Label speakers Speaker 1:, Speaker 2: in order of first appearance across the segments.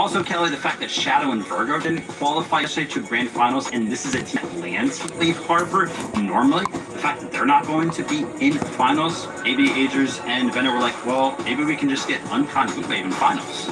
Speaker 1: Also, Kelly, the fact that Shadow and Virgo didn't qualify yesterday to grand finals, and this is a team that lands Leaf Harbor normally, the fact that they're not going to be in finals, maybe Agers and Veno were like, well, maybe we can just get Uncon Heatwave in finals.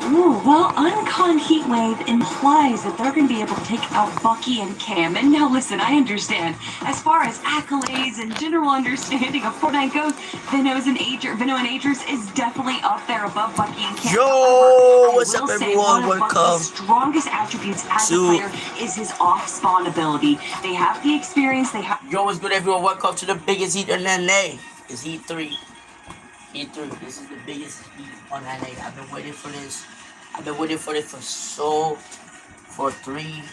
Speaker 2: Ooh, well, Uncon Heatwave implies that they're going to be able to take out Bucky and Cam. And now listen, I understand. As far as accolades and general understanding of Fortnite goes, Veno and Agers is definitely up there above Bucky and Cam.
Speaker 3: Yo, what's up, everyone?
Speaker 2: One of Bucky's strongest attributes as a player is his off-spawn ability. They have the experience, they have...
Speaker 3: Yo, what's good, everyone? Welcome to the biggest heat on NA. It's Heat 3. Heat 3. This is the biggest heat on NA. I've been waiting for this. I've been waiting for this for 3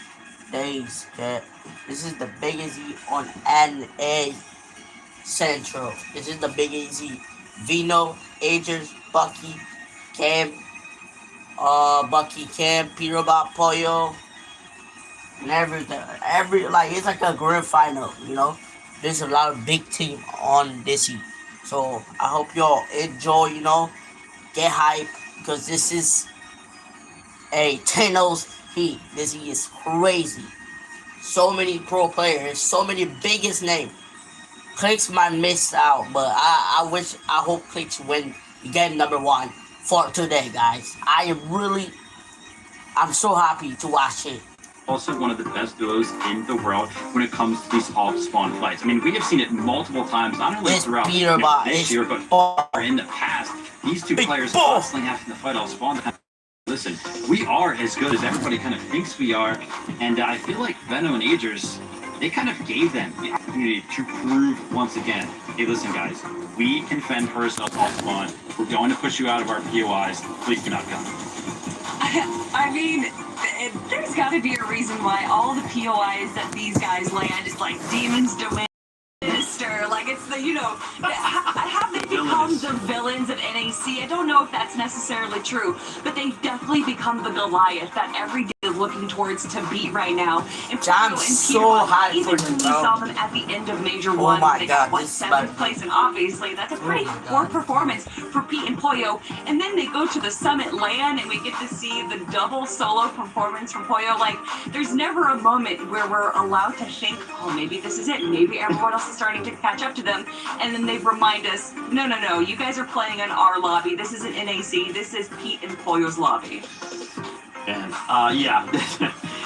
Speaker 3: days, okay? This is the biggest heat on NA Central. This is the biggest heat. Veno, Agers, Bucky, Cam, Peterbot, Pollo, and everything. It's like a grand final, you know? There's a lot of big team on this heat. So I hope y'all enjoy, you know, get hype, because this is a Thanos heat. This heat is crazy. So many pro players, so many biggest names. Clix might miss out, but I hope Clix win, get #1 for today, guys. I'm so happy to watch it.
Speaker 1: Also one of the best duos in the world when it comes to these off-spawn fights. I mean, we have seen it multiple times, not only throughout this year, but in the past. These two players constantly having to fight off-spawn. Listen, we are as good as everybody kind of thinks we are, and I feel like Veno and Agers, they kind of gave them the opportunity to prove once again, hey, listen, guys, we can fend for ourselves off-spawn. We're going to push you out of our POIs. Please do not come.
Speaker 2: I mean, there's got to be a reason why all the POIs that these guys land is like Demon's Domain, Minister, like it's the, you know, have they become the villains of NAC? I don't know if that's necessarily true, but they've definitely become the Goliath that every day is looking towards to beat right now. And
Speaker 3: I'm so high for them,
Speaker 2: we saw them at the end of Major 1, they got 7th place, and obviously that's a pretty poor performance for Pete and Pollo. And then they go to the Summit LAN, and we get to see the double solo performance from Pollo. Like, there's never a moment where we're allowed to think, oh, maybe this is it. Maybe everyone else is starting to catch up to them. And then they remind us, no, you guys are playing in our lobby. This isn't NAC. This is Pete and Pollo's lobby.
Speaker 1: And, yeah,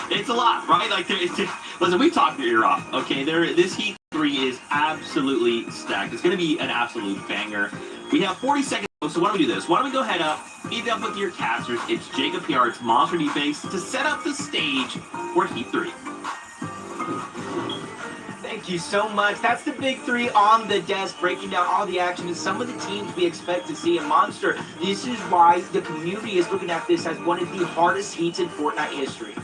Speaker 1: it's a lot, right? Like, listen, we talked your ear off, okay? This Heat 3 is absolutely stacked. It's going to be an absolute banger. We have 40 seconds, so why don't we do this? Why don't we go head up, meet up with your casters. It's Jacob PR, it's Monster D-Base, to set up the stage for Heat 3.
Speaker 4: Thank you so much. That's the big 3 on the desk, breaking down all the action and some of the teams we expect to see in Monster. This is why the community is looking at this as one of the hardest heats in Fortnite history.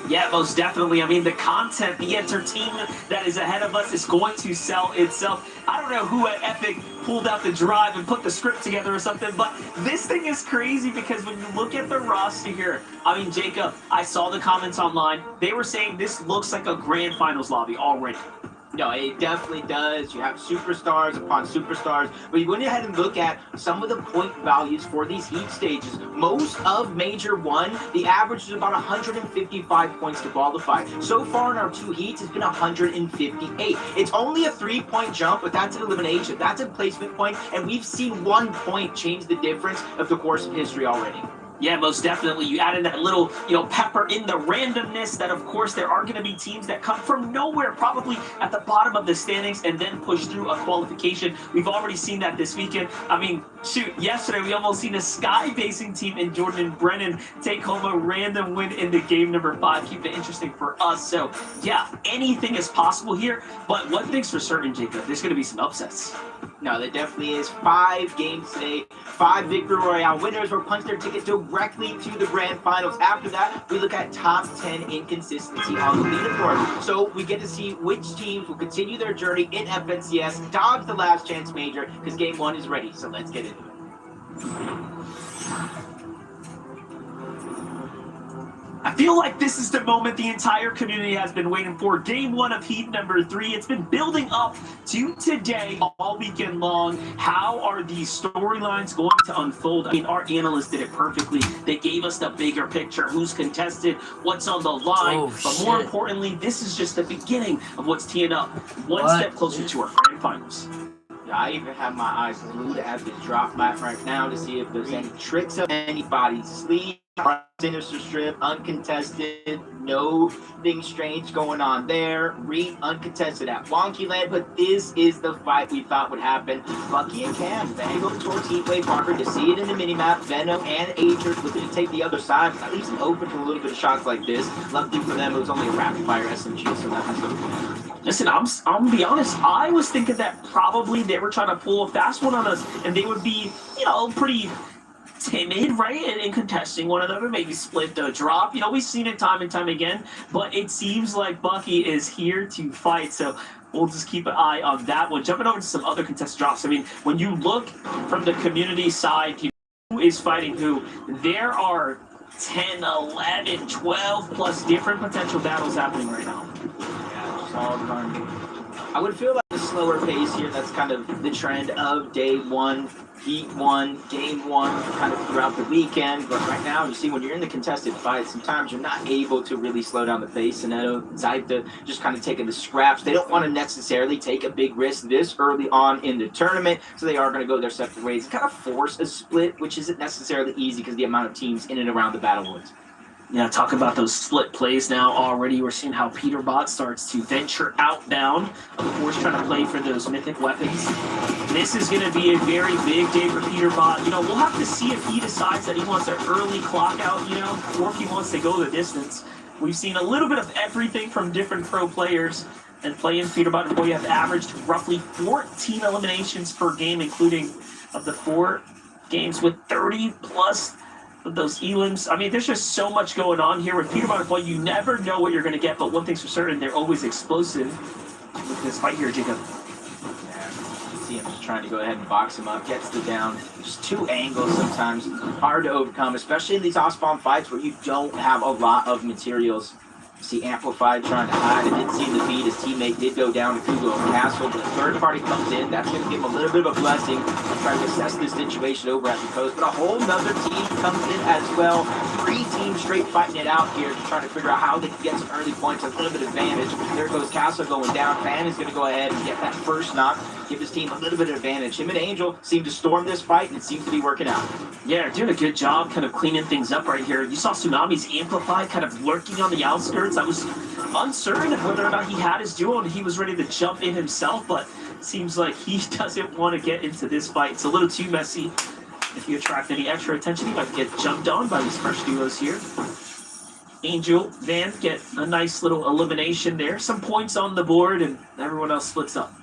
Speaker 5: Yeah, most definitely. I mean, the content, the entertainment that is ahead of us is going to sell itself. I don't know who at Epic pulled out the drive and put the script together or something, but this thing is crazy because when you look at the roster here, I mean, Jacob, I saw the comments online. They were saying this looks like a grand finals lobby already.
Speaker 4: No, it definitely does. You have superstars upon superstars. But you went ahead and look at some of the point values for these heat stages. Most of Major 1, the average is about 155 points to qualify. So far in our 2 heats, it's been 158. It's only a 3-point jump, but that's an elimination. That's a placement point, and we've seen 1 point change the difference of the course of history already.
Speaker 5: Yeah, most definitely. You added that little, pepper in the randomness that, of course, there are going to be teams that come from nowhere, probably at the bottom of the standings, and then push through a qualification. We've already seen that this weekend. I mean, shoot, yesterday we almost seen a Sky-basing team in Jordan and Brennan take home a random win in the game number 5. Keep it interesting for us. So, yeah, anything is possible here. But one thing's for certain, Jacob, there's going to be some upsets.
Speaker 4: No, there definitely is. 5 games today, 5 Victory Royale winners will punch their ticket directly to the grand finals. After that, we look at top 10 inconsistency on the leaderboard. So we get to see which teams will continue their journey in FNCS, dodge the last chance major, because game 1 is ready. So let's get into it.
Speaker 5: I feel like this is the moment the entire community has been waiting for. Game 1 of Heat number 3. It's been building up to today all weekend long. How are these storylines going to unfold? I mean, our analysts did it perfectly. They gave us the bigger picture. Who's contested? What's on the line? But more importantly, this is just the beginning of what's teeing up. One step closer to our grand finals.
Speaker 4: I even have my eyes glued at the drop map right now to see if there's any tricks up anybody's sleeve. Sinister strip, uncontested, nothing strange going on there. Reed uncontested at Wonky Land, but this is the fight we thought would happen. Bucky and Cam, they go towards Heatwave Parker to see it in the minimap. Veno and Agers looking to take the other side. That leaves them open for a little bit of shots like this. Luckily for them, it was only a rapid fire SMG, so that was okay.
Speaker 5: Listen, I'm gonna be honest. I was thinking that probably they were trying to pull a fast one on us, and they would be, you know, pretty timid, right, in contesting one another, maybe split the drop. You know, we've seen it time and time again, but it seems like Bucky is here to fight, so we'll just keep an eye on that one. Jumping over to some other contested drops, I mean, when you look from the community side, who is fighting who, there are 10, 11, 12 plus different potential battles happening right now.
Speaker 4: Yeah, just all fun. I would feel like a slower pace here. That's kind of the trend of day 1. Heat 1, Game 1, kind of throughout the weekend. But right now, you see, when you're in the contested fight, sometimes you're not able to really slow down the pace. And Zaita just kind of taking the scraps. They don't want to necessarily take a big risk this early on in the tournament, so they are going to go their separate ways and kind of force a split, which isn't necessarily easy because the amount of teams in and around the battle woods.
Speaker 5: Yeah, talk about those split plays now already. We're seeing how Peterbot starts to venture outbound, of course, trying to play for those mythic weapons. This is going to be a very big day for Peterbot. You know, we'll have to see if he decides that he wants an early clock out, you know, or if he wants to go the distance. We've seen a little bit of everything from different pro players, and playing Peterbot and Boy have averaged roughly 14 eliminations per game, including of the 4 games with 30 plus of those elims. I mean, there's just so much going on here with Peterbot and Boy. You never know what you're going to get, but one thing's for certain, they're always explosive with this fight here, Jacob.
Speaker 4: See him just trying to go ahead and box him up, gets the down. Just 2 angles sometimes hard to overcome, especially in these off-spawn fights where you don't have a lot of materials. See Amplified trying to hide. It didn't seem to beat. His teammate did go down to Kugo and Castle, but a third party comes in. That's going to give him a little bit of a blessing to try to assess this situation over at the coast. But a whole nother team comes in as well. 3 teams straight fighting it out here, just trying to figure out how they can get some early points, a little bit of advantage. There goes Castle going down. Fan is going to go ahead and get that first knock, give his team a little bit of advantage. Him and Angel seem to storm this fight, and it seems to be working out.
Speaker 5: Yeah, doing a good job kind of cleaning things up right here. You saw Tsunami's Amplify kind of lurking on the outskirts. I was uncertain of whether or not he had his duo and he was ready to jump in himself, but it seems like he doesn't want to get into this fight. It's a little too messy. If you attract any extra attention, he might get jumped on by these fresh duos here. Angel, Van get a nice little elimination there. Some points on the board, and everyone else splits up.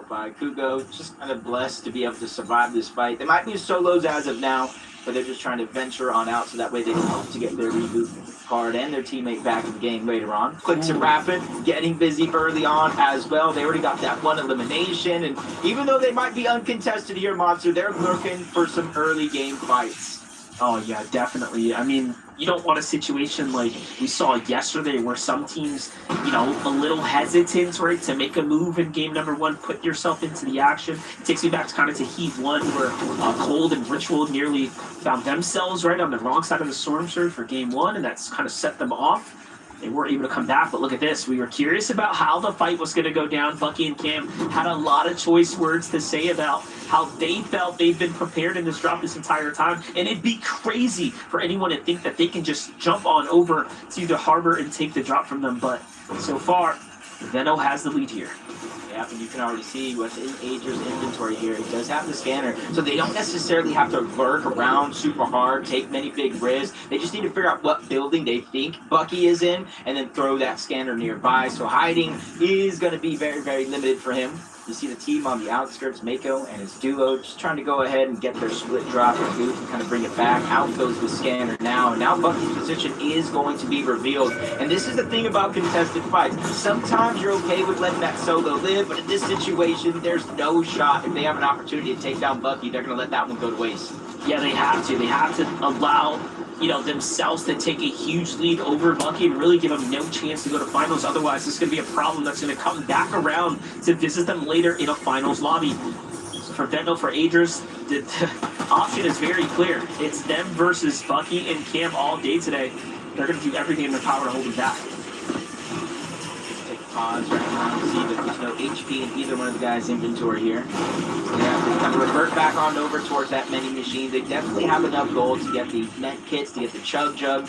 Speaker 4: By Kugo, just kind of blessed to be able to survive this fight. They might be solos as of now, but they're just trying to venture on out so that way they can hope to get their reboot card and their teammate back in the game later on. Clix and Rapid getting busy early on as well. They already got that 1 elimination, and even though they might be uncontested here, Monster, they're looking for some early game fights.
Speaker 5: Oh, yeah, definitely. I mean, you don't want a situation like we saw yesterday where some teams, you know, a little hesitant, right, to make a move in game number 1, put yourself into the action. It takes me back to kind of to Heat 1 where Cold and Ritual nearly found themselves, right, on the wrong side of the storm surge for game 1, and that's kind of set them off. They weren't able to come back, but look at this. We were curious about how the fight was going to go down. Bucky and Cam had a lot of choice words to say about how they felt they've been prepared in this drop this entire time. And it'd be crazy for anyone to think that they can just jump on over to the harbor and take the drop from them. But so far, Veno has the lead here.
Speaker 4: Yeah, and you can already see what's in Ager's inventory here. He does have the scanner, so they don't necessarily have to lurk around super hard, take many big risks. They just need to figure out what building they think Bucky is in, and then throw that scanner nearby. So hiding is going to be very, very limited for him. You see the team on the outskirts, Mako and his duo, just trying to go ahead and get their split drop and boot and kind of bring it back. Out goes the scanner now, and now Bucky's position is going to be revealed. And this is the thing about contested fights. Sometimes you're okay with letting that solo live, but in this situation, there's no shot. If they have an opportunity to take down Bucky, they're going to let that one go to waste.
Speaker 5: Yeah, they have to. They have to allow, you know, themselves to take a huge lead over Bucky and really give them no chance to go to finals. Otherwise, this is going to be a problem that's going to come back around to visit them later in a finals lobby. So for Veno, for Agers, the option is very clear. It's them versus Bucky and Cam all day today. They're going to do everything in their power to hold them back.
Speaker 4: Take a pause right now to see that there's no HP in either one of the guys' inventory here. So yeah, they kind of revert back on over towards that vending machine. They definitely have enough gold to get the net kits, to get the chug jug.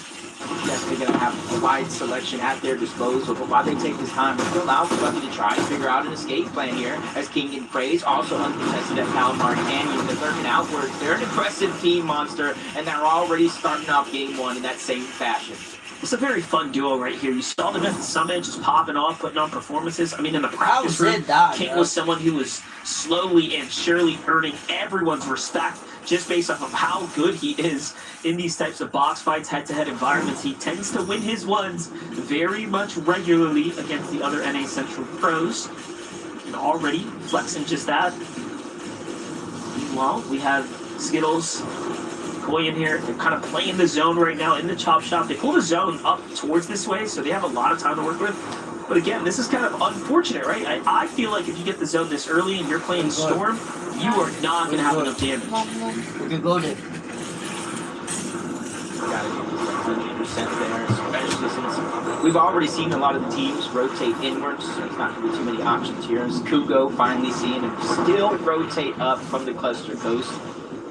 Speaker 4: Definitely going to have a wide selection at their disposal. But while they take this time, it's still allow Bucky to try to figure out an escape plan here. As King and Praise also uncontested at Palomar Canyon. They're lurking outwards. They're an aggressive team, Monster, and they're already starting off game one in that same fashion.
Speaker 5: It's a very fun duo right here. You saw them at the summit just popping off, putting on performances. I mean, in the practice room, King was someone who was slowly and surely earning everyone's respect just based off of how good he is in these types of box fights, head-to-head environments. He tends to win his ones very much regularly against the other NA Central pros. And already flexing just that. Meanwhile, we have Skittles, Koi in here. They're kind of playing the zone right now in the chop shop. They pull the zone up towards this way, so they have a lot of time to work with. But again, this is kind of unfortunate, right? I feel like if you get the zone this early and you're playing Storm, you are not going to have enough damage.
Speaker 3: We can go there.
Speaker 4: Gotta get this 100% there, especially since we've already seen a lot of the teams rotate inwards, so it's not going to be too many options here. As Kugo finally seeing him still rotate up from the cluster coast.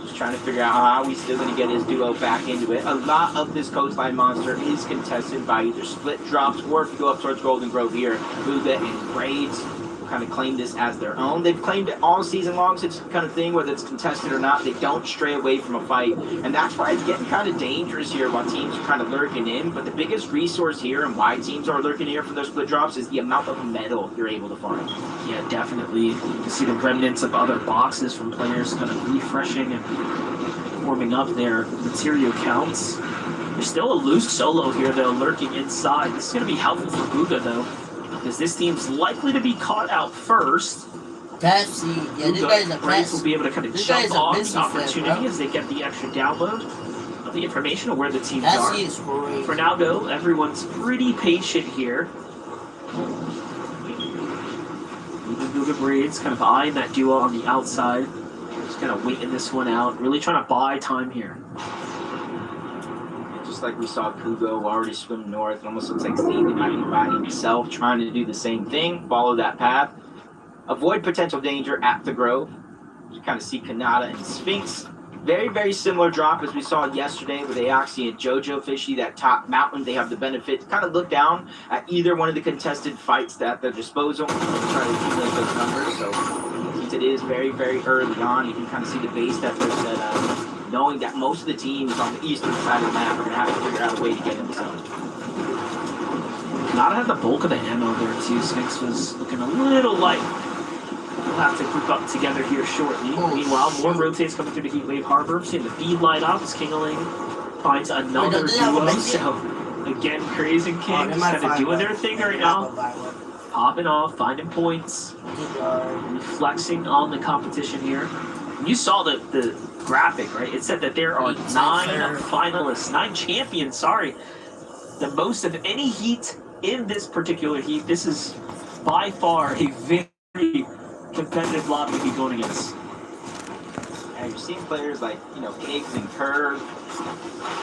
Speaker 4: Just trying to figure out how he's still going to get his duo back into it. A lot of this coastline monster is contested by either split drops or if you go up towards Golden Grove here, Buga and Braids kind of claim this as their own. They've claimed it all season long, so it's the kind of thing, whether it's contested or not, they don't stray away from a fight. And that's why it's getting kind of dangerous here while teams are kind of lurking in. But the biggest resource here and why teams are lurking here for their split drops is the amount of metal you're able to farm.
Speaker 5: Yeah, definitely. You can see the remnants of other boxes from players kind of refreshing and warming up their material counts. There's still a loose solo here, though, lurking inside. This is going to be helpful for Buga, though, because this team's likely to be caught out first.
Speaker 3: Pepsi, yeah, this guy's a
Speaker 5: Braves will be able to kind of jump on the opportunity
Speaker 3: bro.
Speaker 5: as they get the extra download of the information of where the teams
Speaker 3: Pepsi
Speaker 5: are.
Speaker 3: is great.
Speaker 5: For now, though, everyone's pretty patient here. Buga Braids kind of eyeing that duo on the outside. Just kind of waiting this one out. Really trying to buy time here.
Speaker 4: Just like we saw Kugo already swim north, it almost looks like Steve might be by himself trying to do the same thing, follow that path, avoid potential danger at the Grove. You kind of see Kanata and Sphinx. Very, very similar drop as we saw yesterday with Aoxy and Jojo Fishy, that top mountain. They have the benefit to kind of look down at either one of the contested fights at their disposal and try to accumulate those numbers. So since it is very, very early on, you can kind of see the base that they're set up. Knowing that most of the teams on the eastern side of the map are going to have to figure out a way to get in the zone.
Speaker 5: Kanata had the bulk of the ammo there too. Sphinx was looking a little light. We'll have to group up together here shortly. Meanwhile, more rotates coming through the Heatwave Harbor. Seeing the feed light up as Kingaling finds another duo. So again, Craze and King just kind of doing their thing right now. Popping off, finding points, reflexing on the competition here. You saw the graphic, right? It said that there are 9 finalists, 9 champions, sorry. The most of any heat in this particular heat. This is by far a very competitive lobby to be going against.
Speaker 4: And you're seeing players like, Higgs and Curve.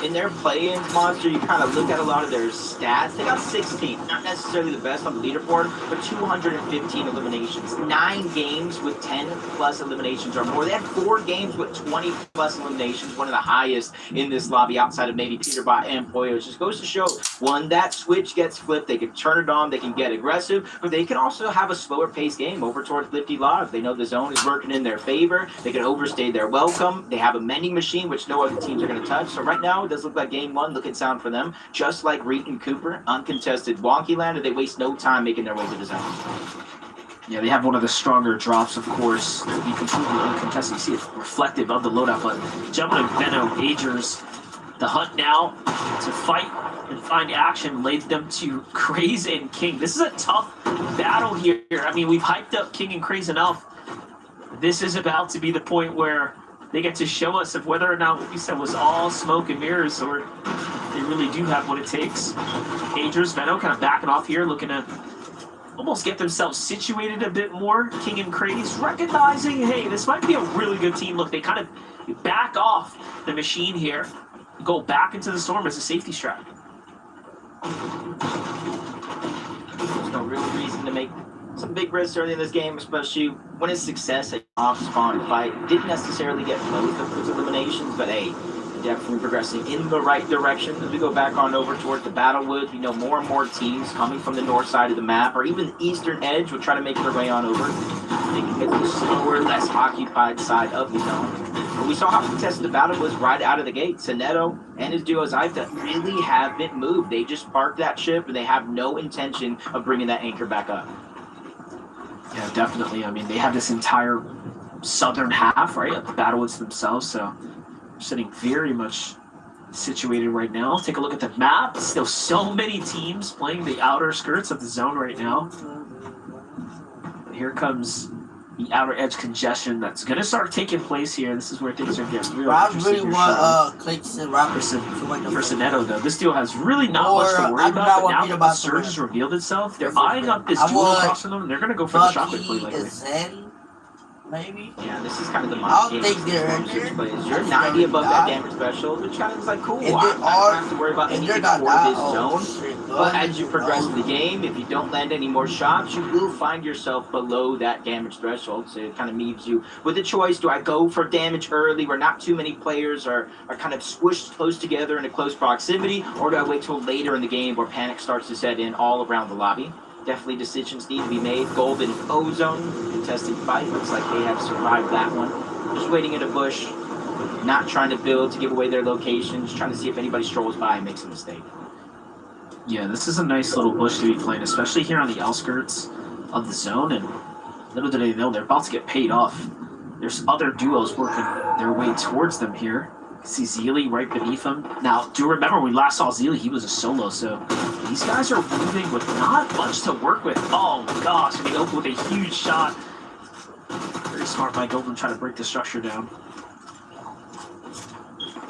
Speaker 4: In their play-in monster, you kind of look at a lot of their stats. They got 16, not necessarily the best on the leaderboard, but 215 eliminations. 9 games with 10+ eliminations or more. They had 4 games with 20+ eliminations, one of the highest in this lobby outside of maybe Peterbot and Poyo. It just goes to show, one, that switch gets flipped, they can turn it on, they can get aggressive, but they can also have a slower paced game over towards Lifty Lodge. They know the zone is working in their favor. They can overstay their welcome. They have a mending machine, which no other teams are going to touch. So right now, it does look like game 1 looking sound for them. Just like Reet and Cooper, uncontested Wonky Land, and they waste no time making their way to the zone.
Speaker 5: Yeah, they have one of the stronger drops, of course, to be completely uncontested. You see it reflective of the loadout, but jumping to Veno, Agers, the hunt now to fight and find action led them to Craze and King. This is a tough battle here. I mean, we've hyped up King and Craze enough. This is about to be the point where they get to show us of whether or not what we said was all smoke and mirrors, or they really do have what it takes. Pagers, Veno kind of backing off here, looking to almost get themselves situated a bit more. King and Craze recognizing, hey, this might be a really good team. Look, they kind of back off the machine here, go back into the storm as a safety strap.
Speaker 4: There's no real reason to make some big risks early in this game, especially when it's success at off-spawn fight. Didn't necessarily get both of those eliminations, but hey, definitely progressing in the right direction. As we go back on over towards the Battlewood, we know more and more teams coming from the north side of the map, or even the eastern edge, will try to make their way on over. They can hit the slower, less occupied side of the zone. But we saw how contested the battle was right out of the gate. Sineto and his duo Zypta really haven't moved. They just parked that ship, and they have no intention of bringing that anchor back up.
Speaker 5: Yeah, definitely. I mean, they have this entire southern half, right, of the Battlewoods themselves, so sitting very much situated right now. Take a look at the map. Still so many teams playing the outer skirts of the zone right now. But here comes the outer edge congestion that's going to start taking place here. This is where things are getting real interesting.
Speaker 3: I really want Clix and Robertson
Speaker 5: for Sineto, though. This duo has really not much to worry about, but now that the surge has revealed itself, they're eyeing up this duel across from them, and they're going to go for the shotgun play likely.
Speaker 3: Maybe.
Speaker 4: Yeah, this is kind of the
Speaker 3: I don't think they're in
Speaker 4: there.
Speaker 3: there.
Speaker 4: You're 90 above that damage threshold, which kind of is like cool. I don't have to worry about anything for this zone. But as you progress in the game, if you don't land any more shots, you will find yourself below that damage threshold. So it kind of leaves you with a choice. Do I go for damage early where not too many players are kind of squished close together in a close proximity, or do I wait till later in the game where panic starts to set in all around the lobby? Definitely decisions need to be made. Golden Ozone contested fight. Looks like they have survived that one. Just waiting in a bush, not trying to build to give away their location, just trying to see if anybody strolls by and makes a mistake.
Speaker 5: Yeah, this is a nice little bush to be playing, especially here on the outskirts of the zone. And little do they know, they're about to get paid off. There's other duos working their way towards them here. See Zeely right beneath them. Now, do remember when we last saw Zeely, he was a solo, so these guys are moving with not much to work with. Oh gosh, they open with a huge shot. Very smart by Golden trying to break the structure down.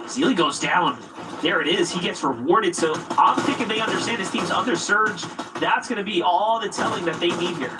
Speaker 5: Zeely goes down. There it is. He gets rewarded. So I'm thinking they understand this team's under surge. That's going to be all the telling that they need here.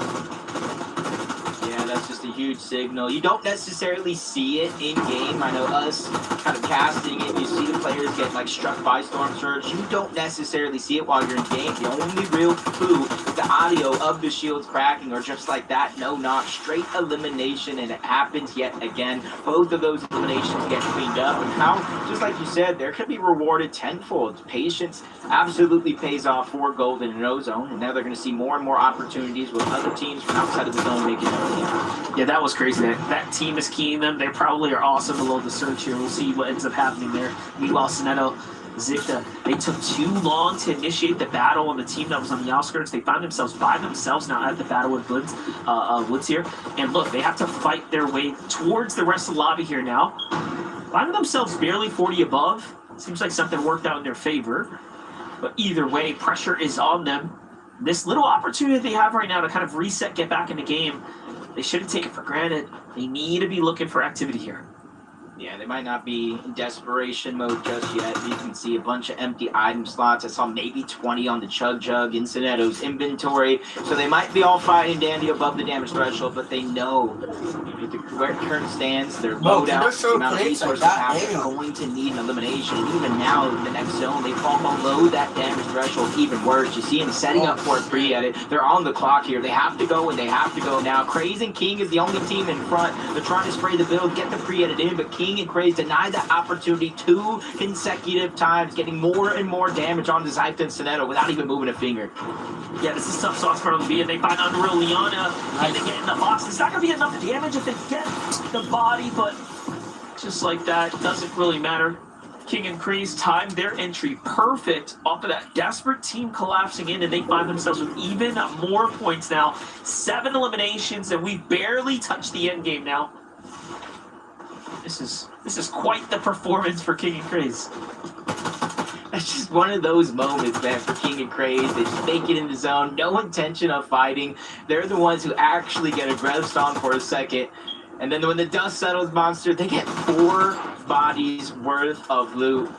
Speaker 4: Yeah, that's just a huge signal. You don't necessarily see it in game. I know us kind of casting it, you see the players get like struck by Storm Surge. You don't necessarily see it while you're in game. The only real clue is the audio of the shields cracking, or just like that, no knock, straight elimination, and it happens yet again. Both of those eliminations get cleaned up, and how, just like you said, they're going to be rewarded tenfold. Patience absolutely pays off for Golden and Ozone, and now they're going to see more and more opportunities with other teams from outside of the zone making it.
Speaker 5: Yeah, that was crazy. That team is keying them. They probably are awesome below the surge here. We'll see what ends up happening there. Meanwhile, Sineto, Zikta, they took too long to initiate the battle on the team that was on the outskirts. They found themselves by themselves now at the Battlewood woods here. And look, they have to fight their way towards the rest of the lobby here now. Finding themselves barely 40 above. Seems like something worked out in their favor. But either way, pressure is on them. This little opportunity they have right now to kind of reset, get back in the game, they shouldn't take it for granted. They need to be looking for activity here.
Speaker 4: Yeah, they might not be in desperation mode just yet. You can see a bunch of empty item slots. I saw maybe 20 on the Chug Jug in Sineto's inventory. So they might be all fine and dandy above the damage threshold, but they know where it current stands, their loadout, the amount of resources they have, they're going to need an elimination. And even now, in the next zone, they fall below that damage threshold even worse. You see them setting up for a pre-edit. They're on the clock here. They have to go, and they have to go now. Craze and King is the only team in front. They're trying to spray the build, get the pre-edit in, but King and Craze denied that opportunity 2 consecutive times, getting more and more damage on the Zypta and Sineto without even moving a finger.
Speaker 5: Yeah, this is tough sauce for them to be, and they find Unreal Liana, and they get in the box. It's not going to be enough damage if they get the body, but just like that, doesn't really matter. King and Craze timed their entry perfect off of that desperate team collapsing in, and they find themselves with even more points now. 7 eliminations, and we barely touched the end game now. This is quite the performance for King and Craze.
Speaker 4: It's just one of those moments, man, for King and Craze. They just make it in the zone, no intention of fighting. They're the ones who actually get aggressed on for a second. And then when the dust settles, Monster, they get 4 bodies worth of loot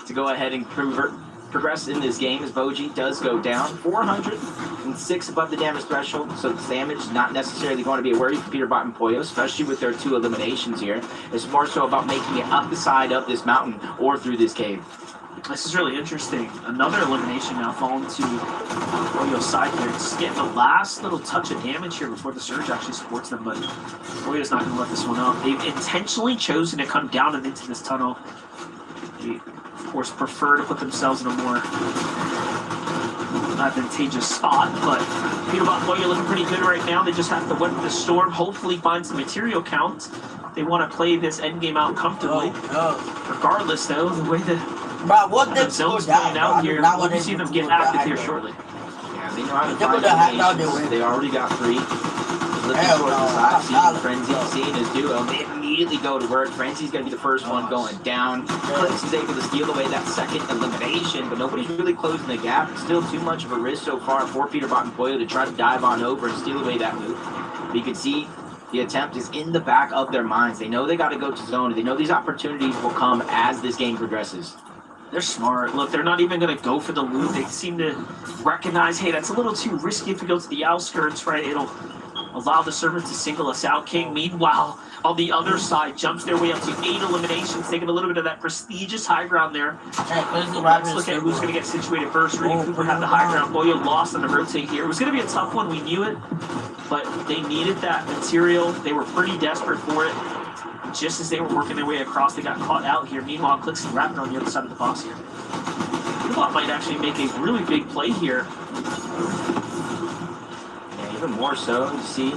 Speaker 4: to go ahead and progress in this game as Boji does go down. 406 above the damage threshold, so the damage is not necessarily going to be a worry for Peterbot and Pollo, especially with their 2 eliminations here. It's more so about making it up the side of this mountain or through this cave.
Speaker 5: This is really interesting. Another elimination now falling to Pollo's side here. Just getting the last little touch of damage here before the surge actually supports them, but Pollo's not going to let this one up. They've intentionally chosen to come down and into this tunnel. They, of course, prefer to put themselves in a more advantageous spot, but Peterbot and Pollo looking pretty good right now. They just have to weather the storm, hopefully find some material count. They want to play this endgame out comfortably. Regardless, though, the way the zone's playing out here, we'll see them get active here shortly.
Speaker 4: Yeah, they know how to find eliminations. They already got 3. Looking towards the side, seeing Frenzy, seeing his duo. They immediately go to work. Frenzy's going to be the first one going down. Clix is able to steal away that second elimination, but nobody's really closing the gap. It's still too much of a risk so far for Peterbot and Pollo to try to dive on over and steal away that loot. But you can see the attempt is in the back of their minds. They know they got to go to zone. They know these opportunities will come as this game progresses.
Speaker 5: They're smart. Look, they're not even going to go for the loot. They seem to recognize, hey, that's a little too risky if we go to the outskirts, right? It'll allow the servant to single us out. King, meanwhile, on the other side, jumps their way up to 8 eliminations, taking a little bit of that prestigious high ground there. Let's look at who's going to get situated first. Rudy Cooper had the high ground. Pollo lost on the rotate here. It was going to be a tough one. We knew it, but they needed that material. They were pretty desperate for it. Just as they were working their way across, they got caught out here. Meanwhile, Clix and Rapid on the other side of the box here. Peterbot might actually make a really big play here.
Speaker 4: Yeah, even more so. You see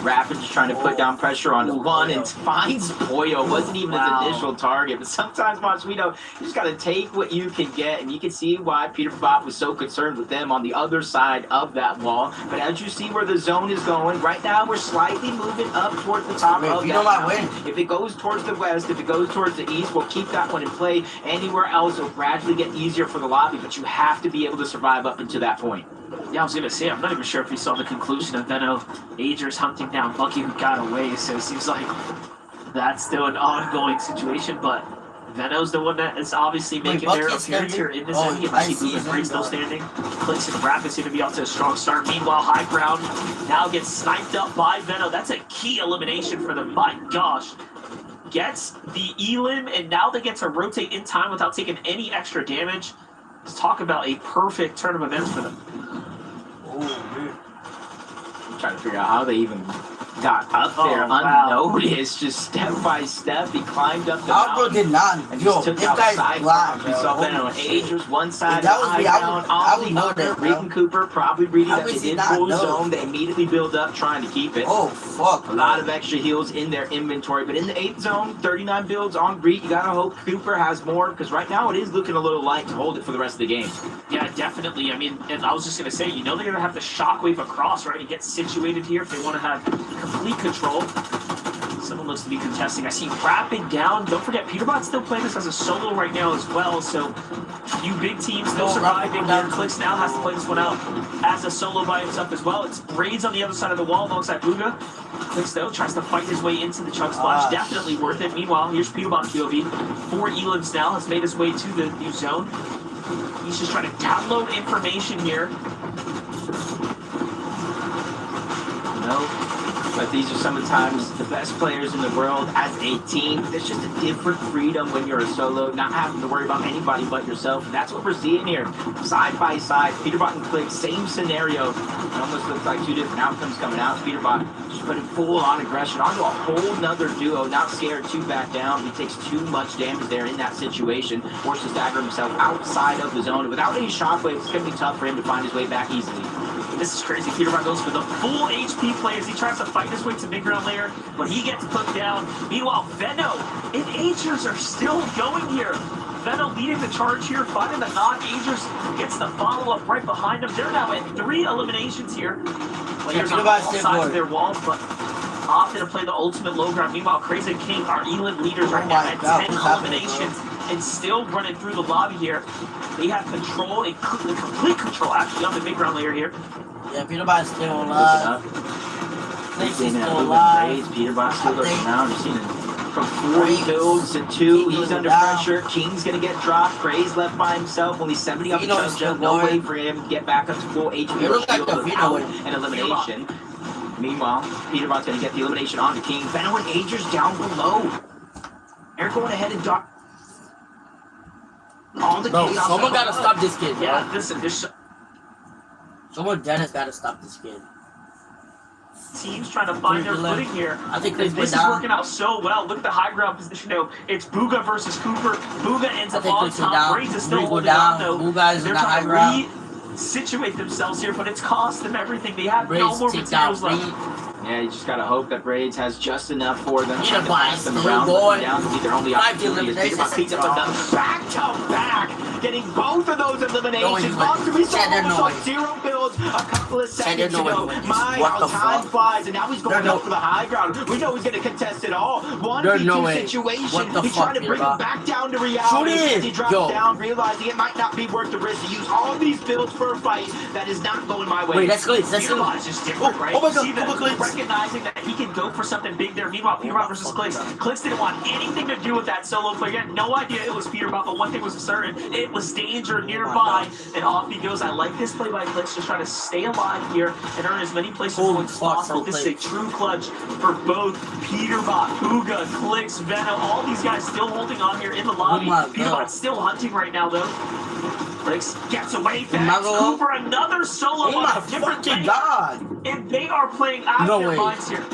Speaker 4: Rapid just trying to put down pressure on one and finds Pollo. Wasn't even his initial target. But sometimes, Monsuito, you just got to take what you can get. And you can see why Peterbot was so concerned with them on the other side of that wall. But as you see where the zone is going, right now we're slightly moving up towards the top of that mountain. If it goes towards the west, if it goes towards the east, we'll keep that one in play. Anywhere else, it'll gradually get easier for the lobby. But you have to be able to survive up until that point.
Speaker 5: Yeah, I was going to say, I'm not even sure if we saw the conclusion of Veno Agers hunting down Bucky who got away, so it seems like that's still an ongoing situation, but Veno's the one that is obviously making their appearance here in this end. I see Movement Break still standing. Clix and Rapid seem to be off to a strong start. Meanwhile, High Ground now gets sniped up by Veno. That's a key elimination for them. My gosh. Gets the elim, and now they get to rotate in time without taking any extra damage. Let's talk about a perfect turn of events for them.
Speaker 4: I'm trying to figure out how they even got up there unnoticed, just step by step. He climbed up the mountain
Speaker 3: did not.
Speaker 4: and just took out side bombs. We saw Veno and Agers one side, high ground, on the other. Reed and Cooper probably reading that they did full zone. They immediately build up trying to keep it.
Speaker 3: Oh, fuck.
Speaker 4: A lot of extra heals in their inventory, but in the 8th zone, 39 builds on Greet. You gotta hope Cooper has more, because right now it is looking a little light to hold it for the rest of the game.
Speaker 5: Yeah, definitely. I mean, and I was just gonna say, you know they're gonna have to shockwave across, right, and get situated here if they want to have complete control. Someone looks to be contesting. I see Rapid down. Don't forget, Peterbot's still playing this as a solo right now as well, so a few big teams still surviving here. Clix now has to play this one out as a solo by himself as well. It's Braids on the other side of the wall alongside Booga. Clix, though, tries to fight his way into the Chug Splash. Definitely worth it. Meanwhile, here's Peterbot POV. 4 elims now, has made his way to the new zone. He's just trying to download information here.
Speaker 4: But these are sometimes the best players in the world as a team. There's just a different freedom when you're a solo, not having to worry about anybody but yourself. And that's what we're seeing here. Side by side, Peterbot and Clix, same scenario. It almost looks like 2 different outcomes coming out. Peterbot just putting full-on aggression onto a whole nother duo, not scared to back down. He takes too much damage there in that situation, forces to stagger himself outside of the zone. Without any shockwaves, it's going to be tough for him to find his way back easily.
Speaker 5: This is crazy. Peterbot goes for the full HP players. He tries to fight his way to mid-ground layer, but he gets put down. Meanwhile, Veno and Agers are still going here. Veno leading the charge here, finding the knock. Agers gets the follow-up right behind him. They're now at 3 eliminations here. Players on all sides of their walls, but opted to play the ultimate low ground. Meanwhile, Crazy King, our elim leaders right now at 10 eliminations and still running through the lobby here. They have control, and complete control actually on the mid-ground layer here.
Speaker 3: Yeah, Peterbot's still alive. Clix
Speaker 4: He's
Speaker 3: is
Speaker 4: in
Speaker 3: still
Speaker 4: moving
Speaker 3: alive.
Speaker 4: braids. Peterbot still
Speaker 3: I
Speaker 4: goes
Speaker 3: think
Speaker 4: down. You're seeing it from 40
Speaker 3: Braids.
Speaker 4: builds to 2.
Speaker 3: King
Speaker 4: He's
Speaker 3: goes
Speaker 4: under
Speaker 3: down.
Speaker 4: pressure. King's gonna get dropped. Gray's left by himself. Only 70 on the
Speaker 3: Veno is
Speaker 4: chug
Speaker 3: still
Speaker 4: jump. No way
Speaker 3: going.
Speaker 4: for him to get back up to full HP
Speaker 3: It
Speaker 4: or
Speaker 3: looks like
Speaker 4: shield
Speaker 3: the Veno
Speaker 4: without
Speaker 3: win.
Speaker 4: an elimination. Meanwhile, Peterbot's gonna get the elimination onto King. Veno and Ager's down below. They're going ahead and dot all the
Speaker 3: Bro,
Speaker 4: chaos.
Speaker 3: someone gotta stop this kid, bro.
Speaker 5: Yeah, listen, this
Speaker 3: Someone Dennis gotta stop this kid.
Speaker 5: team's trying to find their footing here.
Speaker 3: I think
Speaker 5: This
Speaker 3: Clix
Speaker 5: is
Speaker 3: went down.
Speaker 5: working out so well. Look at the high ground position though. It's Booga versus Cooper. Booga ends
Speaker 3: I
Speaker 5: up
Speaker 3: think
Speaker 5: on
Speaker 3: Clix went
Speaker 5: top.
Speaker 3: down.
Speaker 5: Braids is still
Speaker 3: Booga
Speaker 5: holding
Speaker 3: down.
Speaker 5: on though.
Speaker 3: Booga is in
Speaker 5: They're
Speaker 3: the high
Speaker 5: trying
Speaker 3: ground.
Speaker 5: to re-situate themselves here, but it's cost them everything. They have no
Speaker 3: Braids
Speaker 5: more
Speaker 3: ticked out.
Speaker 5: materials left.
Speaker 3: Braids.
Speaker 4: Yeah, you just gotta hope that Braids has just enough for them.
Speaker 3: Peterbot
Speaker 4: Trying to pass them
Speaker 3: still
Speaker 4: around,
Speaker 3: going.
Speaker 4: down to be their only
Speaker 3: Five
Speaker 4: opportunity.
Speaker 3: eliminations.
Speaker 4: Peterbot picks up another back-to-back, getting both of those eliminations.
Speaker 3: No,
Speaker 4: Off to be
Speaker 3: Cheddar
Speaker 4: almost
Speaker 3: noise.
Speaker 4: on 0 builds a couple of seconds
Speaker 3: Cheddar
Speaker 4: ago.
Speaker 3: noise.
Speaker 4: My,
Speaker 3: What
Speaker 4: how
Speaker 3: the
Speaker 4: time
Speaker 3: fuck?
Speaker 4: flies, and now he's going
Speaker 3: There's
Speaker 4: up for the high ground. We know he's gonna contest it all.
Speaker 3: There's no
Speaker 4: 1v2
Speaker 3: way.
Speaker 4: situation.
Speaker 3: What the
Speaker 4: He's
Speaker 3: fuck,
Speaker 4: trying to bring
Speaker 3: Peterbot?
Speaker 4: him back down to reality.
Speaker 3: Shoot it.
Speaker 4: As he drops
Speaker 3: Yo.
Speaker 4: down, realizing it might not be worth the risk to use all these builds for a fight that is not going my way.
Speaker 3: Wait, that's Clix. That's
Speaker 5: Peterbot
Speaker 3: Clix.
Speaker 5: is just different, right?
Speaker 3: Oh my God,
Speaker 5: See
Speaker 3: oh my
Speaker 5: that,
Speaker 3: God.
Speaker 5: recognizing that he can go for something big there. Meanwhile, Peterbot versus Clix. Clix didn't want anything to do with that solo play. He had no idea it was Peterbot, but one thing was certain. It was danger nearby. And off he goes. I like this play by Clix, just trying to stay alive here and earn as many places
Speaker 3: Holy
Speaker 5: as
Speaker 3: fuck,
Speaker 5: possible.
Speaker 3: so
Speaker 5: This is a
Speaker 3: Clix.
Speaker 5: true clutch for both Peterbot, Puga, Clix, Veno. All these guys still holding on here in the lobby.
Speaker 3: Oh my God.
Speaker 5: Peterbot's still hunting right now, though. Clix gets away
Speaker 3: Am I
Speaker 5: fast.
Speaker 3: wrong?
Speaker 5: Cooper, another solo
Speaker 3: Oh
Speaker 5: on
Speaker 3: my
Speaker 5: a different
Speaker 3: fucking
Speaker 5: lane.
Speaker 3: god.
Speaker 5: And they are playing out of
Speaker 3: No
Speaker 5: their
Speaker 3: way.
Speaker 5: minds here.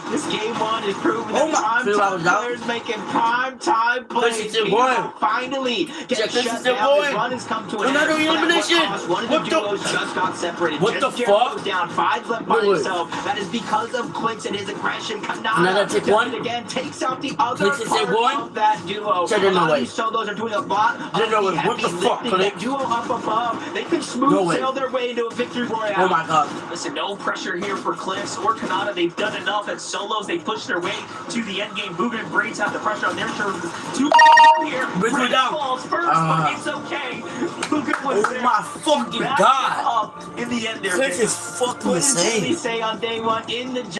Speaker 4: This game 1 is proving
Speaker 3: Oh
Speaker 4: that
Speaker 3: my- Feel I
Speaker 4: prime
Speaker 3: was
Speaker 4: time
Speaker 3: down.
Speaker 4: players making prime time plays.
Speaker 3: Clix is still
Speaker 4: Peterbot
Speaker 3: going.
Speaker 4: finally
Speaker 3: Check,
Speaker 4: gets
Speaker 3: Clix is
Speaker 4: shut
Speaker 3: still
Speaker 4: down.
Speaker 3: going.
Speaker 4: His run has come to an
Speaker 3: Another
Speaker 4: end. But at what
Speaker 3: elimination.
Speaker 4: cost? One of
Speaker 3: What
Speaker 4: the
Speaker 3: the-
Speaker 4: duos just got separated.
Speaker 3: What
Speaker 4: Just
Speaker 3: the
Speaker 4: Jericho
Speaker 3: fuck?
Speaker 4: goes down. 5 left by
Speaker 3: No way.
Speaker 4: himself. That is because of Clix and his aggression. Kanata
Speaker 3: Another tick
Speaker 4: does
Speaker 3: one.
Speaker 4: it again, takes out the other
Speaker 3: Clix is still
Speaker 4: part
Speaker 3: going.
Speaker 4: of that duo.
Speaker 3: Cheddar,
Speaker 4: A
Speaker 3: no
Speaker 4: lot of
Speaker 3: way.
Speaker 4: these solos are doing a lot of
Speaker 3: Cheddar, no
Speaker 4: the
Speaker 3: way.
Speaker 4: heavy
Speaker 3: What the fuck,
Speaker 4: lifting. That
Speaker 3: Clix?
Speaker 4: duo up above, they can
Speaker 3: No
Speaker 4: smooth
Speaker 3: way.
Speaker 4: sail their way into a victory royale.
Speaker 3: Oh my god.
Speaker 5: Listen, no pressure here for Clix or Kanata. They've done enough at solos. They pushed their way to the end game. Booga and Braids have the pressure on their shoulders. Two here.
Speaker 3: Braids
Speaker 5: Braids
Speaker 3: down.
Speaker 5: falls first, but it's okay. Booga was
Speaker 3: Oh
Speaker 5: there.
Speaker 3: my fucking
Speaker 5: Backed
Speaker 3: god.
Speaker 5: up in the end there.
Speaker 3: Clix is fucking
Speaker 4: What did they
Speaker 3: insane.
Speaker 4: say on day 1 in the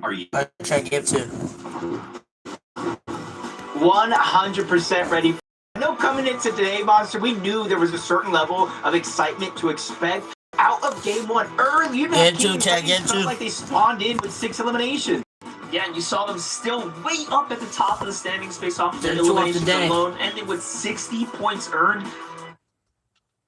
Speaker 1: Are you?
Speaker 3: Try game 2.
Speaker 4: 100% ready. I know coming into today, Monster, we knew there was a certain level of excitement to expect out of game 1 early. Even
Speaker 3: Game 2, Chad, game 2.
Speaker 4: Felt like they spawned in with 6 eliminations.
Speaker 5: Yeah, and you saw them still way up at the top of the standings based off of their
Speaker 3: Game 2 of the
Speaker 5: eliminations
Speaker 3: day.
Speaker 5: alone, ending with 60 points earned.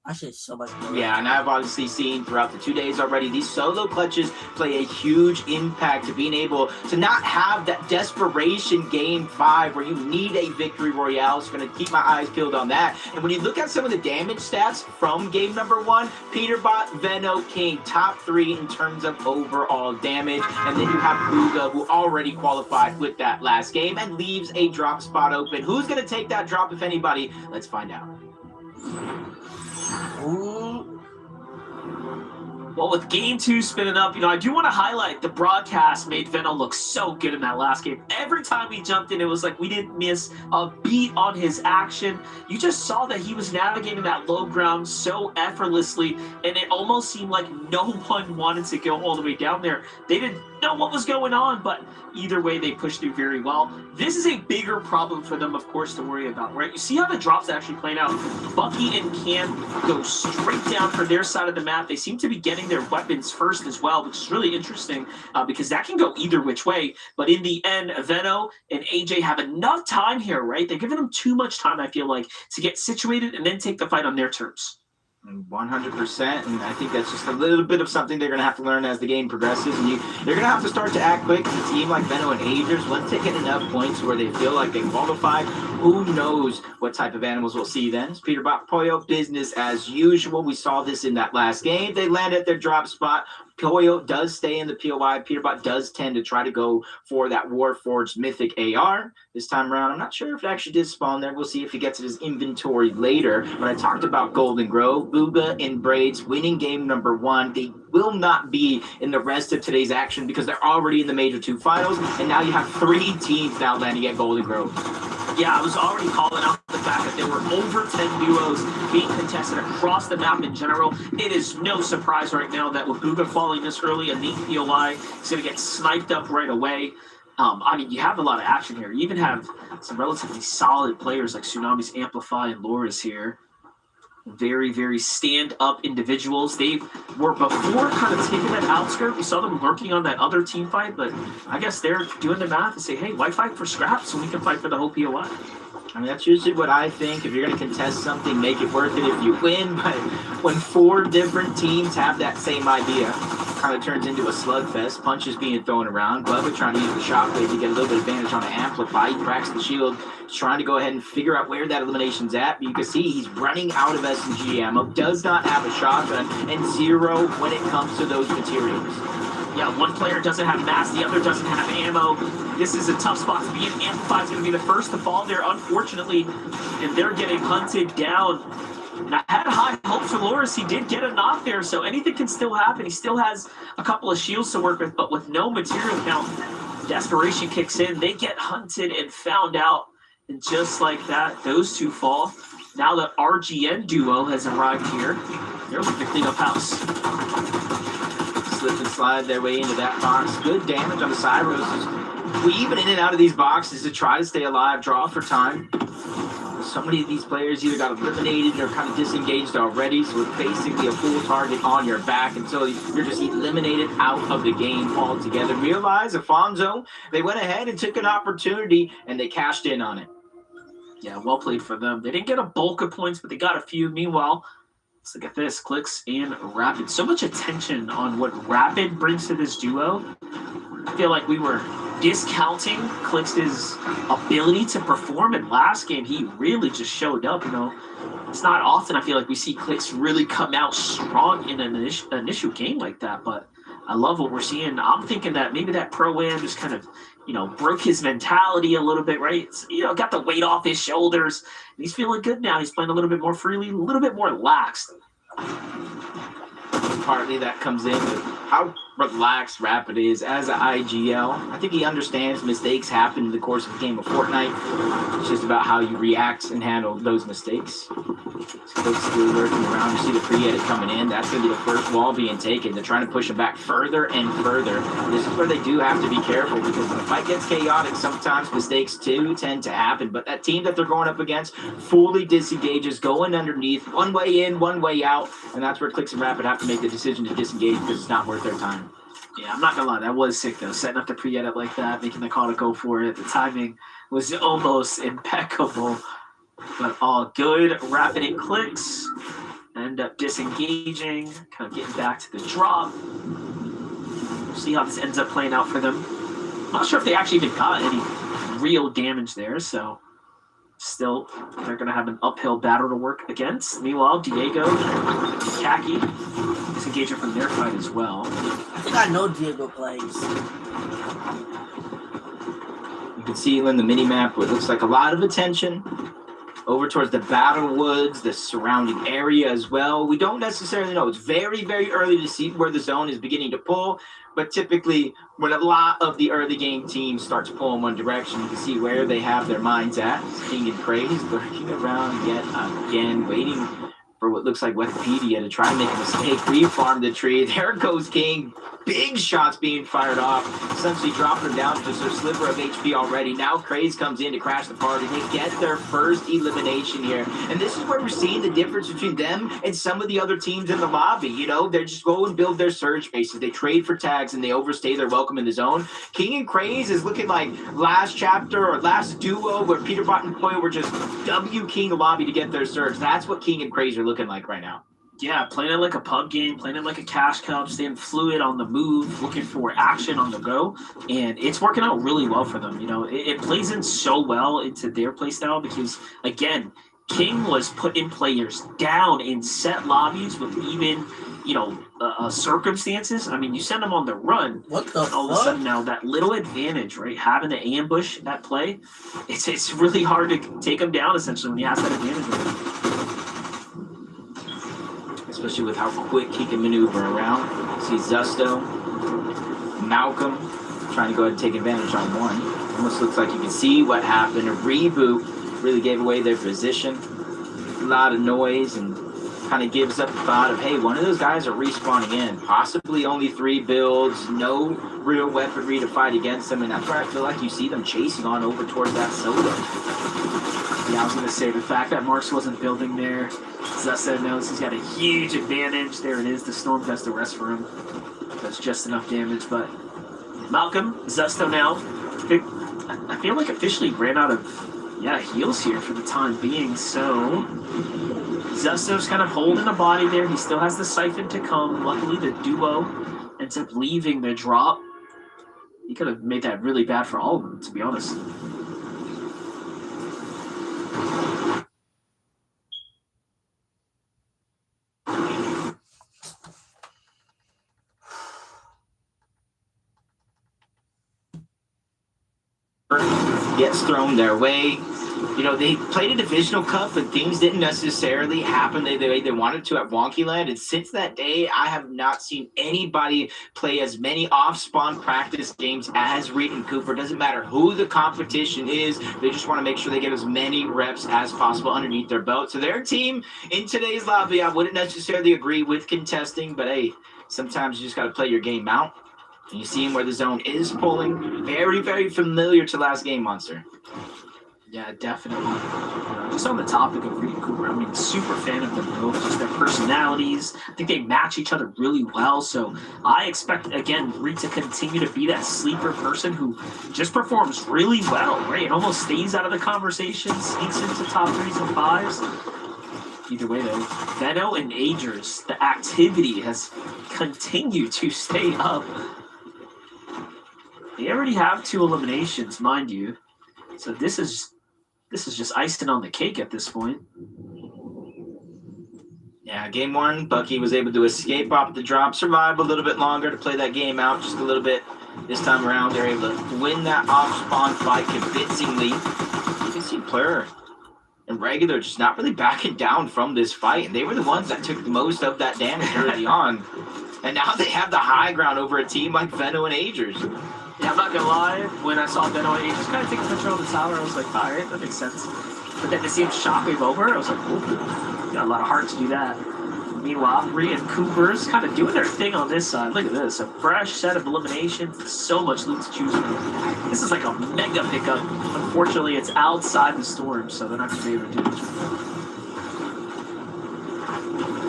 Speaker 3: I should so much more.
Speaker 4: Yeah, and I've obviously seen throughout the 2 days already, these solo clutches play a huge impact to being able to not have that desperation game 5 where you need a victory royale. So I'm going to keep my eyes peeled on that. And when you look at some of the damage stats from game number 1, Peterbot, Veno, King, top 3 in terms of overall damage. And then you have Booga, who already qualified with that last game and leaves a drop spot open. Who's going to take that drop, if anybody? Let's find out.
Speaker 3: Ooh.
Speaker 5: Well, with game 2 spinning up, I do want to highlight the broadcast made Veno look so good in that last game. Every time he jumped in, it was like we didn't miss a beat on his action. You just saw that he was navigating that low ground so effortlessly, and it almost seemed like no one wanted to go all the way down there. They didn't know what was going on, but either way, they pushed through very well. This is a bigger problem for them, of course, to worry about, right? You see how the drops actually playing out. Bucky and Cam go straight down for their side of the map. They seem to be getting their weapons first as well, which is really interesting because that can go either which way. But in the end, Veno and AJ have enough time here, right? They're giving them too much time, I feel like, to get situated and then take the fight on their terms.
Speaker 4: 100%, and I think that's just a little bit of something they're going to have to learn as the game progresses, and they're going to have to start to act quick. A team like Veno and Agers, once they get enough points where they feel like they qualify, who knows what type of animals we'll see then. It's Peterbot Pollo, business as usual. We saw this in that last game. They landed their drop spot. Pollo does stay in the POI. Peterbot does tend to try to go for that Warforged Mythic AR this time around. I'm not sure if it actually did spawn there. We'll see if he gets his inventory later. When I talked about Golden Grove, Booga and Braids winning game number 1. They will not be in the rest of today's action because they're already in the Major 2 finals, and now you have 3 teams now landing at Golden Grove.
Speaker 5: Yeah, I was already calling out the fact that there were over 10 duos being contested across the map in general. It is no surprise right now that with Booga falling this early, a neat POI is going to get sniped up right away. I mean, you have a lot of action here. You even have some relatively solid players like Tsunami's Amplify and Loris here. Very, very stand-up individuals. They were before kind of taking that outskirt. We saw them lurking on that other team fight, but I guess they're doing the math and say, hey, why fight for scraps so we can fight for the whole POI?
Speaker 4: I mean, that's usually what I think. If you're going to contest something, make it worth it if you win. But when 4 different teams have that same idea, it kind of turns into a slugfest. Punches being thrown around. Bubba trying to use the shockwave to get a little bit of advantage on the Amplify. He cracks the shield. He's trying to go ahead and figure out where that elimination's at. But you can see he's running out of SMG ammo. Does not have a shotgun. And 0 when it comes to those materials.
Speaker 5: Yeah, one player doesn't have mass, the other doesn't have ammo. This is a tough spot to be in. Amplify is going to be the first to fall there, unfortunately, and they're getting hunted down. And I had high hopes for Loris. He did get a knock there, so anything can still happen. He still has a couple of shields to work with, but with no material count, desperation kicks in. They get hunted and found out, and just like that, those 2 fall. Now the RGN duo has arrived here. They're looking to clean up house.
Speaker 4: Slip and slide their way into that box. Good damage on the Cyros. Weaving in and out of these boxes to try to stay alive, draw for time. So many of these players either got eliminated or kind of disengaged already, so it's basically a full target on your back until you're just eliminated out of the game altogether. Realize Afonso, they went ahead and took an opportunity and they cashed in on it.
Speaker 5: Yeah, well played for them. They didn't get a bulk of points, but they got a few. Meanwhile, let's look at this. Clix and Rapid. So much attention on what Rapid brings to this duo. I feel like we were discounting Clix's ability to perform in last game. He really just showed up, It's not often I feel like we see Clix really come out strong in an initial game like that, but I love what we're seeing. I'm thinking that maybe that Pro-Am just kind of, broke his mentality a little bit, right? It's, got the weight off his shoulders. And he's feeling good now. He's playing a little bit more freely, a little bit more relaxed.
Speaker 4: Partly that comes in with how relaxed Rapid is as an IGL. I think he understands mistakes happen in the course of a game of Fortnite. It's just about how you react and handle those mistakes. Clix still lurking around. You see the pre-edit coming in. That's going to be the first wall being taken. They're trying to push him back further and further. This is where they do have to be careful because when the fight gets chaotic, sometimes mistakes too tend to happen. But that team that they're going up against fully disengages, going underneath, one way in, one way out, and that's where Clix and Rapid have to make the decision to disengage because it's not worth their time.
Speaker 5: Yeah, I'm not gonna lie, that was sick though. Setting up the pre-edit like that, making the call to go for it. The timing was almost impeccable, but all good. Rapid and Clix end up disengaging, kind of getting back to the drop. See how this ends up playing out for them. Not sure if they actually even got any real damage there, so still they're going to have an uphill battle to work against. Meanwhile, Diego and Kaki disengaging from their fight as well.
Speaker 3: I think I know Diego plays.
Speaker 4: You can see in the mini-map what looks like a lot of attention over towards the Battle Woods, the surrounding area as well. We don't necessarily know. It's very, very early to see where the zone is beginning to pull, but typically when a lot of the early game teams start to pull in one direction, you can see where they have their minds at. King and Craze lurking around yet again, waiting for what looks like Wikipedia to try to make a mistake. Refarm the tree. There goes King. Big shots being fired off, essentially dropping him down to just a sliver of HP already. Now Craze comes in to crash the party. They get their first elimination here. And this is where we're seeing the difference between them and some of the other teams in the lobby. You know, they just go and build their surge bases. They trade for tags and they overstay their welcome in the zone. King and Craze is looking like last chapter or last duo where Peterbot and Poyo were just W King lobby to get their surge. That's what King and Craze are looking like right now.
Speaker 5: Yeah, playing it like a pub game, playing it like a cash cup, staying fluid on the move, looking for action on the go, and it's working out really well for them. You know, it plays in so well into their play style because, again, King was putting players down in set lobbies with even, you know, circumstances. I mean, you send them on the run,
Speaker 3: what the
Speaker 5: and all of a sudden now that little advantage, right, having the ambush, that play, it's really hard to take them down essentially when you have that advantage.
Speaker 4: Especially with how quick he can maneuver around. See Zusto, Malcolm trying to go ahead and take advantage on one. Almost looks like you can see what happened. A reboot really gave away their position. A lot of noise and kind of gives up the thought of, hey, one of those guys are respawning in. Possibly only 3 builds, no real weaponry to fight against them, and that's where I feel like you see them chasing on over towards that solo.
Speaker 5: Yeah, I was going to say, the fact that Marks wasn't building there, Zessa knows he's got a huge advantage. There it is. The Storm does the rest for him. That's just enough damage, but Malcolm, Zesto now, I feel like officially ran out of, heals here for the time being, so Zesto's kind of holding the body there. He still has the Siphon to come. Luckily, the duo ends up leaving the drop. He could have made that really bad for all of them, to be honest.
Speaker 4: Gets thrown their way. You know, they played a divisional cup, but things didn't necessarily happen the way they wanted to at Wonkyland. And since that day, I have not seen anybody play as many off-spawn practice games as Reed and Cooper. Doesn't matter who the competition is. They just want to make sure they get as many reps as possible underneath their belt. So their team in today's lobby, I wouldn't necessarily agree with contesting, but hey, sometimes you just got to play your game out. And you see where the zone is pulling. Very, very familiar to last game, Monster.
Speaker 5: Yeah, definitely. Just on the topic of Reed and Cooper, I mean, super fan of them both, just their personalities. I think they match each other really well. So I expect, again, Reed to continue to be that sleeper person who just performs really well, right? It almost stays out of the conversation, sneaks into top 3s and 5s. Either way, though, Veno and Agers, the activity has continued to stay up. They already have 2 eliminations, mind you. So this is just icing on the cake at this point.
Speaker 4: Yeah, game 1, Bucky was able to escape off the drop, survive a little bit longer to play that game out just a little bit. This time around, they're able to win that off-spawn fight convincingly. You can see Plur and Regular just not really backing down from this fight, and they were the ones that took the most of that damage early on. And now they have the high ground over a team like Veno and Agers.
Speaker 5: Yeah, I'm not gonna lie, when I saw Veno and Agers kind of take a picture on the tower, I was like, all right, that makes sense. But then to see him shockwave over, I was like, ooh, got a lot of heart to do that. Meanwhile, Rhea and Cooper's kind of doing their thing on this side. Look at this, a fresh set of eliminations, so much loot to choose from. This is like a mega pickup. Unfortunately, it's outside the storm, so they're not gonna be able to do much.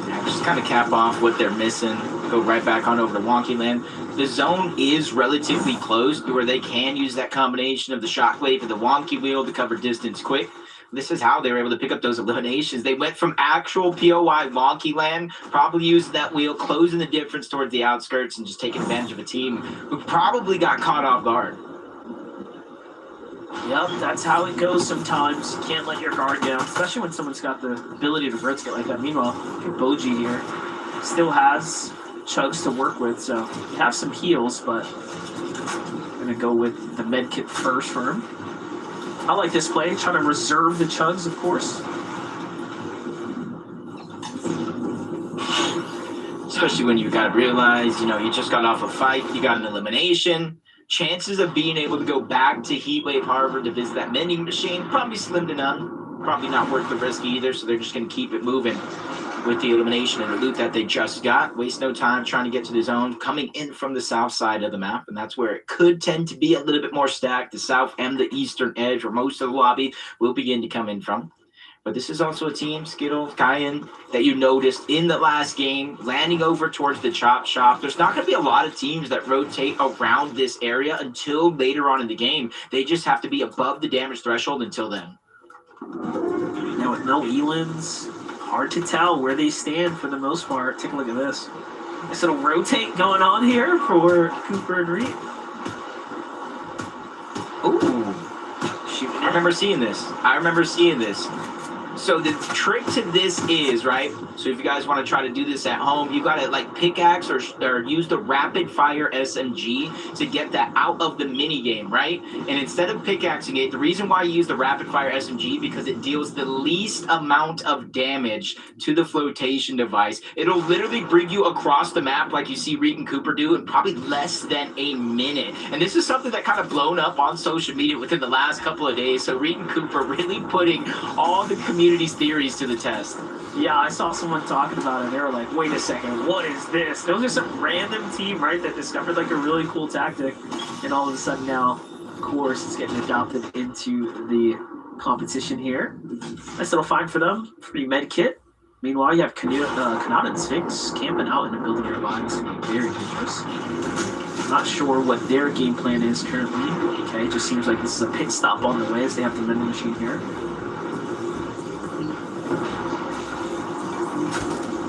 Speaker 4: Yeah, just kind of cap off what they're missing. Go right back on over to Wonky Land. The zone is relatively close to where they can use that combination of the shockwave and the wonky wheel to cover distance quick. This is how they were able to pick up those eliminations. They went from actual POI wonky land, probably using that wheel, closing the difference towards the outskirts, and just taking advantage of a team who probably got caught off guard.
Speaker 5: Yep, that's how it goes sometimes. You can't let your guard down, especially when someone's got the ability to rotate like that. Meanwhile, Boji here still has chugs to work with, so you have some heals, but I'm going to go with the med kit first for him. I like this play, trying to reserve the chugs, of course.
Speaker 4: Especially when you got to realize, you just got off a fight, you got an elimination. Chances of being able to go back to Heatwave Harbor to visit that vending machine, probably slim to none. Probably not worth the risk either, so they're just going to keep it moving with the elimination and the loot that they just got. Waste no time trying to get to the zone, coming in from the south side of the map, and that's where it could tend to be a little bit more stacked, the south and the eastern edge, where most of the lobby will begin to come in from. But this is also a team, Skittle, Cayenne, that you noticed in the last game, landing over towards the chop shop. There's not going to be a lot of teams that rotate around this area until later on in the game. They just have to be above the damage threshold until then.
Speaker 5: Now with no Elans, hard to tell where they stand for the most part. Take a look at this. This little rotate going on here for Cooper and Reed.
Speaker 4: Ooh. I remember seeing this. So the trick to this is, right, so if you guys want to try to do this at home, you got to like pickaxe or use the rapid fire SMG to get that out of the mini game, right? And instead of pickaxing it, the reason why you use the rapid fire SMG, because it deals the least amount of damage to the flotation device. It'll literally bring you across the map like you see Reed and Cooper do in probably less than a minute. And this is something that kind of blown up on social media within the last couple of days. So Reed and Cooper really putting all the community's theories to the test.
Speaker 5: Yeah, I saw someone talking about it. They were like, wait a second, what is this? There was just some random team, right, that discovered like a really cool tactic. And all of a sudden now, of course, it's getting adopted into the competition here. Nice little find for them. Free med kit. Meanwhile, you have Kanata and Sphinx camping out in the building nearby. It's very dangerous. Not sure what their game plan is currently. Okay, it just seems like this is a pit stop on the way as they have the vending machine here.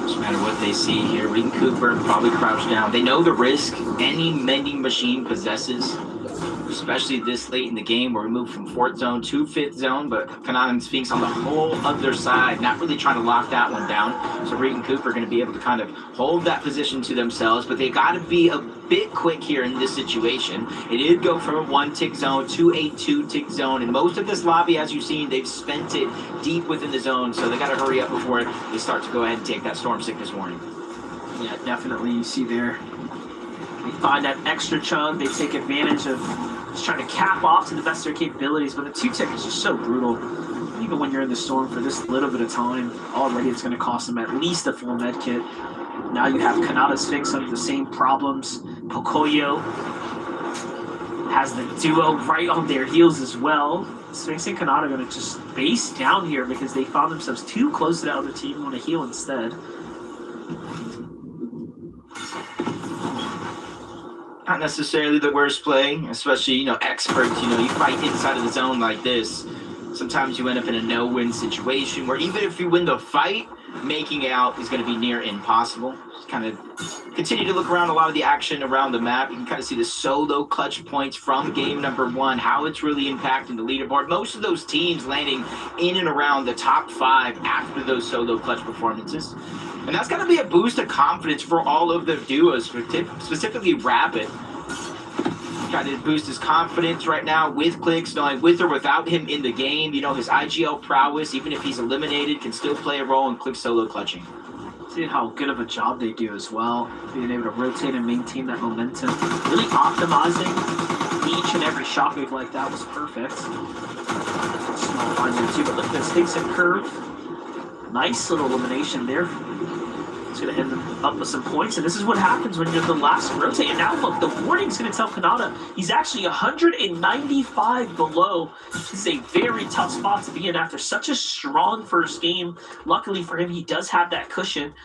Speaker 4: No matter what they see here, Reed and Cooper probably crouch down. They know the risk any vending machine possesses, especially this late in the game where we move from 4th zone to 5th zone, but Kanata and Sphinx on the whole other side, not really trying to lock that one down. So Reed and Cooper are going to be able to kind of hold that position to themselves, but they got to be a bit quick here in this situation. It did go from a 1-tick zone to a 2-tick zone, and most of this lobby, as you've seen, they've spent it deep within the zone, so they got to hurry up before they start to go ahead and take that storm sickness warning.
Speaker 5: Yeah, definitely. You see there, they find that extra chug, they take advantage of just trying to cap off to the best of their capabilities, but the 2-tick is just so brutal. Even when you're in the storm for this little bit of time, already it's going to cost them at least a full med kit. Now you have Kanata Sphinx under the same problems. Pocoyo has the duo right on their heels as well. Sphinx and Kanata are going to just base down here because they found themselves too close to that other team and want to heal instead.
Speaker 4: Not necessarily the worst play, especially, experts, you fight inside of the zone like this. Sometimes you end up in a no-win situation where even if you win the fight, making out is going to be near impossible. Just kind of continue to look around a lot of the action around the map. You can kind of see the solo clutch points from game number 1, how it's really impacting the leaderboard. Most of those teams landing in and around the top 5 after those solo clutch performances. And that's going to be a boost of confidence for all of the duos, specifically Rapid. Trying to boost his confidence right now with Clix, knowing with or without him in the game, his IGL prowess, even if he's eliminated, can still play a role in Clix solo clutching.
Speaker 5: See how good of a job they do as well, being able to rotate and maintain that momentum. Really optimizing each and every shockwave like that was perfect. Small line there too, but look at this Higgs curve. Nice little elimination there. It's going to end up with some points, and this is what happens when you're the last to rotate. And now look, the warning's going to tell Kanata he's actually 195 below. This is a very tough spot to be in after such a strong first game. Luckily for him, he does have that cushion,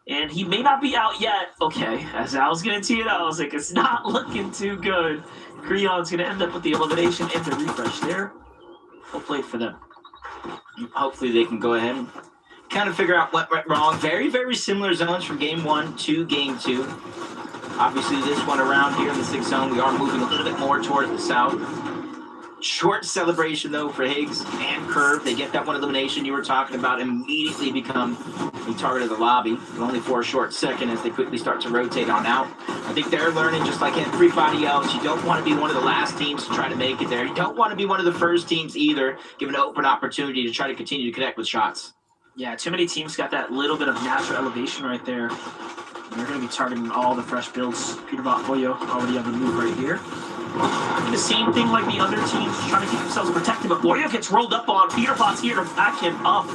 Speaker 5: and he may not be out yet. Okay, as I was going to tee it up, I was like, it's not looking too good. Creon's going to end up with the elimination and the refresh there. Well played for them.
Speaker 4: Hopefully they can go ahead and kind of figure out what went wrong. Very, very similar zones from game 1 to game 2. Obviously, this one around here in the 6th zone, we are moving a little bit more towards the south. Short celebration, though, for Higgs and Curve. They get that one elimination you were talking about, immediately become a target of the lobby, but only for a short second as they quickly start to rotate on out. I think they're learning, just like everybody else, you don't want to be one of the last teams to try to make it there. You don't want to be one of the first teams either, given an open opportunity to try to continue to connect with shots.
Speaker 5: Yeah, too many teams got that little bit of natural elevation right there. They're going to be targeting all the fresh builds. Peterbot, Hoyo already on the move right here. The same thing like the other teams, trying to keep themselves protected, but Hoyo gets rolled up on. Peterbot's here to back him up.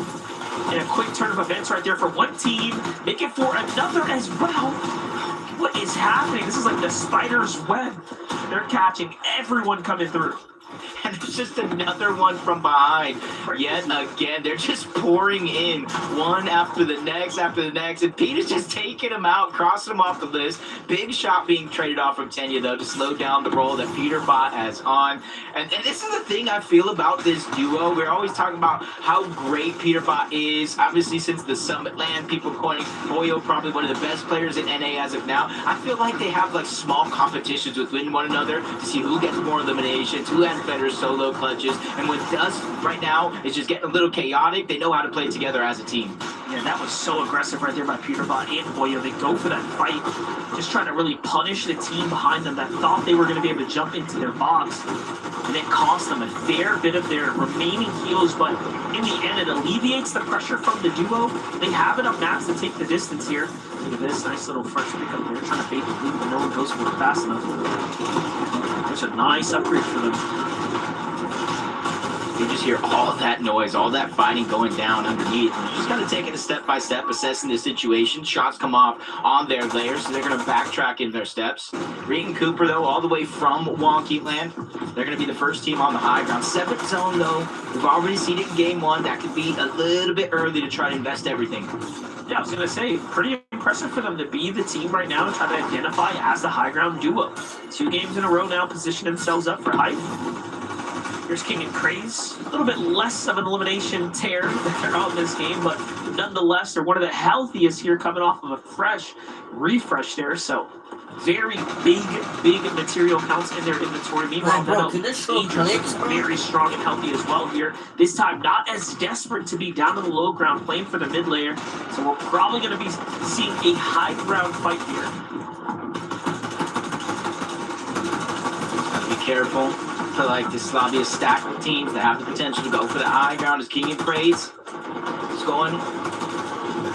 Speaker 5: And a quick turn of events right there for one team. Make it for another as well. What is happening? This is like the spider's web. They're catching everyone coming through.
Speaker 4: And it's just another one from behind. Yet again, they're just pouring in one after the next, and Pete is just taking them out, crossing them off the list. Big shot being traded off from Tenya, though, to slow down the roll that Peterbot has on. And this is the thing I feel about this duo. We're always talking about how great Peterbot is. Obviously, since the Summit land, people calling Hoyo probably one of the best players in NA as of now. I feel like they have like small competitions within one another to see who gets more eliminations, who has better solo clutches, and when Dust right now is just getting a little chaotic, they know how to play together as a team.
Speaker 5: Yeah, that was so aggressive right there by Peterbot and Hoyo. They go for that fight, just trying to really punish the team behind them that thought they were going to be able to jump into their box, and it cost them a fair bit of their remaining heals, but in the end, it alleviates the pressure from the duo. They have enough mats to take the distance here. Look at this, nice little fresh pickup there, trying to bait the lead, but no one goes for it fast enough. There's a nice upgrade for them.
Speaker 4: You just hear all that noise, all that fighting going down underneath. And you just got to take it a step by step, assessing the situation. Shots come off on their layers, so they're going to backtrack in their steps. Reed and Cooper, though, all the way from Wonky Land. They're going to be the first team on the high ground. 7th zone, though. We've already seen it in game 1. That could be a little bit early to try to invest everything.
Speaker 5: Yeah, I was going to say, pretty impressive for them to be the team right now and try to identify as the high ground duo. 2 games in a row now, position themselves up for hype. Here's King and Craze. A little bit less of an elimination tear there on this game, but nonetheless, they're one of the healthiest here coming off of a fresh refresh there. So very big material counts in their inventory. Meanwhile, Veno is very strong and healthy as well here. This time, not as desperate to be down in the low ground, playing for the mid layer. So we're probably going to be seeing a high ground fight here.
Speaker 4: Be careful. I feel like this lobby is stacked with teams that have the potential to go for the high ground. As King and Craze is going,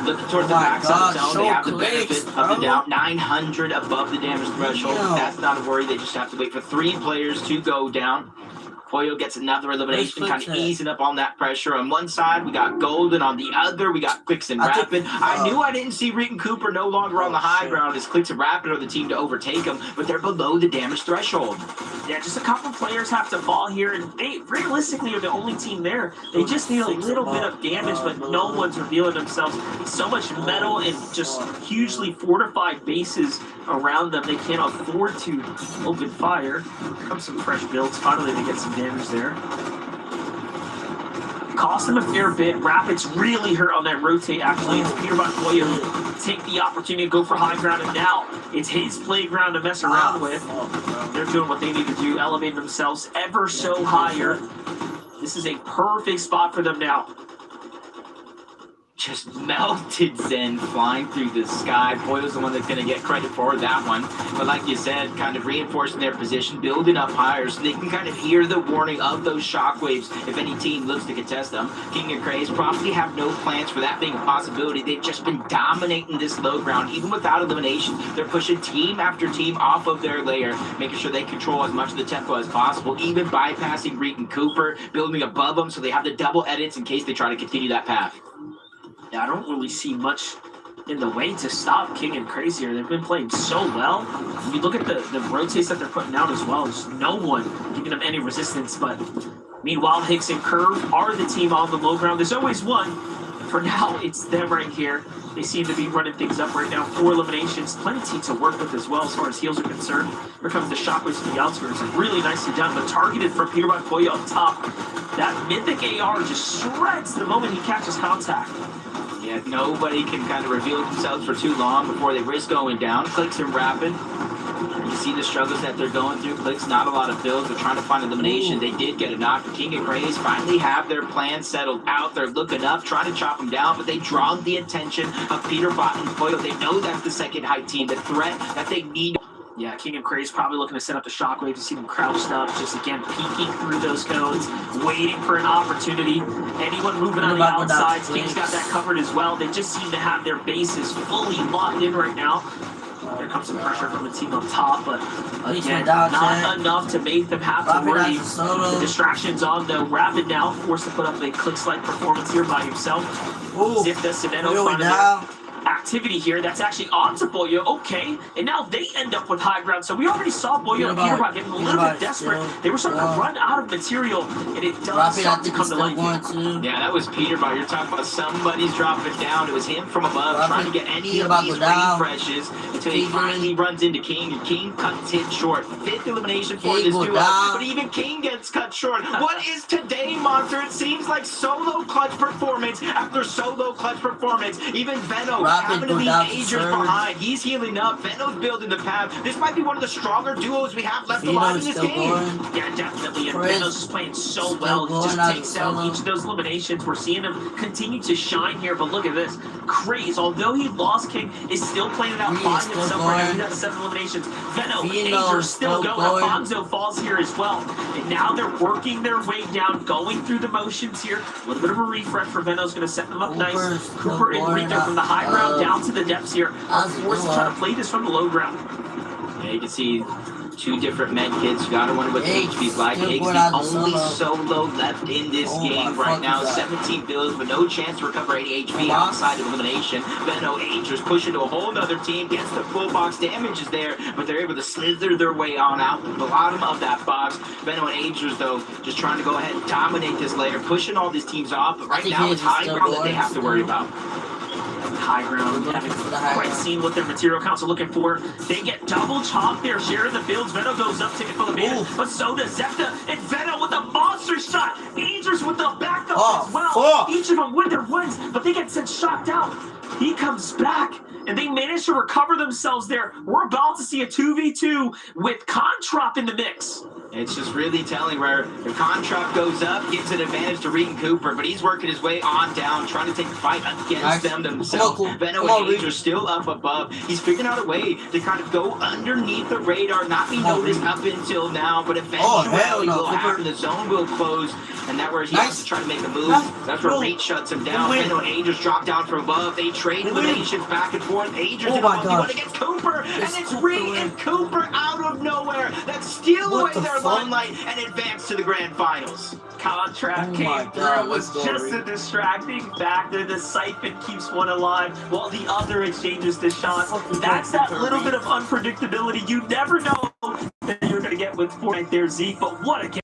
Speaker 4: looking towards the backside zone. They have the benefit of the down. 900 above the damage threshold. That's not a worry. They just have to wait for 3 players to go down. Hoyo gets another elimination, kind of easing up on that pressure. On one side, we got Golden. On the other, we got Clix and Rapid. I knew I didn't see Reed and Cooper no longer on the high ground as Clix and Rapid are the team to overtake them, but they're below the damage threshold.
Speaker 5: Yeah, just a couple players have to fall here, and they realistically are the only team there. They just need a little bit of damage, but no one's revealing themselves. So much metal and just hugely fortified bases around them. They can't afford to open fire. Here comes some fresh builds. Finally, they get some damage there. Cost them a fair bit. Rapids really hurt on that rotate, actually. It's Peterbot and Hoyo take the opportunity to go for high ground, and now it's his playground to mess around with. They're doing what they need to do, elevating themselves ever so higher. This is a perfect spot for them now.
Speaker 4: just melted Zen flying through the sky. Boyle's the one that's going to get credit for that one. But like you said, kind of reinforcing their position, building up higher so they can kind of hear the warning of those shockwaves if any team looks to contest them. King and Craze probably have no plans for that being a possibility. They've just been dominating this low ground, even without elimination. They're pushing team after team off of their layer, making sure they control as much of the tempo as possible, even bypassing Reed and Cooper, building above them so they have the double edits in case they try to continue that path.
Speaker 5: Yeah, I don't really see much in the way to stop King and Crazy here. They've been playing so well. When you look at the rotates that they're putting out as well, there's no one giving them any resistance. But meanwhile, Higgs and Curve are the team on the low ground. There's always one. For now, it's them right here. They seem to be running things up right now. 4 eliminations, plenty to work with as well as far as heals are concerned. Here comes the shockwaves to the outskirts. Really nicely done, but targeted for Peterbot Koya up top. That mythic AR just shreds the moment he catches contact.
Speaker 4: Yeah, nobody can kind of reveal themselves for too long before they risk going down. Clix and Rapid. You see the struggles that they're going through. Clix, not a lot of builds. They're trying to find elimination. Ooh. They did get a knock. King and Craze finally have their plan settled out. They're looking up, trying to chop them down, but they've drawn the attention of Peterbot and Foyle. They know that's the second high team, the threat that they need.
Speaker 5: Yeah, King and Craze probably looking to set up the shockwave to see them crouched up, just again peeking through those cones, waiting for an opportunity. Anyone moving on the outside, King's got that covered as well. They just seem to have their bases fully locked in right now. There comes some pressure from the team up top, but again, not enough to make them have to worry. The distractions on the Rapid now, forced to put up a Clix-like performance here by himself. Zifta, Veno trying to activity here that's actually onto Boyo. Okay, and now they end up with high ground. So we already saw Boyo and Peterbot getting a little bit desperate. They were starting to run out of material, and it does start to come to light.
Speaker 4: Yeah, that was Peterbot. You're talking about somebody's dropping down. It was him from above trying to get any of these refreshes until he finally runs into King, and King cuts him short. 5th elimination for this duo, but even King gets cut short. What is today, Monster? It seems like solo clutch performance after solo clutch performance. Even Veno having to leave Agers behind. He's healing up. Veno's building the path. This might be one of the stronger duos we have left alive in this game.
Speaker 5: Yeah, definitely. And Veno's just playing so well. He just takes out each of those eliminations. We're seeing him continue to shine here, but look at this. Craze, although he lost King, is still playing it out by himself right now. He has 7 eliminations. Veno, Agers still going. Alfonso falls here as well. And now they're working their way down, going through the motions here. A little bit of a refresh for Veno's going to set them up nice. Cooper and Rita from the high ground down to the depths here. Are forced to try to play this from the low ground.
Speaker 4: Yeah, you can see 2 different med kits. You gotta wonder what the HP's like. Higgs the only solo left in this game right now. 17 builds, but no chance to recover any HP outside of elimination. Veno Agers pushing to a whole nother team. Gets the full box damage is there, but they're able to slither their way on out the bottom of that box. Veno and Agers, though, just trying to go ahead and dominate this layer, pushing all these teams off. But right now, it's high ground that they have to worry about.
Speaker 5: High ground, haven't quite seen what their material counts are looking for. They get double chopped there, sharing the builds. Veno goes up, ticket for the man, but so does Zefta. And Veno with a monster shot. Agers with the backup as well. Each of them with their wins, but they get sent shocked out. He comes back, and they manage to recover themselves there. We're about to see a 2v2 with Contrap in the mix.
Speaker 4: It's just really telling where the Contrap goes up, gives an advantage to Reed and Cooper, but he's working his way on down, trying to take the fight against them themselves. Veno and Agers still up above. He's figuring out a way to kind of go underneath the radar, not be noticed up until now, but eventually will happen. The zone will close, and that where he has to try to make a move. That's where Reed shuts him down. Veno and Agers drop down from above. They trade eliminations back and forth. Agers in the one against Cooper, and it's Reed and Cooper out of nowhere that steal away their limelight and advance to the grand finals.
Speaker 5: Contract came through. It was just a distracting factor. The siphon keeps one alive while the other exchanges the shot. That's that little bit of unpredictability you never know that you're going to get with Fortnite there, Zeke. But what a game.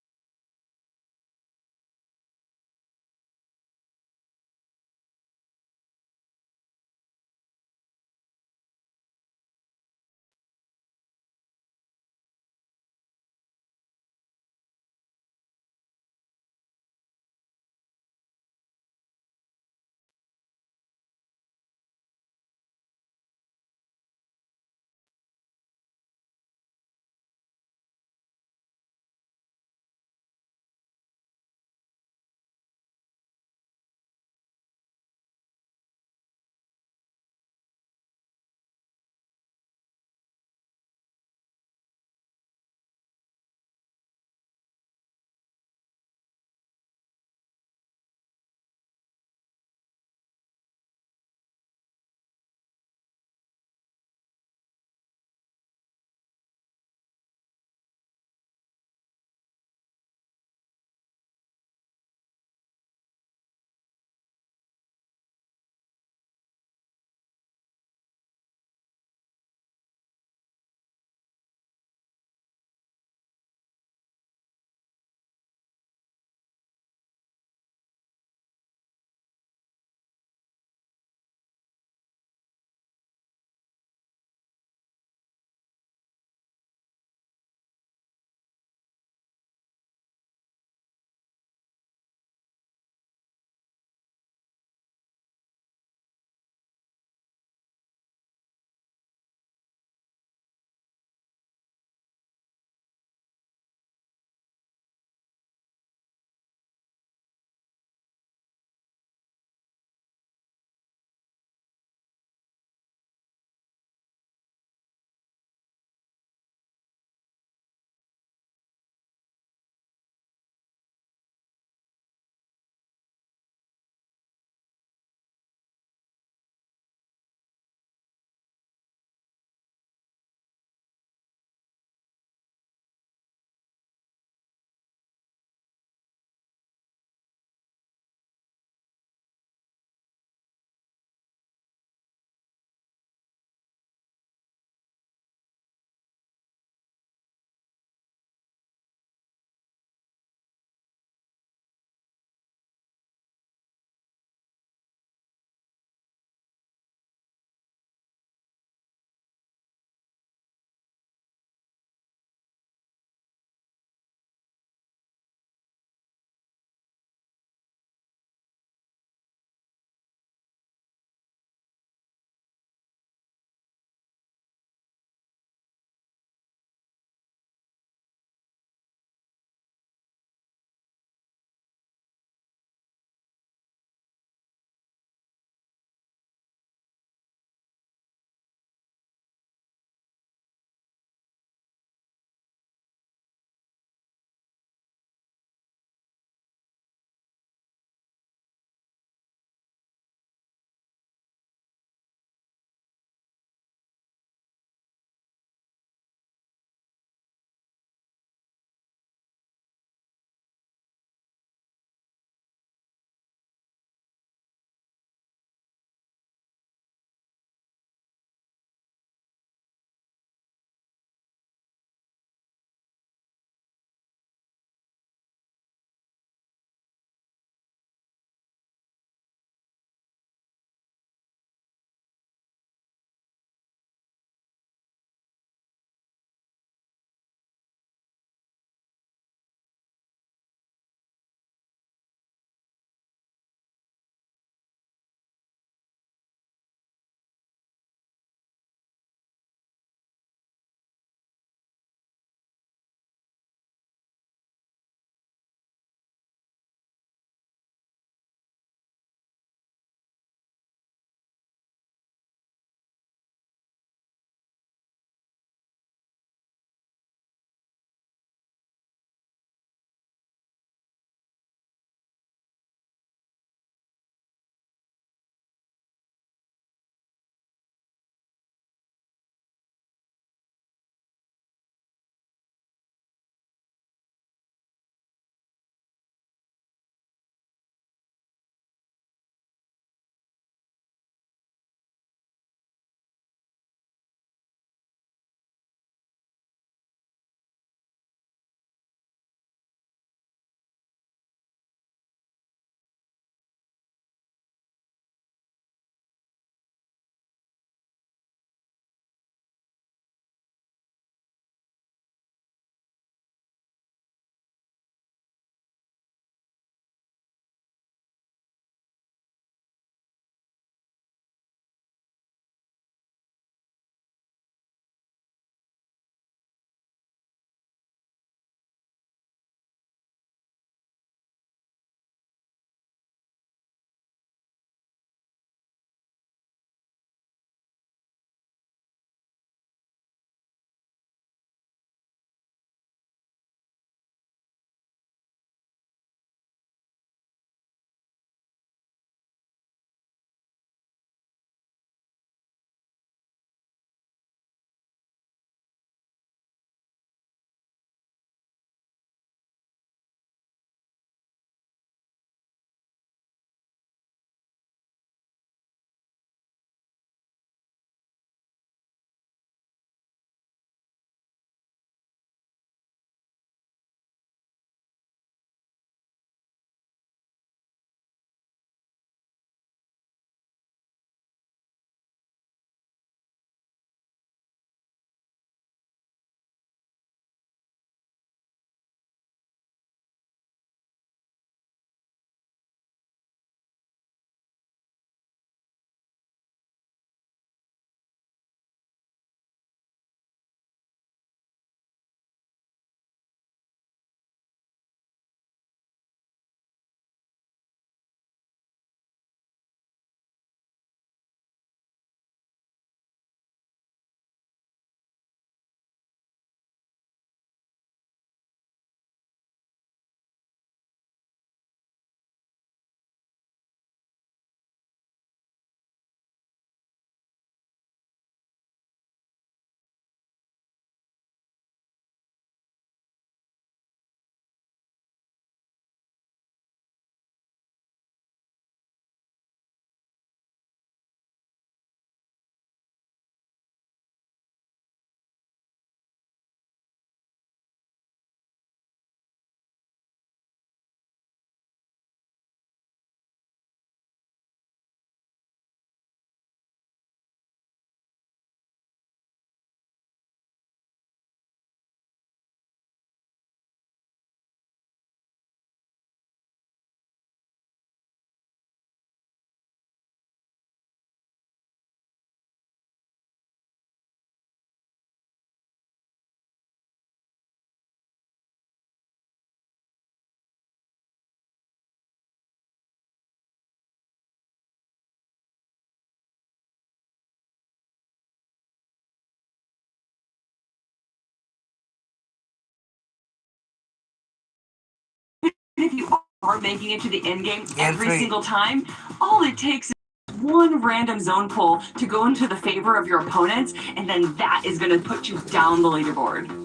Speaker 2: are making it to the end game
Speaker 3: Yeah,
Speaker 2: every
Speaker 3: great.
Speaker 2: single time. All it takes is one random zone pull to go into the favor of your opponents, and then that is going to put you down the leaderboard.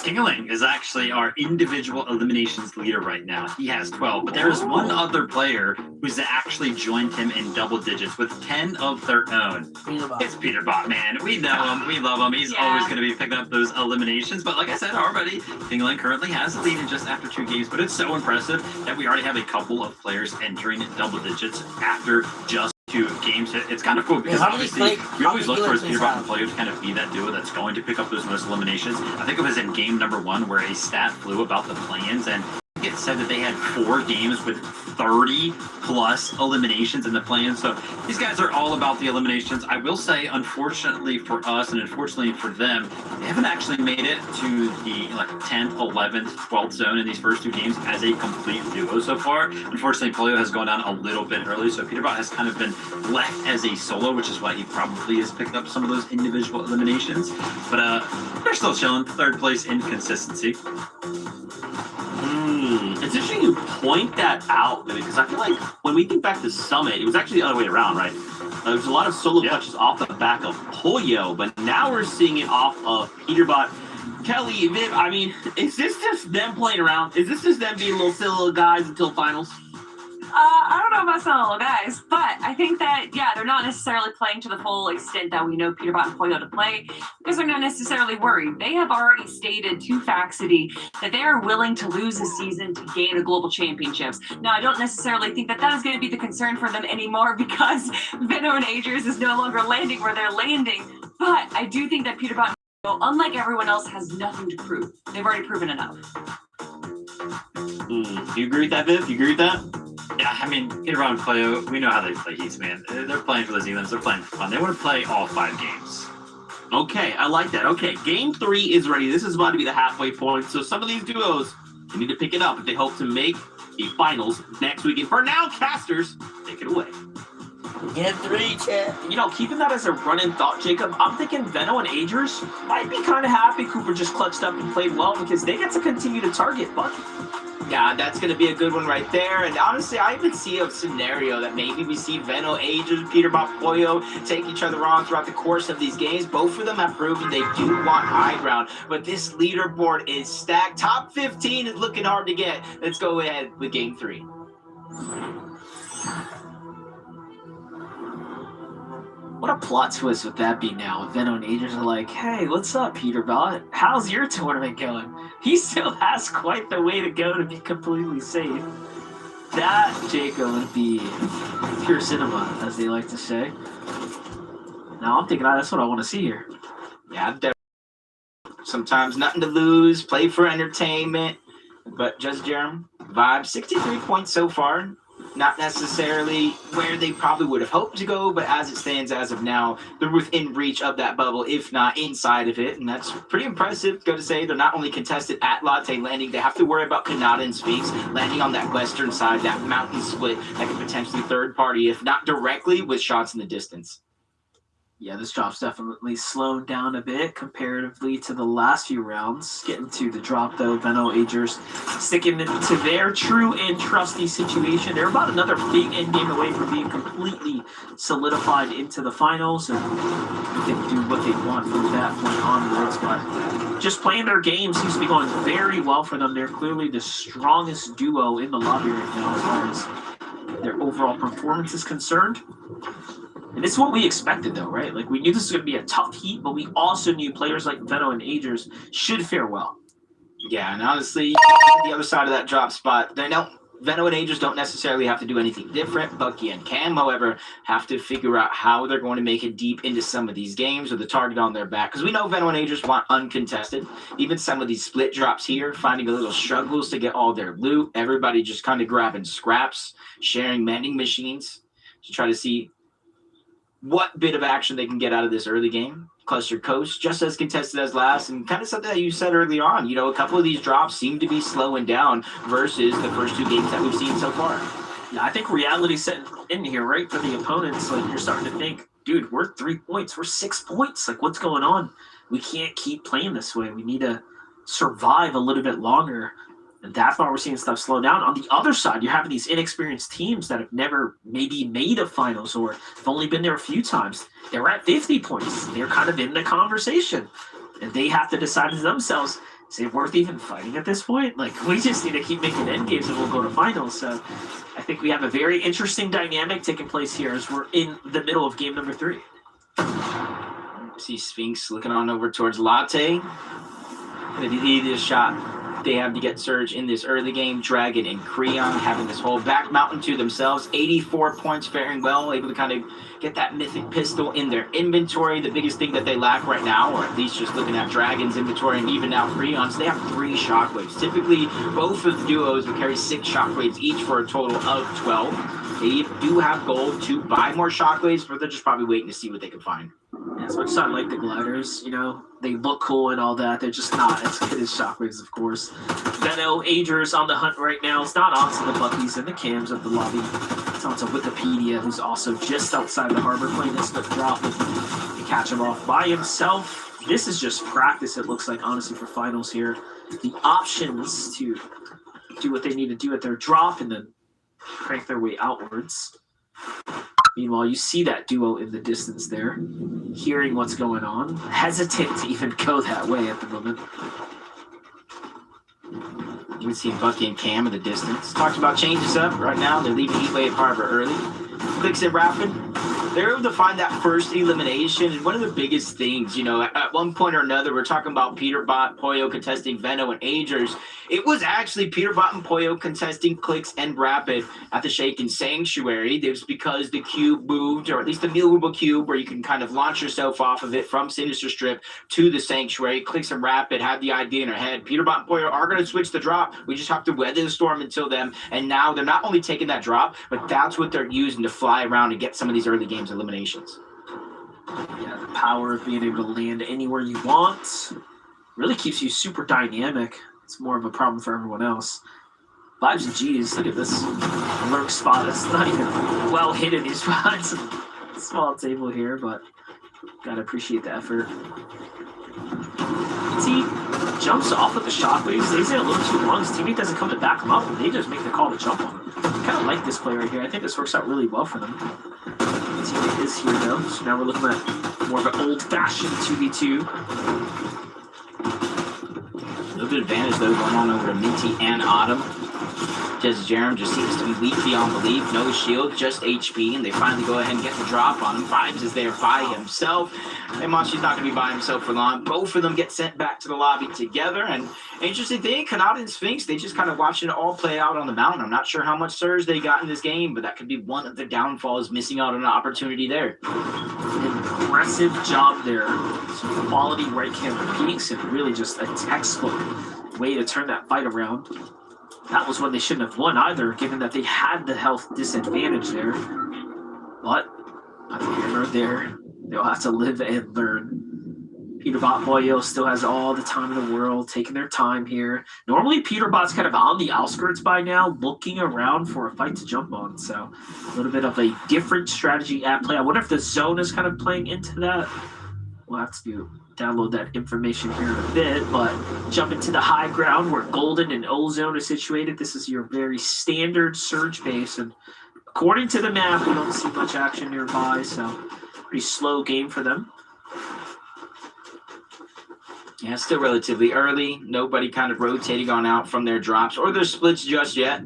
Speaker 1: Tingling is actually our individual eliminations leader right now. He has 12, but there is one other player who's actually joined him in double digits with 10 of their own. It's Peterbot, man. We know him. We love him. He's always going to be picking up those eliminations. But like I said already, Tingling currently has the lead in just after 2 games. But it's so impressive that we already have a couple of players entering double digits after just 2 games. It's kind of cool because obviously we always look for Peterbot and Polyo to kind of be that duo that's going to pick up those most eliminations. I think it was in game number 1 where a stat flew about the plans, and it said that they had 4 games with 30 plus eliminations in the plans. So these guys are all about the eliminations. I will say, unfortunately for us and unfortunately for them, they haven't actually made it to the 10th, 11th, 12th zone in these first 2 games as a complete duo so far. Unfortunately, Polyo has gone down a little bit early, so Peterbot has kind of been left as a solo, which is why he probably has picked up some of those individual eliminations. But they're still chilling. 3rd place in consistency.
Speaker 5: It's interesting you point that out, because I feel like when we think back to Summit, it was actually the other way around, right? There was a lot of solo clutches off the back of Polyo, but now we're seeing it off of Peterbot. Kelly, Viv, I mean, is this just them playing around? Is this just them being little silly little guys until finals?
Speaker 2: I don't know about some little guys, but I think that, they're not necessarily playing to the full extent that we know Peterbot and Polyo to play, because they're not necessarily worried. They have already stated to Faxity that they are willing to lose a season to gain a global championships. Now, I don't necessarily think that that is going to be the concern for them anymore, because Veno and Agers is no longer landing where they're landing, but I do think that Peterbot and Polyo, unlike everyone else, has nothing to prove. They've already proven enough.
Speaker 5: Do you agree with that, Viv? You agree with that?
Speaker 1: Yeah, I mean, Peterbot and Polyo, we know how they play Heats, man. They're playing for the Zealands. They're playing for fun. They want to play all 5 games.
Speaker 5: Okay, I like that. Okay, game 3 is ready. This is about to be the halfway point. So some of these duos, they need to pick it up if they hope to make the finals next weekend. For now, casters, take it away.
Speaker 3: Game 3, chat.
Speaker 5: Keeping that as a running thought, Jacob, I'm thinking Veno and Agers might be kind of happy Cooper just clutched up and played well, because they get to continue to target Bucky.
Speaker 4: Yeah, that's going to be a good one right there. And honestly, I even see a scenario that maybe we see Veno, Agers, Peterbot, Polyo take each other on throughout the course of these games. Both of them have proven they do want high ground, but this leaderboard is stacked. Top 15 is looking hard to get. Let's go ahead with game 3.
Speaker 5: What a plot twist would that be now? Veno and Agers are like, hey, what's up, Peterbot? How's your tournament going? He still has quite the way to go to be completely safe. That, Jacob, would be pure cinema, as they like to say. Now I'm thinking, that's what I want to see here.
Speaker 4: Yeah, sometimes nothing to lose, play for entertainment. But just Jerem, vibe 63 points so far. Not necessarily where they probably would have hoped to go, but as it stands as of now, they're within reach of that bubble, if not inside of it, and that's pretty impressive. Go to say they're not only contested at Latte landing, they have to worry about Kanata and Sphinx landing on that western side, that mountain split that could potentially third party, if not directly, with shots in the distance.
Speaker 5: Yeah, this drop's definitely slowed down a bit comparatively to the last few rounds. Getting to the drop, though, Veno, Agers sticking to their true and trusty situation. They're about another big end game away from being completely solidified into the finals, and they can do what they want from that point onwards. But just playing their game seems to be going very well for them. They're clearly the strongest duo in the lobby right now as far as their overall performance is concerned. And this is what we expected, though, right? Like, we knew this was going to be a tough heat, but we also knew players like Veno and Agers should fare well.
Speaker 4: Yeah, and honestly, the other side of that drop spot, Veno and Agers don't necessarily have to do anything different. Bucky and Cam, however, have to figure out how they're going to make it deep into some of these games with the target on their back. Because we know Veno and Agers want uncontested. Even some of these split drops here, finding a little struggles to get all their loot. Everybody just kind of grabbing scraps, sharing mending machines to try to see what bit of action they can get out of this early game. Cluster Coast, just as contested as last, and kind of something that you said early on. A couple of these drops seem to be slowing down versus the first 2 games that we've seen so far.
Speaker 5: Yeah, I think reality's setting in here, right, for the opponents. Like, you're starting to think, dude, we're 3 points, we're 6 points. Like, what's going on? We can't keep playing this way. We need to survive a little bit longer. And that's why we're seeing stuff slow down. On the other side, you're having these inexperienced teams that have never maybe made a finals or have only been there a few times. They're at 50 points. They're kind of in the conversation. And they have to decide to themselves, is it worth even fighting at this point? Like, we just need to keep making end games and we'll go to finals. So I think we have a very interesting dynamic taking place here as we're in the middle of game number 3.
Speaker 4: See Sphinx looking on over towards Latte. The easiest shot they have to get Surge in this early game. Dragon and Creon having this whole back mountain to themselves. 84 points, faring well, able to kind of get that mythic pistol in their inventory. The biggest thing that they lack right now, or at least just looking at Dragon's inventory and even now Creon's, they have 3 shockwaves. Typically, both of the duos will carry 6 shockwaves each for a total of 12. They do have gold to buy more shockwaves, but they're just probably waiting to see what they can find.
Speaker 5: As much as I like the gliders, you know, they look cool and all that, they're just not as good as shockwaves, of course. Veno, Agers on the hunt right now. It's not onto the Buckies and the Cams of the lobby. It's onto Wikipedia, who's also just outside the harbor playing this slip drop to catch him off by himself. This is just practice, it looks like, honestly, for finals here. The options to do what they need to do at their drop and then crank their way outwards. Meanwhile, you see that duo in the distance there, hearing what's going on, hesitant to even go that way at the moment.
Speaker 4: You can see Bucky and Cam in the distance. Talked about changes up right now. They're leaving Heatwave Harbor early. Clix and Rapid, they're able to find that first elimination. And one of the biggest things, you know, at one point or another, we're talking about Peterbot, Poyo contesting Veno and Agers. It was actually Peterbot and Poyo contesting Clix and Rapid at the Shaken Sanctuary. It was because the cube moved, or at least the movable cube, where you can kind of launch yourself off of it from Sinister Strip to the Sanctuary. Clix and Rapid had the idea in their head. Peterbot and Poyo are going to switch the drop. We just have to weather the storm until then. And now they're not only taking that drop, but that's what they're using to fly around and get some of these early games eliminations.
Speaker 5: Yeah, the power of being able to land anywhere you want really keeps you super dynamic. It's more of a problem for everyone else. Vibes and G's, look at this lurk spot. It's not even well hidden. He's behind some small table here, but gotta appreciate the effort. He jumps off with the shockwaves, stays there a little too long. His teammate doesn't come to back him up, and they just make the call to jump on him. I kind of like this play right here. I think this works out really well for them. The teammate is here, though, so now we're looking at more of an old-fashioned 2v2.
Speaker 4: A little bit of advantage, though, going on over to Minty and Autumn. Just Jerem just seems to be weak beyond belief. No shield, just HP, and they finally go ahead and get the drop on him. Vibes is there by himself. And Machi's not going to be by himself for long. Both of them get sent back to the lobby together. And interesting thing, Kanata and Sphinx, they just kind of watching it all play out on the mountain. I'm not sure how much surge they got in this game, but that could be one of the downfalls, missing out on an opportunity there.
Speaker 5: Impressive job there. Some quality right camera peaks and really just a textbook way to turn that fight around. That was when they shouldn't have won either, given that they had the health disadvantage there. But neither here nor there. They'll have to live and learn. Peterbot Poyo still has all the time in the world, taking their time here. Normally, Peterbot's kind of on the outskirts by now, looking around for a fight to jump on. So a little bit of a different strategy at play. I wonder if the zone is kind of playing into that. We'll have to download that information here in a bit, but jump into the high ground where Golden and Ozone are situated. This is your very standard surge base, and according to the map, we don't see much action nearby, so pretty slow game for them.
Speaker 4: Yeah, still relatively early. Nobody kind of rotating on out from their drops or their splits just yet.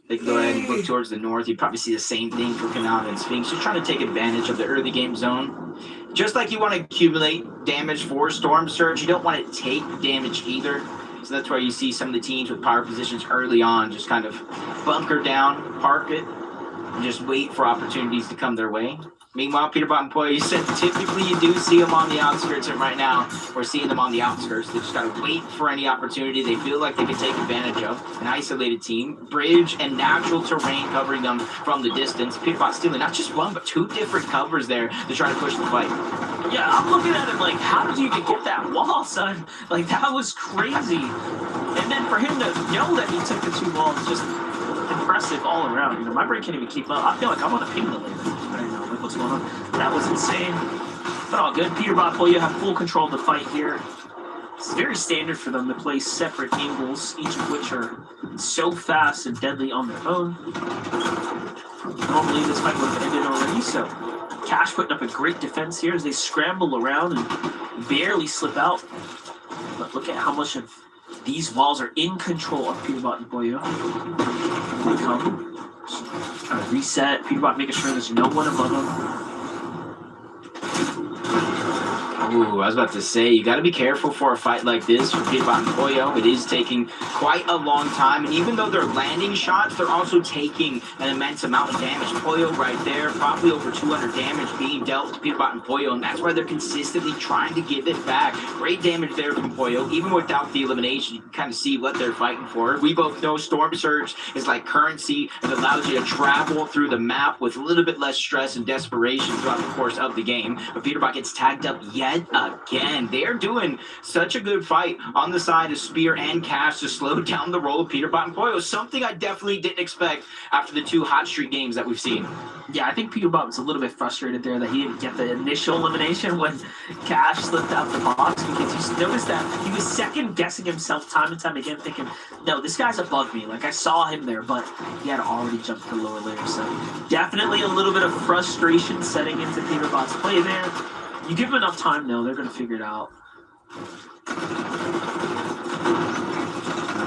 Speaker 4: They can go ahead and look towards the north. You'd probably see the same thing for Kanata and Sphinx. You're trying to take advantage of the early game zone. Just like you want to accumulate damage for Storm Surge, you don't want to take damage either. So that's why you see some of the teams with power positions early on just kind of bunker down, park it, and just wait for opportunities to come their way. Meanwhile, Peterbot and Poyo, you said typically you do see them on the outskirts, and right now we're seeing them on the outskirts. They just got to wait for any opportunity they feel like they can take advantage of. An isolated team, bridge and natural terrain covering them from the distance. Peterbot stealing not just one, but 2 different covers there to try to push the fight.
Speaker 5: Yeah, I'm looking at him like, how did you even get that wall, son? Like, that was crazy. And then for him to know that he took the 2 walls, just impressive all around. You know, my brain can't even keep up. I feel like I'm on a ping delay. I don't know what's going on. That was insane. But all good. Peterbot Poyo have full control of the fight here. It's very standard for them to play separate angles, each of which are so fast and deadly on their own. Normally this fight would have ended already, so Cash putting up a great defense here as they scramble around and barely slip out. But look at how much of these walls are in control of Peterbot and Pollo. They come, trying to reset. Peterbot making sure there's no one above them.
Speaker 4: Ooh, I was about to say, you got to be careful for a fight like this for Peterbot and Pollo. It is taking quite a long time, and even though they're landing shots, they're also taking an immense amount of damage. Pollo right there, probably over 200 damage being dealt to Peterbot and Pollo, and that's why they're consistently trying to give it back. Great damage there from Pollo. Even without the elimination, you can kind of see what they're fighting for. We both know Storm Surge is like currency. It allows you to travel through the map with a little bit less stress and desperation throughout the course of the game. But Peterbot gets tagged up yet again. They're doing such a good fight on the side of Spear and Cash to slow down the roll of Peterbot and Pollo. Something I definitely didn't expect after the 2 hot streak games that we've seen.
Speaker 5: Yeah, I think Peterbot was a little bit frustrated there that he didn't get the initial elimination when Cash slipped out the box, because you noticed that he was second guessing himself time and time again, thinking, no, this guy's above me. Like, I saw him there, but he had already jumped to the lower layer. So definitely a little bit of frustration setting into Peterbot's play there. You give them enough time, though, they're going to figure it out.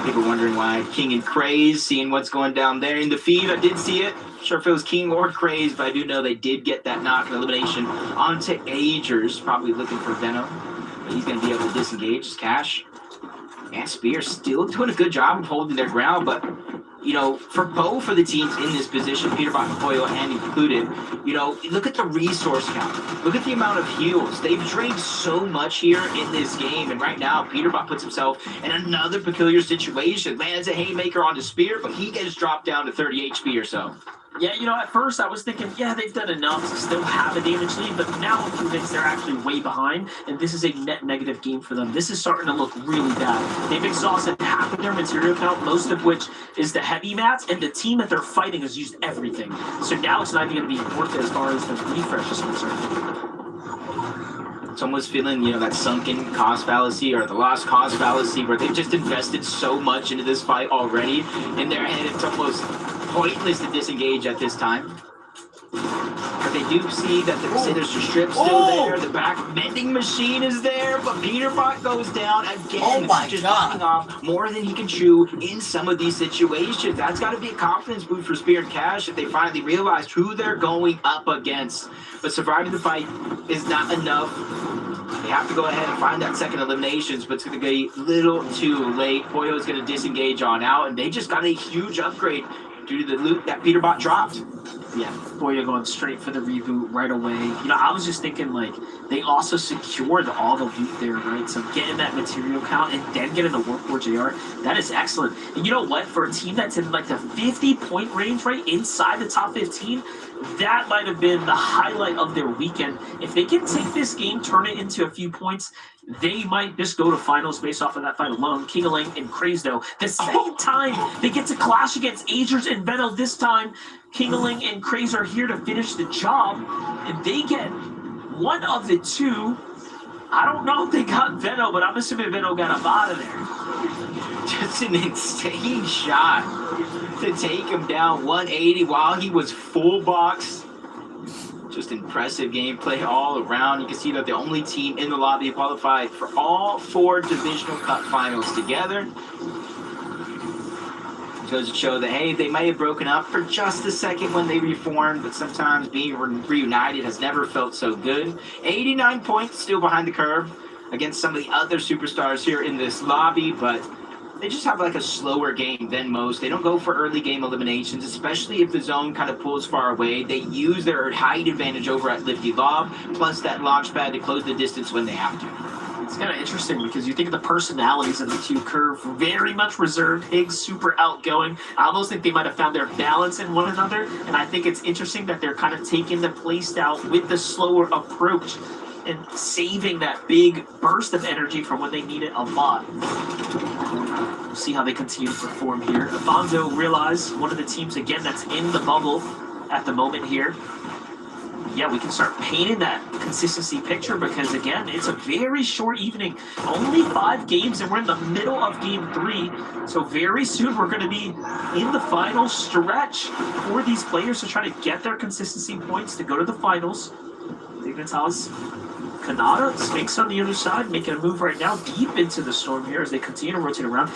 Speaker 4: People wondering why King and Craze, seeing what's going down there in the feed. I did see it. Sure if it was King or Craze, but I do know they did get that knock and elimination onto Agers, probably looking for Veno. But he's going to be able to disengage his Cash. And Spear still doing a good job of holding their ground, but you know, for both of the teams in this position, Peterbot and Pollo and included, you know, look at the resource count. Look at the amount of heals. They've drained so much here in this game, and right now, Peterbot puts himself in another peculiar situation. Lands a haymaker onto Spear, but he gets dropped down to 30 HP or so.
Speaker 5: Yeah, you know, at first I was thinking, yeah, they've done enough to still have a damage lead, but now I'm convinced they're actually way behind, and this is a net negative game for them. This is starting to look really bad. They've exhausted half of their material count, most of which is the heavy mats, and the team that they're fighting has used everything. So now it's not even going to be worth it as far as the refresh is concerned.
Speaker 4: It's almost feeling, you know, that sunken cost fallacy or the lost cause fallacy where they've just invested so much into this fight already. In their head, it's almost pointless to disengage at this time. But they do see that the Citrus Strip's still there. The back vending machine is there, but Peterbot goes down again.
Speaker 3: Oh my
Speaker 4: just
Speaker 3: God.
Speaker 4: biting off more than he can chew in some of these situations. That's got to be a confidence boost for Spear and Cash if they finally realized who they're going up against. But surviving the fight is not enough. They have to go ahead and find that second eliminations, but it's going to be a little too late. Pollo is going to disengage on out, and they just got a huge upgrade due to the loot that Peterbot dropped.
Speaker 5: Yeah, Pollo going straight for the reboot right away. You know, I was just thinking, like, they also secured all the loot there, right? So getting that material count and then getting the Warforged AR, that is excellent. And you know what? For a team that's in, like, the 50-point range, right, inside the top 15, that might have been the highlight of their weekend. If they can take this game, turn it into a few points, they might just go to finals based off of that fight alone. Kingaling and Craze, though, the second time they get to clash against Agers and Veno. This time, Kingaling and Craze are here to finish the job, and they get one of the two. I don't know if they got Veno, but I'm assuming Veno got up out of there.
Speaker 4: Just an insane shot to take him down 180 while he was full box. Just impressive gameplay all around. You can see that the only team in the lobby qualified for all 4 Divisional Cup finals together. It goes to show that, hey, they might have broken up for just a second when they reformed, but sometimes being reunited has never felt so good. 89 points still behind the curve against some of the other superstars here in this lobby, but they just have like a slower game than most. They don't go for early game eliminations, especially if the zone kind of pulls far away. They use their height advantage over at Lifty Lob, plus that launch pad to close the distance when they have to.
Speaker 5: It's kind of interesting because you think of the personalities of the two curve, very much reserved. Higgs super outgoing. I almost think they might have found their balance in one another, and I think it's interesting that they're kind of taking the playstyle with the slower approach and saving that big burst of energy for when they need it a lot. We'll see how they continue to perform here. Afonso realized one of the teams, again, that's in the bubble at the moment here. yeah, we can start painting that consistency picture because, again, it's a very short evening. Only 5 games, and we're in the middle of Game 3. So very soon we're going to be in the final stretch for these players to try to get their consistency points to go to the finals. Dignitas, Kanata, Sphinx on the other side, making a move right now deep into the storm here as they continue to rotate around.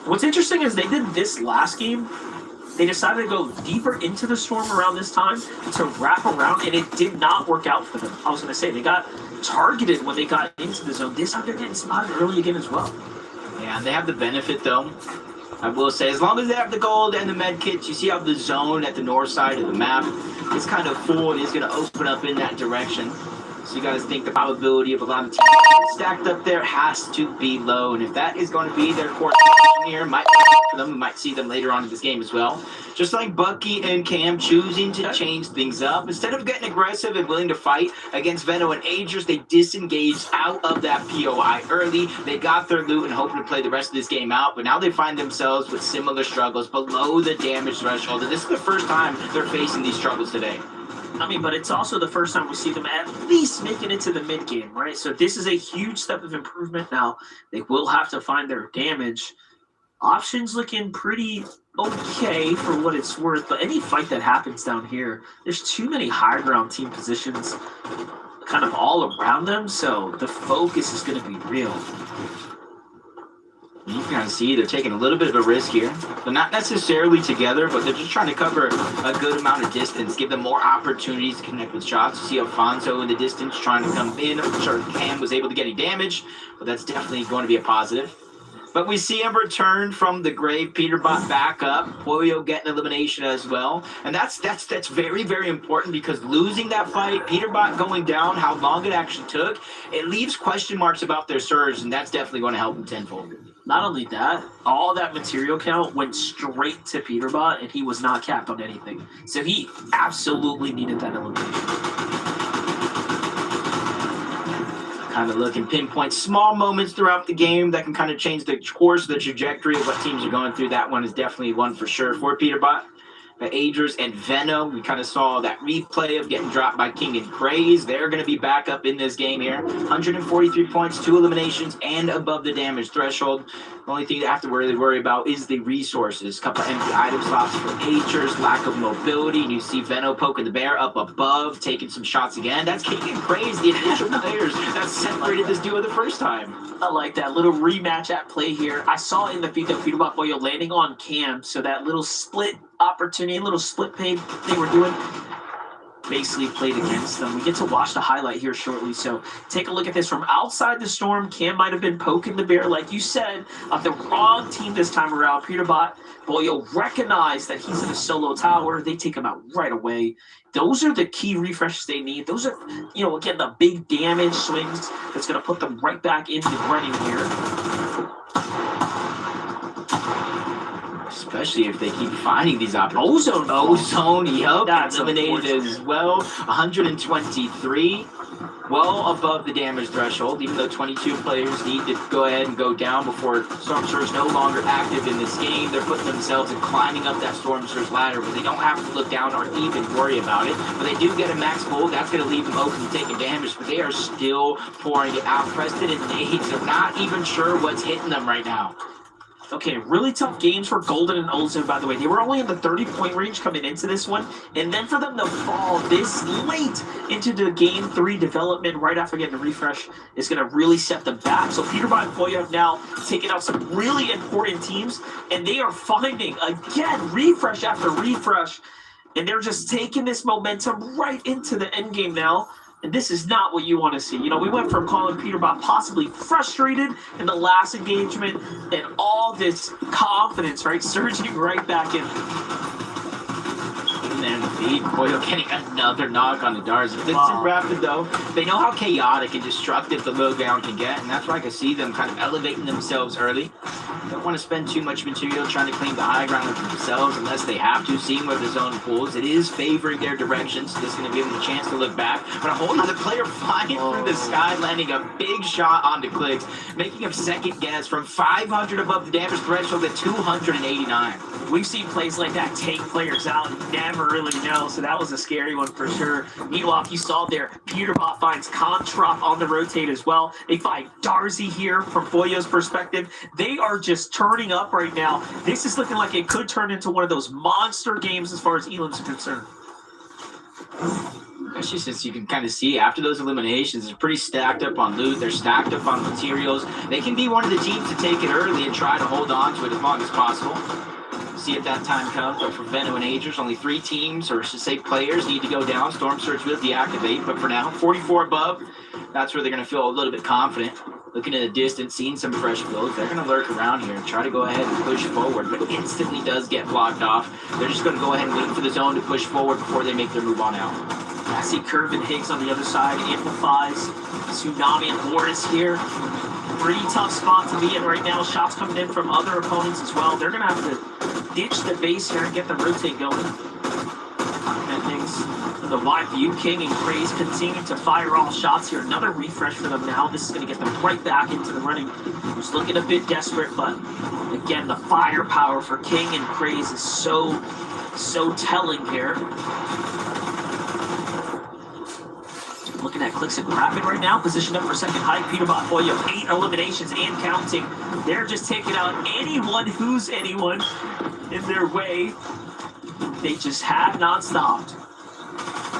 Speaker 5: What's interesting is they did this last game. They decided to go deeper into the storm around this time to wrap around, and it did not work out for them. I was going to say, they got targeted when they got into the zone. This time they're getting spotted early again as well.
Speaker 4: Yeah, they have the benefit, though. I will say, as long as they have the gold and the med kits, you see how the zone at the north side of the map is kind of full and is going to open up in that direction. So you guys think the probability of a lot of teams stacked up there has to be low. And if that is going to be their core here, might for them, we might see them later on in this game as well. Just like Bucky and Cam choosing to change things up. Instead of getting aggressive and willing to fight against Veno and Agers, they disengaged out of that POI early. They got their loot and hoping to play the rest of this game out. But now they find themselves with similar struggles below the damage threshold. And this is the first time they're facing these struggles today.
Speaker 5: I mean, but it's also the first time we see them at least making it to the mid game, right? So this is a huge step of improvement. Now, they will have to find their damage. Options looking pretty okay for what it's worth, but any fight that happens down here, there's too many high ground team positions kind of all around them, so the focus is going to be real.
Speaker 4: You can kind of see they're taking a little bit of a risk here. They're not necessarily together, but they're just trying to cover a good amount of distance, give them more opportunities to connect with shots. You see Alfonso in the distance trying to come in. I'm sure Cam was able to get any damage, but that's definitely going to be a positive. But we see him return from the grave. Peterbot back up. Pollo getting elimination as well. And that's very, very important because losing that fight, Peterbot going down, how long it actually took, it leaves question marks about their surge, and that's definitely going to help them tenfold.
Speaker 5: Not only that, all that material count went straight to Peterbot, and he was not capped on anything. So he absolutely needed that elimination.
Speaker 4: Kind of look and pinpoint small moments throughout the game that can kind of change the course, the trajectory of what teams are going through. That one is definitely one for sure for Peterbot. The Agers and Veno, we kind of saw that replay of getting dropped by King and Craze. They're going to be back up in this game here. 143 points, 2 eliminations, and above the damage threshold. The only thing you have to really worry about is the resources. A couple empty item slots for Agers, lack of mobility. And you see Veno poking the bear up above, taking some shots again. That's King and Craze, the initial players that separated this duo the first time.
Speaker 5: I like that little rematch at play here. I saw in the feed that Peterbot Pollo landing on Cam, so that little split opportunity, a little split pay they were doing basically played against them. We get to watch the highlight here shortly, so take a look at this from outside the storm. Cam might have been poking the bear, like you said, of the wrong team this time around. Peterbot Pollo recognize that he's in a solo tower. They take him out right away. Those are the key refreshes they need. Those are, you know, again, the big damage swings that's going to put them right back into the running here.
Speaker 4: Especially if they keep finding these opportunities. Ozone, yep, that's eliminated as well. 123, well above the damage threshold, even though 22 players need to go ahead and go down before Storm Surge no longer active in this game. They're putting themselves and climbing up that Storm Surge ladder where they don't have to look down or even worry about it. But they do get a max gold. That's going to leave them open to taking damage, but they are still pouring it out. Preston and Nades are not even sure what's hitting them right now.
Speaker 5: Okay, really tough games for Golden and Ozone, by the way. They were only in the 30-point range coming into this one, and then for them to fall this late into the Game 3 development right after getting a refresh is going to really set them back. So Peterbot and Pollo have now taken out some really important teams, and they are finding, again, refresh after refresh, and they're just taking this momentum right into the end game now. And this is not what you want to see. You know, we went from calling Peterbot possibly frustrated in the last engagement and all this confidence, right, surging right back in.
Speaker 4: And then the feed, Pollo getting another knock on the darts. This is rapid, though. They know how chaotic and destructive the low ground can get, and that's why I can see them kind of elevating themselves early. Don't want to spend too much material trying to claim the high ground for themselves unless they have to, seeing where the zone pulls. It is favoring their direction, so this is going to give them a chance to look back. But a whole other player flying through the sky, landing a big shot onto Clix, making him second guess from 500 above the damage threshold to 289.
Speaker 5: We've seen plays like that take players out and never really know, so that was a scary one for sure. Meanwhile, you saw there, Peterbot finds Contrap on the rotate as well. They find Darcy here from Pollo's perspective. They are just turning up right now. This is looking like it could turn into one of those monster games as far as Elam's concerned.
Speaker 4: Especially since you can kind of see after those eliminations, they're pretty stacked up on loot. They're stacked up on materials. They can be one of the teams to take it early and try to hold on to it as long as possible. See if that time comes, but for Veno and Agers, only 3 teams, or should say players, need to go down. Storm Surge will deactivate, but for now, 44 above, that's where they're going to feel a little bit confident. Looking at a distance, seeing some fresh flows, they're going to lurk around here and try to go ahead and push forward, but instantly does get blocked off. They're just going to go ahead and wait for the zone to push forward before they make their move on out.
Speaker 5: I see Curve and Higgs on the other side, amplifies. Tsunami and Boris here. Pretty tough spot to be in right now. Shots coming in from other opponents as well. They're going to have to ditch the base here and get the rotate going. And Higgs, the wide view, King and Craze continue to fire all shots here. Another refresh for them now. This is going to get them right back into the running. Just looking a bit desperate, but again, the firepower for King and Craze is so telling here. Looking at Clix and Rapid right now, positioned up for second high. Peterbot, Pollo, 8 eliminations and counting. They're just taking out anyone who's anyone in their way. They just have not stopped.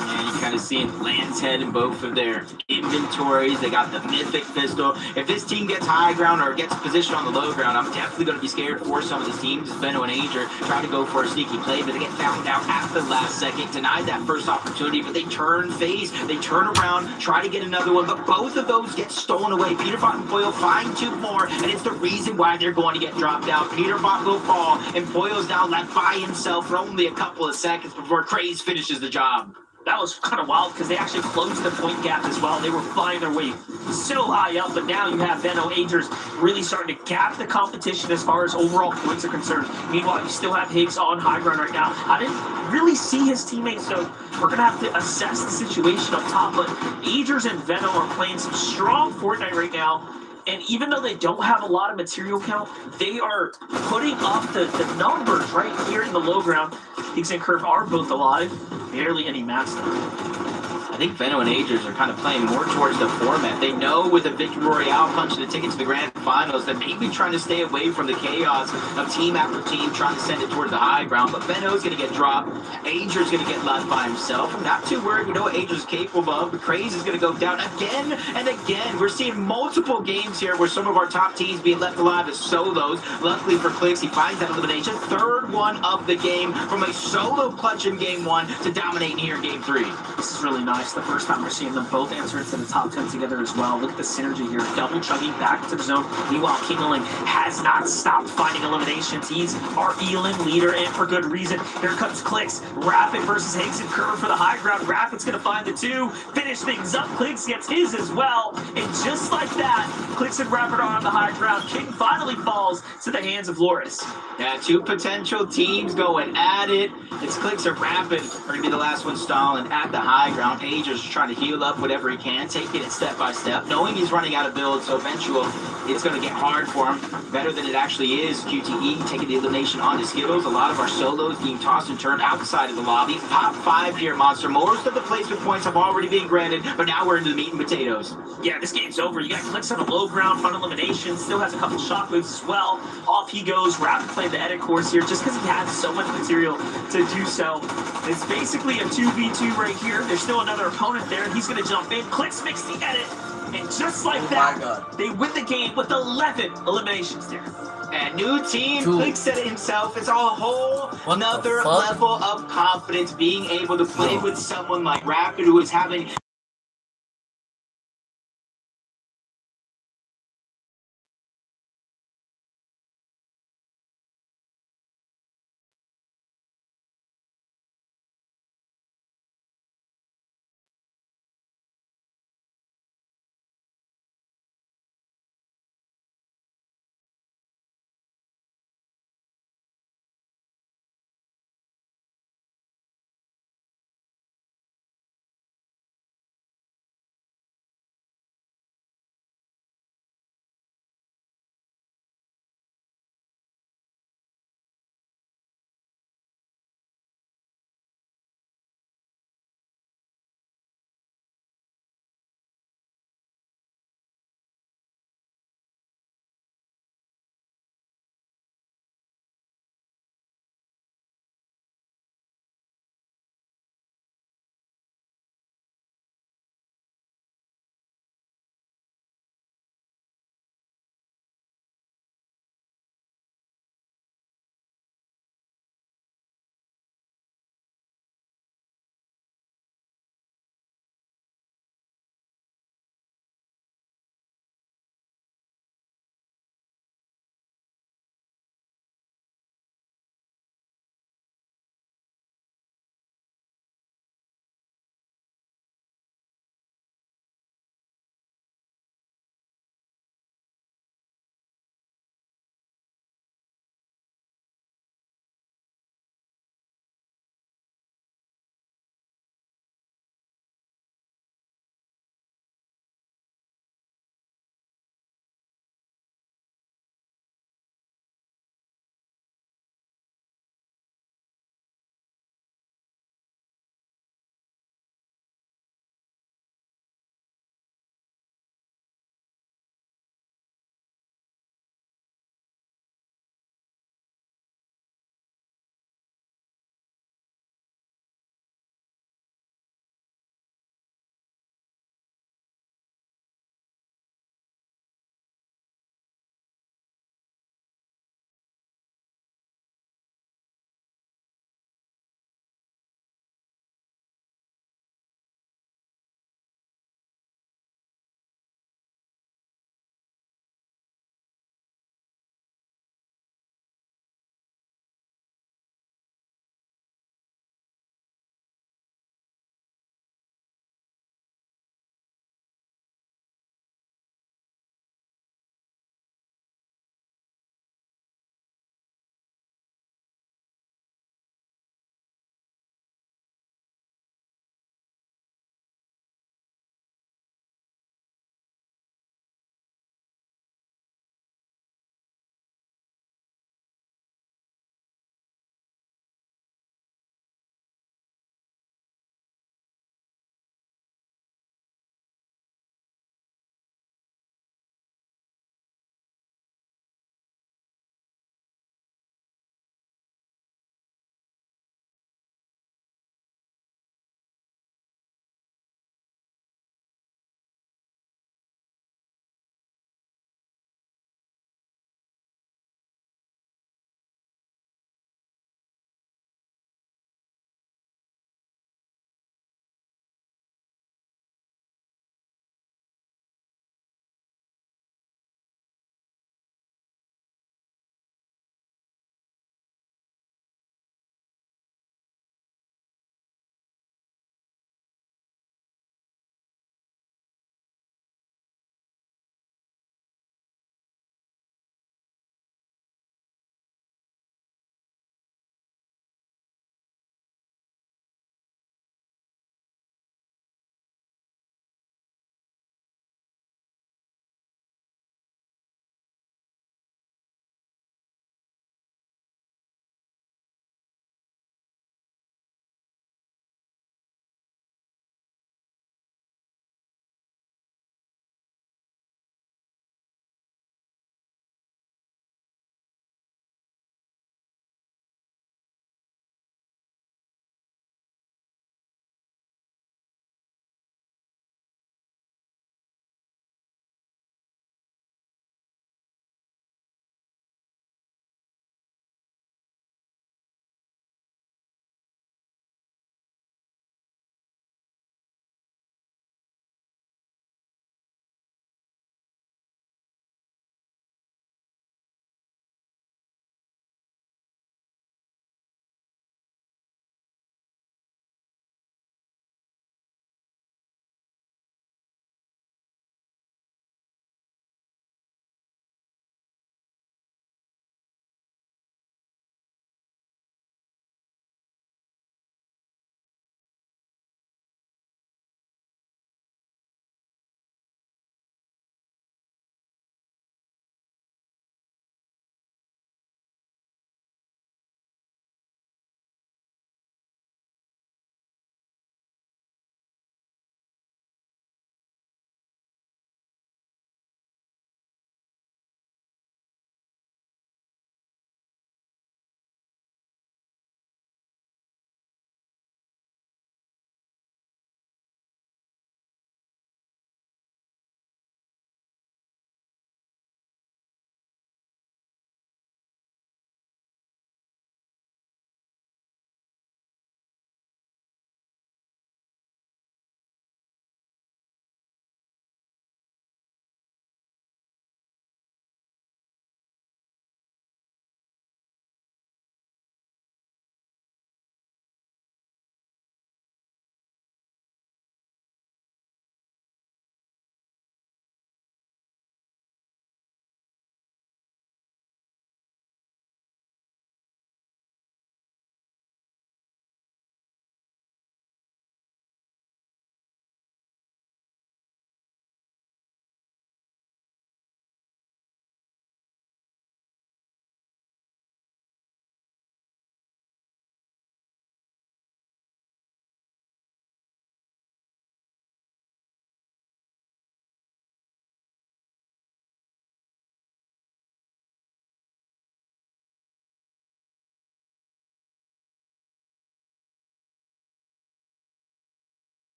Speaker 4: And you kind of seeing Land's Head in both of their inventories. They got the Mythic Pistol. If this team gets high ground or gets positioned on the low ground, I'm definitely going to be scared for some of these teams. Veno and Ager trying to go for a sneaky play, but they get found out at the last second, denied that first opportunity, but they turn phase, they turn around, try to get another one, but both of those get stolen away. Peterbot and Pollo find 2 more, and it's the reason why they're going to get dropped out. Peterbot will fall, and Pollo's now left by himself for only a couple of seconds before Craze finishes the job.
Speaker 5: That was kind of wild because they actually closed the point gap as well. They were flying their way so high up, but now you have Veno Agers really starting to gap the competition as far as overall points are concerned. Meanwhile, you still have Higgs on high ground right now. I didn't really see his teammates, so we're going to have to assess the situation up top. But Agers and Veno are playing some strong Fortnite right now. And even though they don't have a lot of material count, they are putting up the numbers right here in the low ground. Higgs and Curve are both alive. Barely any max though.
Speaker 4: I think Veno and Agers are kind of playing more towards the format. They know with a Victory Royale punching the ticket to the Grand Finals that maybe trying to stay away from the chaos of team after team trying to send it towards the high ground. But Veno's going to get dropped. Agers going to get left by himself. I'm not too worried. We know what Agers is capable of. But Craze is going to go down again and again. We're seeing multiple games here where some of our top teams being left alive as solos. Luckily for Clix, he finds that elimination. 3rd one of the game from a solo clutch in game 1 to dominate here in game 3.
Speaker 5: This is really nice. The first time we're seeing them both enter into the top 10 together as well. Look at the synergy here. Double chugging back to the zone. Meanwhile, Kingeling has not stopped finding eliminations. He's our Elam leader, and for good reason. Here comes Clix. Rapid versus Higgs and Curve for the high ground. Rapid's going to find the 2. Finish things up. Clix gets his as well. And just like that, Clix and Rapid are on the high ground. King finally falls to the hands of Loris.
Speaker 4: Yeah, 2 potential teams going at it. It's Clix or Rapid are going to be the last one stalling at the high ground. Agers trying to heal up whatever he can, taking it step by step, knowing he's running out of build, so eventually it's going to get hard for him. Better than it actually is. QTE taking the elimination on his heels. A lot of our solos being tossed and turned outside of the lobby. Top 5 here, Monster. Most of the placement points have already been granted, but now we're into the meat and potatoes.
Speaker 5: Yeah, this game's over. You got Clix on the low ground, front elimination, still has a couple shot moves as well. Off he goes. Rapid playing the edit course here just because he has so much material to do so. It's basically a 2v2 right here. There's still another opponent there. He's going to jump in. Clix makes the edit. And just like that, they win the game with 11 eliminations there.
Speaker 4: And new team, Clix said it himself, it's a whole another level of confidence being able to play with someone like Rapid who is having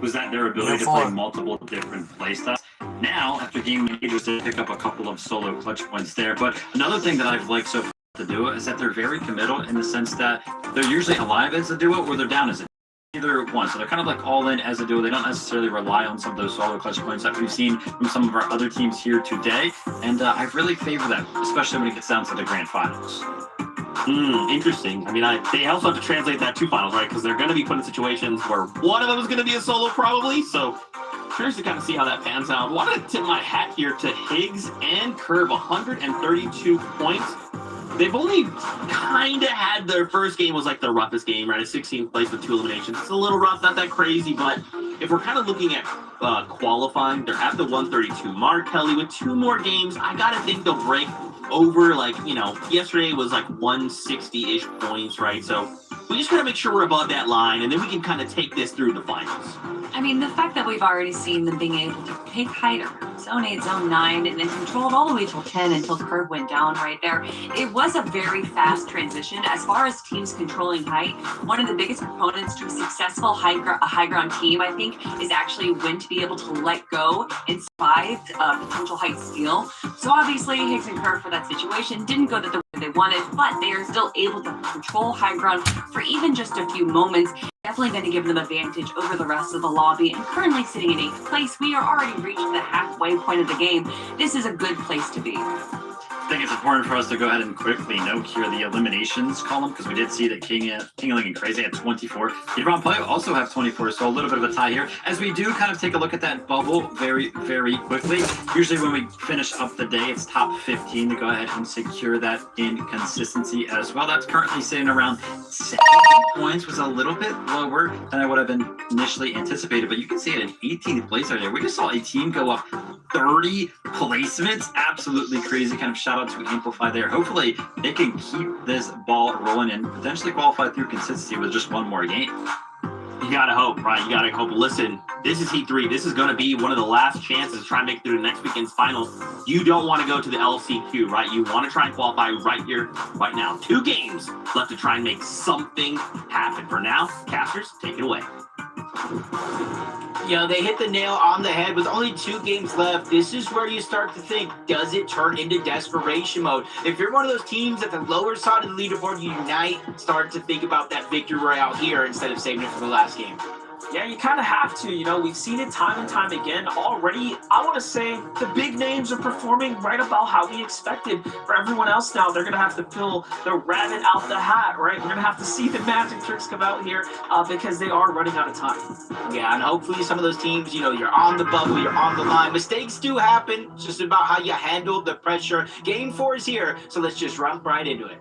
Speaker 1: was that their ability to play multiple different playstyles. Now, after game majors, they pick up a couple of solo clutch points there. But another thing that I've liked so far to do is that they're very committal in the sense that they're usually alive as a duo or they're down as a duo. Either one. So they're kind of like all in as a duo. They don't necessarily rely on some of those solo clutch points that we've seen from some of our other teams here today. And I really favor that, especially when it gets down to the grand finals.
Speaker 5: Interesting. I mean, they also have to translate that to finals, right? Because they're going to be put in situations where one of them is going to be a solo probably. So curious to kind of see how that pans out. I want to tip my hat here to Higgs and Curve, 132 points. They've only kind of had their first game was like the roughest game, right? A 16th place with 2 eliminations. It's a little rough, not that crazy, but if we're kind of looking at qualifying, they're at the 132 mark. Kelly, with 2 more games, I got to think they'll break over, like, you know, yesterday was like 160-ish points, right? So we just got to make sure we're above that line, and then we can kind of take this through the finals.
Speaker 2: I mean, the fact that we've already seen them being able to take height around zone 8, zone 9, and then control it all the way till 10 until Curve went down right there. It was a very fast transition. As far as teams controlling height, one of the biggest components to a successful high ground team, I think, is actually when to be able to let go and survive potential height steal. So obviously, Higgs and Curve for that situation didn't go the way they wanted, but they are still able to control high ground for even just a few moments. Definitely going to give them advantage over the rest of the lobby, and currently sitting in 8th place, we are already reaching the halfway point of the game. This is a good place to be.
Speaker 1: I think it's important for us to go ahead and quickly note here the eliminations column, because we did see that Kingling and Crazy had 24. Peterbot Play also have 24, so a little bit of a tie here. As we do kind of take a look at that bubble very, very quickly. Usually when we finish up the day, it's top 15 to go ahead and secure that inconsistency as well. That's currently sitting around 7 points, was a little bit lower than I would have been initially anticipated, but you can see it in 18th place right there. We just saw a team go up 30 placements. Absolutely crazy. Kind of shout out to Amplify there. Hopefully they can keep this ball rolling and potentially qualify through consistency with just one more game.
Speaker 5: You gotta hope, right? You gotta hope. Listen, this is Heat 3. This is gonna be one of the last chances to try and make it through the next weekend's finals. You don't want to go to the LCQ, right? You want to try and qualify right here, right now. 2 games left to try and make something happen. For now, casters, take it away.
Speaker 4: You know, they hit the nail on the head with only 2 games left. This is where you start to think, does it turn into desperation mode? If you're one of those teams at the lower side of the leaderboard, you unite, start to think about that victory royale here instead of saving it for the last game.
Speaker 5: Yeah, you kind of have to. You know, we've seen it time and time again already. I want to say the big names are performing right about how we expected. For everyone else now, they're going to have to pull the rabbit out the hat, right? We're going to have to see the magic tricks come out here because they are running out of time.
Speaker 4: Yeah, and hopefully some of those teams, you know, you're on the bubble, you're on the line. Mistakes do happen. It's just about how you handle the pressure. Game 4 is here, so let's just run right into it.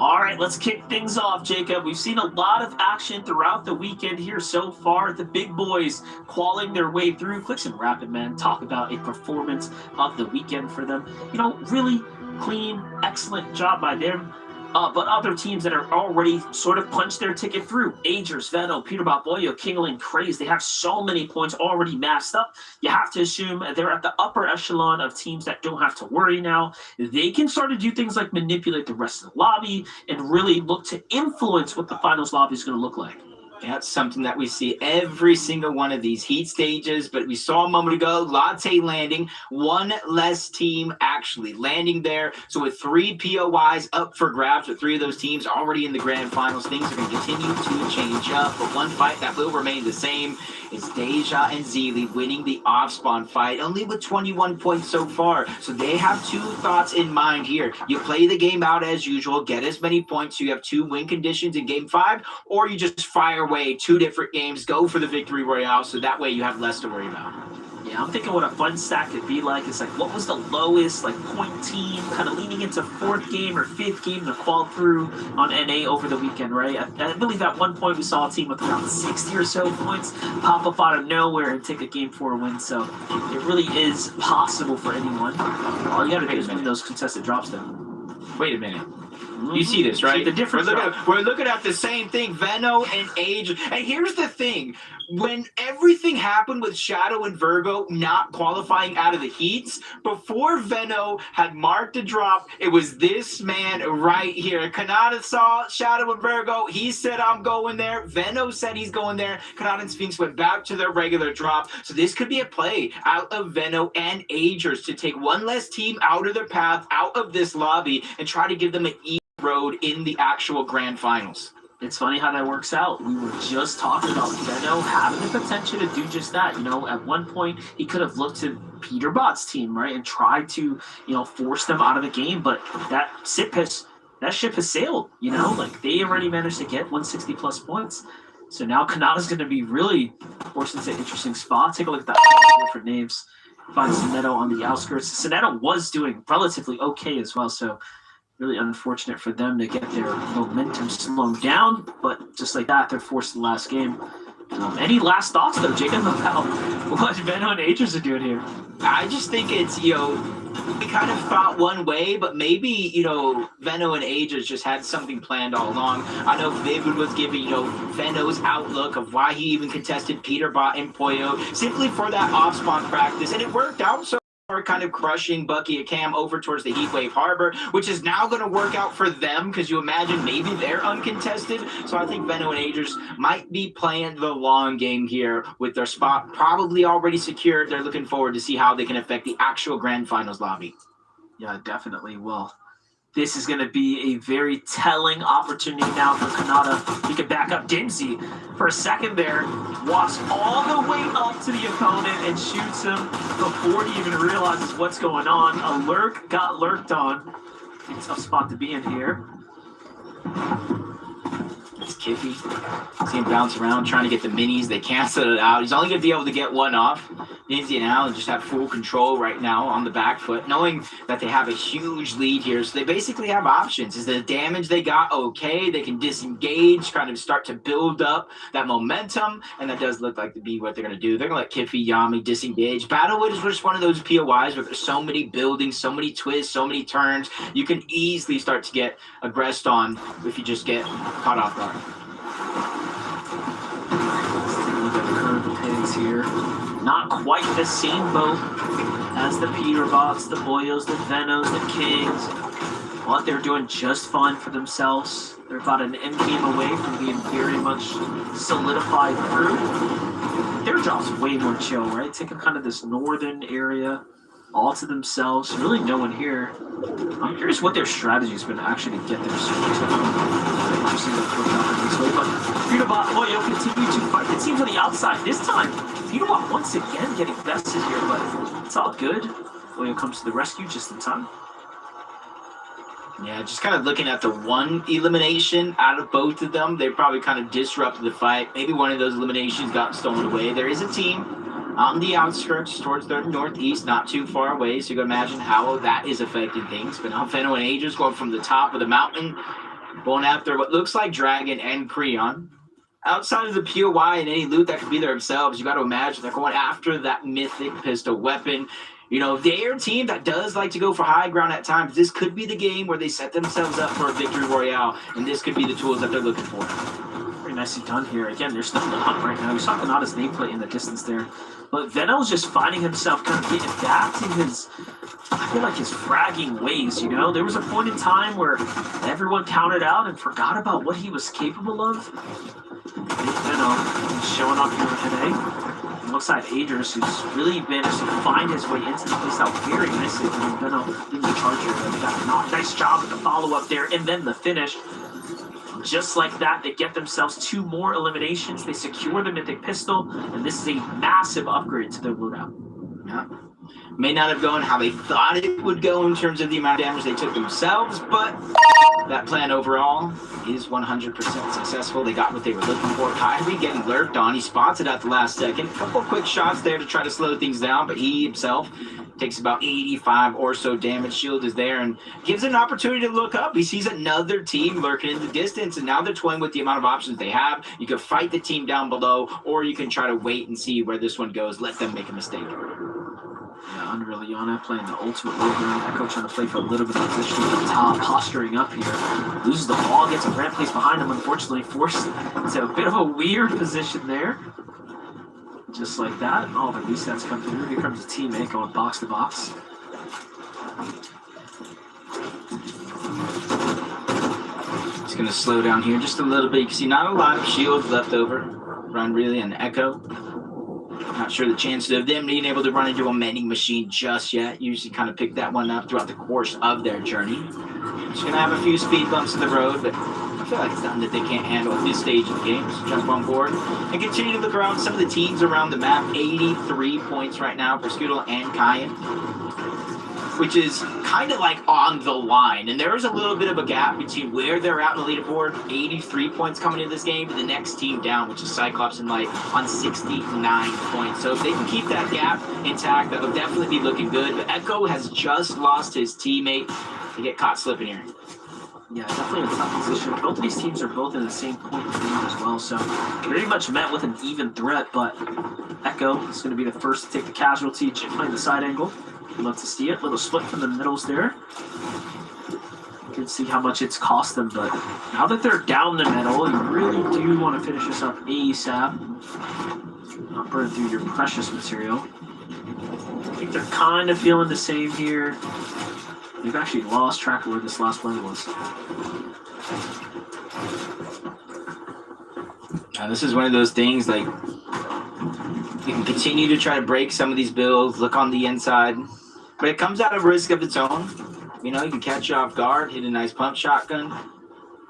Speaker 5: All right, let's kick things off, Jacob. We've seen a lot of action throughout the weekend here so far. The big boys qualing their way through. Clix and Rapid, man, talk about a performance of the weekend for them. You know, really clean, excellent job by them. But other teams that are already sort of punched their ticket through, Agers, Veno, Peterbot, Boyo, Kingling, Craze, they have so many points already massed up. You have to assume they're at the upper echelon of teams that don't have to worry now. They can start to do things like manipulate the rest of the lobby and really look to influence what the finals lobby is going to look like.
Speaker 4: That's something that we see every single one of these heat stages, but we saw a moment ago, Latte landing, one less team actually landing there. So with 3 POIs up for grabs, with 3 of those teams already in the grand finals, things are going to continue to change up. But one fight that will remain the same is Deja and Zeely winning the off-spawn fight, only with 21 points so far. So they have 2 thoughts in mind here. You play the game out as usual, get as many points so you have 2 win conditions in game 5, or you just fire away 2 different games, go for the victory royale, so that way you have less to worry about.
Speaker 5: Yeah, I'm thinking what a fun stack could be like. It's like, what was the lowest point team kind of leaning into 4th game or 5th game to fall through on NA over the weekend, right? I believe at one point we saw a team with around 60 or so points pop up out of nowhere and take a game 4 win. So it really is possible for anyone. All you got to do is win those contested drops, though.
Speaker 4: Wait a minute. You see this, right?
Speaker 5: See the difference.
Speaker 4: We're looking at the same thing, Veno and Age. And here's the thing. When everything happened with Shadow and Virgo not qualifying out of the heats, before Veno had marked a drop, it was this man right here. Kanata saw Shadow and Virgo. He said, I'm going there. Veno said he's going there. Kanata and Sphinx went back to their regular drop. So this could be a play out of Veno and Agers to take one less team out of their path, out of this lobby, and try to give them an easy road in the actual grand finals.
Speaker 5: It's funny how that works out. We were just talking about Veno having the potential to do just that. You know, at one point, he could have looked to Peterbot's team, right, and tried to, you know, force them out of the game. But that ship has sailed, you know? Like, they already managed to get 160-plus points. So now Kanata's going to be really forced into an interesting spot. Take a look at that different names. Find Sonetto on the outskirts. Sonetto was doing relatively okay as well, so really unfortunate for them to get their momentum slowed down, but just like that, they're forced to the last game. Any last thoughts, though, Jacob, about what Veno and Agers are doing here?
Speaker 4: I just think it's, you know, we kind of thought one way, but maybe, you know, Veno and Agers just had something planned all along. I know Vivid was giving, you know, Veno's outlook of why he even contested Peterbot and Pollo simply for that off-spawn practice, and it worked out so kind of crushing Bucky and Cam over towards the Heatwave Harbor, which is now going to work out for them because you imagine maybe they're uncontested. So I think Veno and Agers might be playing the long game here with their spot probably already secured. They're looking forward to see how they can affect the actual grand finals lobby.
Speaker 5: Yeah, definitely. Well, this is going to be a very telling opportunity now for Kanata. He could back up Dimsy for a second there, walks all the way up to the opponent and shoots him before he even realizes what's going on. A lurk got lurked on. It's a tough spot to be in here.
Speaker 4: It's Kiffy. See him bounce around trying to get the minis. They cancel it out. He's only going to be able to get one off. Dimsy and Allen just have full control right now on the back foot, knowing that they have a huge lead here. So they basically have options. Is the damage they got okay? They can disengage, kind of start to build up that momentum, and that does look like to be what they're going to do. They're going to let Kiffy, Yami disengage. Battlewood is just one of those POIs where there's so many buildings, so many twists, so many turns. You can easily start to get aggressed on if you just get caught off guard.
Speaker 5: Let's take a look at the current pigs here. Not quite the same boat as the Peterbots, the Boyos, the Venos, the Kings, but they're doing just fine for themselves. They're about an M game away from being very much solidified through. Their job's way more chill, right? Taking kind of this northern area all to themselves. Really no one here. I'm curious what their strategy has been actually to get their service. But Peterbot and Boyo continue to fight the teams on the outside. This time, Peterbot once again getting bested here, but it's all good. Boyo comes to the rescue just in time.
Speaker 4: Yeah, just kind of looking at the one elimination out of both of them, they probably kind of disrupted the fight. Maybe one of those eliminations got stolen away. There is a team on the outskirts towards the northeast, not too far away, so you can imagine how that is affecting things. But now Veno and Agers going from the top of the mountain, going after what looks like Dragon and Creon. Outside of the POI and any loot that could be there themselves, you got to imagine they're going after that mythic pistol weapon. You know, they're a team that does like to go for high ground at times. This could be the game where they set themselves up for a victory royale, and this could be the tools that they're looking for.
Speaker 5: Very nicely done here. Again, they're still in the hunt right now. You saw Kanata's nameplate in the distance there. But Veno's just finding himself kind of getting back to his, I feel like his fragging ways, you know? There was a point in time where everyone counted out and forgot about what he was capable of. Veno showing up here today. Alongside Agers, who's really managed to find his way into the place out very nicely. Veno in the charger. They got a nice job with the follow-up there, and then the finish. Just like that, they get themselves 2 more eliminations. They secure the Mythic Pistol, and this is a massive upgrade to their loadout.
Speaker 4: Yeah. May not have gone how they thought it would go in terms of the amount of damage they took themselves, but that plan overall is 100% successful. They got what they were looking for. Kyrie getting lurked on. He spots it at the last second. A couple quick shots there to try to slow things down, but he himself takes about 85 or so damage. Shield is there and gives it an opportunity to look up. He sees another team lurking in the distance, and now they're toying with the amount of options they have. You can fight the team down below, or you can try to wait and see where this one goes. Let them make a mistake.
Speaker 5: Yeah, Unreal Yana playing the ultimate low ground. Echo trying to play for a little bit of position at the top, posturing up here. Loses the ball, gets a ramp place behind him, unfortunately forced into a bit of a weird position there. Just like that. All the resets come through. Here comes a teammate going box to box.
Speaker 6: He's going to slow down here just a little bit. You can see not a lot of shields left over. Run really and Echo. Not sure the chances of them being able to run into a mending machine just yet. Usually kind of pick that one up throughout the course of their journey. Just going to have a few speed bumps in the road, but I feel like it's something that they can't handle at this stage of the game. So jump on board and continue to look around some of the teams around the map. 83 points right now for Scoodle and Kyan, which is kind of like on the line. And there is a little bit of a gap between where they're at in the leaderboard, 83 points coming into this game, and the next team down, which is Cyclops and Light, on 69 points. So if they can keep that gap intact, that will definitely be looking good. But Echo has just lost his teammate. They get caught slipping here.
Speaker 5: Yeah, definitely in a tough position. Both of these teams are both in the same point lead as well, so pretty much met with an even threat, but Echo is going to be the first to take the casualty, playing the side angle. Love to see it. Little split from the middles there. You can see how much it's cost them, but now that they're down the middle, you really do want to finish this up ASAP. Not burn through your precious material. I think they're kind of feeling the same here. They've actually lost track of where this last play was.
Speaker 6: This is one of those things, like, you can continue to try to break some of these builds, look on the inside, but it comes out of risk of its own. You know, you can catch you off guard, hit a nice pump shotgun,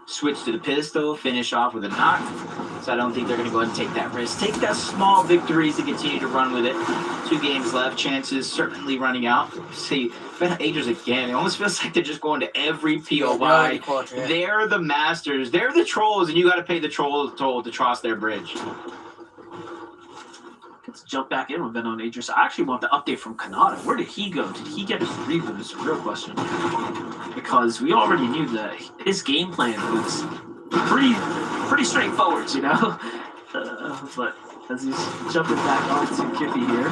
Speaker 6: switch to the pistol, finish off with a knock. So I don't think they're going to go ahead and take that risk. Take that small victories to continue to run with it. 2 games left, chances certainly running out. See, Agers again, it almost feels like they're just going to every POI. They're the masters. They're the trolls, and you got to pay the troll toll to cross their bridge.
Speaker 5: Let's jump back in with Veno and Agers. I actually want the update from Kanata. Where did he go? Did he get his reboot? Is a real question. Because we already knew that his game plan was pretty straightforward, you know? But as he's jumping back onto Kiffy here,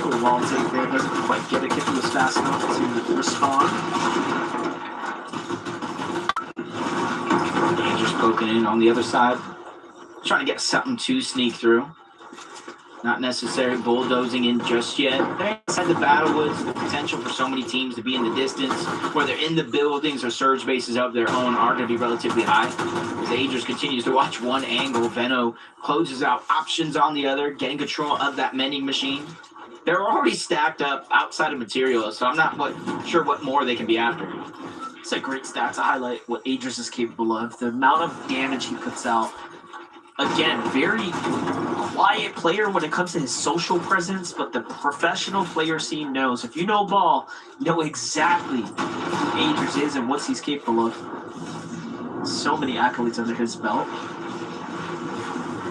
Speaker 5: cool wall take there. Doesn't quite get it. Kiffy was fast enough to respond.
Speaker 6: Agers poking in on the other side. Trying to get something to sneak through. Not necessarily bulldozing in just yet. They're inside the Battlewoods. The potential for so many teams to be in the distance, whether in the buildings or surge bases of their own, are going to be relatively high. As Agers continues to watch one angle, Veno closes out options on the other, getting control of that mending machine. They're already stacked up outside of materials, so I'm not sure what more they can be after.
Speaker 5: It's a great stat to highlight what Agers is capable of. The amount of damage he puts out. Again, very quiet player when it comes to his social presence, but the professional player scene knows. If you know ball, you know exactly who Agers is and what he's capable of. So many accolades under his belt.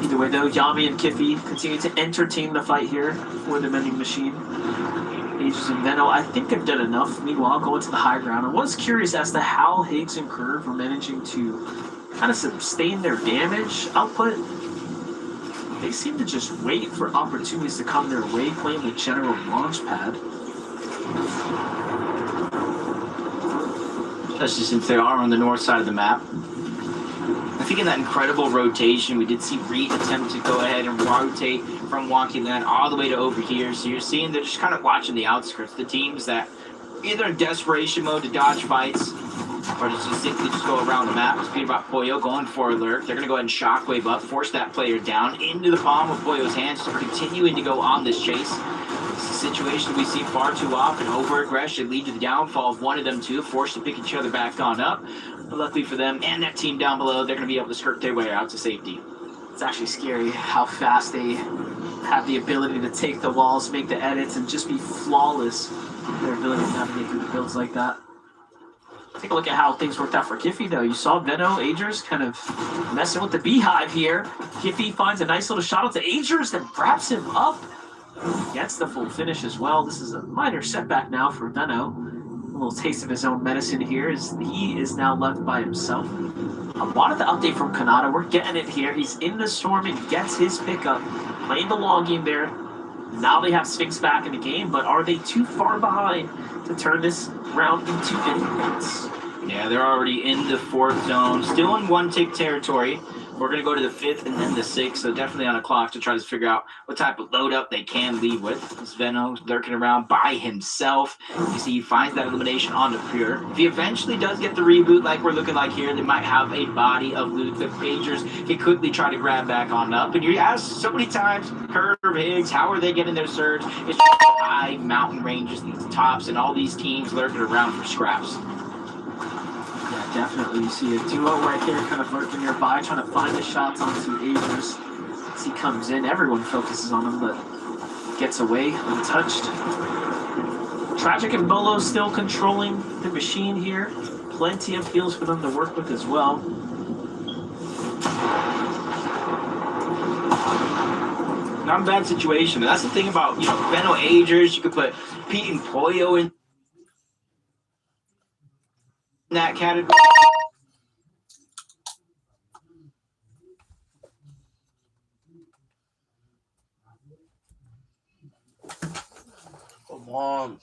Speaker 5: Either way, though, Yami and Kiffy continue to entertain the fight here for the mending machine. Agers and Veno, I think they've done enough. Meanwhile, going to the high ground. I was curious as to how Higgs and Curve were managing to kind of sustain their damage output. They seem to just wait for opportunities to come their way, playing the general launch pad.
Speaker 6: Especially since they are on the north side of the map. I think in that incredible rotation, we did see Reed attempt to go ahead and rotate from Wonky Land all the way to over here. So you're seeing they're just kind of watching the outskirts. The teams that either in desperation mode to dodge fights, or to just simply just go around the map. Peterbot Poyo going for alert. They're going to go ahead and shockwave up, force that player down into the palm of Poyo's hands, so continuing to go on this chase. It's a situation we see far too often. Over-aggression lead to the downfall of one of them two, forced to pick each other back on up. But luckily for them and that team down below, they're going to be able to skirt their way out to safety.
Speaker 5: It's actually scary how fast they have the ability to take the walls, make the edits, and just be flawless in their ability to navigate through the builds like that. Take a look at how things worked out for Kiffy, though. You saw Veno, Agers kind of messing with the beehive here. Kiffy finds a nice little shot out to Agers, then wraps him up. Gets the full finish as well. This is a minor setback now for Veno. A little taste of his own medicine here as he is now left by himself. I wanted the update from Kanata. We're getting it here. He's in the storm and gets his pickup. Playing the long game there. Now they have Sphinx back in the game, but are they too far behind to turn this round into any points?
Speaker 6: Yeah, they're already in the 4th zone, still in 1-tick territory. We're going to go to the 5th and then the 6th, so definitely on a clock to try to figure out what type of load up they can leave with. This Veno lurking around by himself. You see, he finds that elimination on the Pure. If he eventually does get the reboot like we're looking like here, they might have a body of loot that Pagers can quickly try to grab back on up. And you ask so many times, Curve, Higgs, how are they getting their surge? It's high mountain ranges, these tops, and all these teams lurking around for scraps.
Speaker 5: Yeah, definitely. You see a duo right there kind of lurking nearby, trying to find the shots onto Agers. As he comes in, everyone focuses on him, but gets away untouched. Tragic and Bolo still controlling the machine here. Plenty of heals for them to work with as well.
Speaker 6: Not a bad situation. That's the thing about, Veno Agers. You could put Pete and Pollo in that category.
Speaker 3: Come on.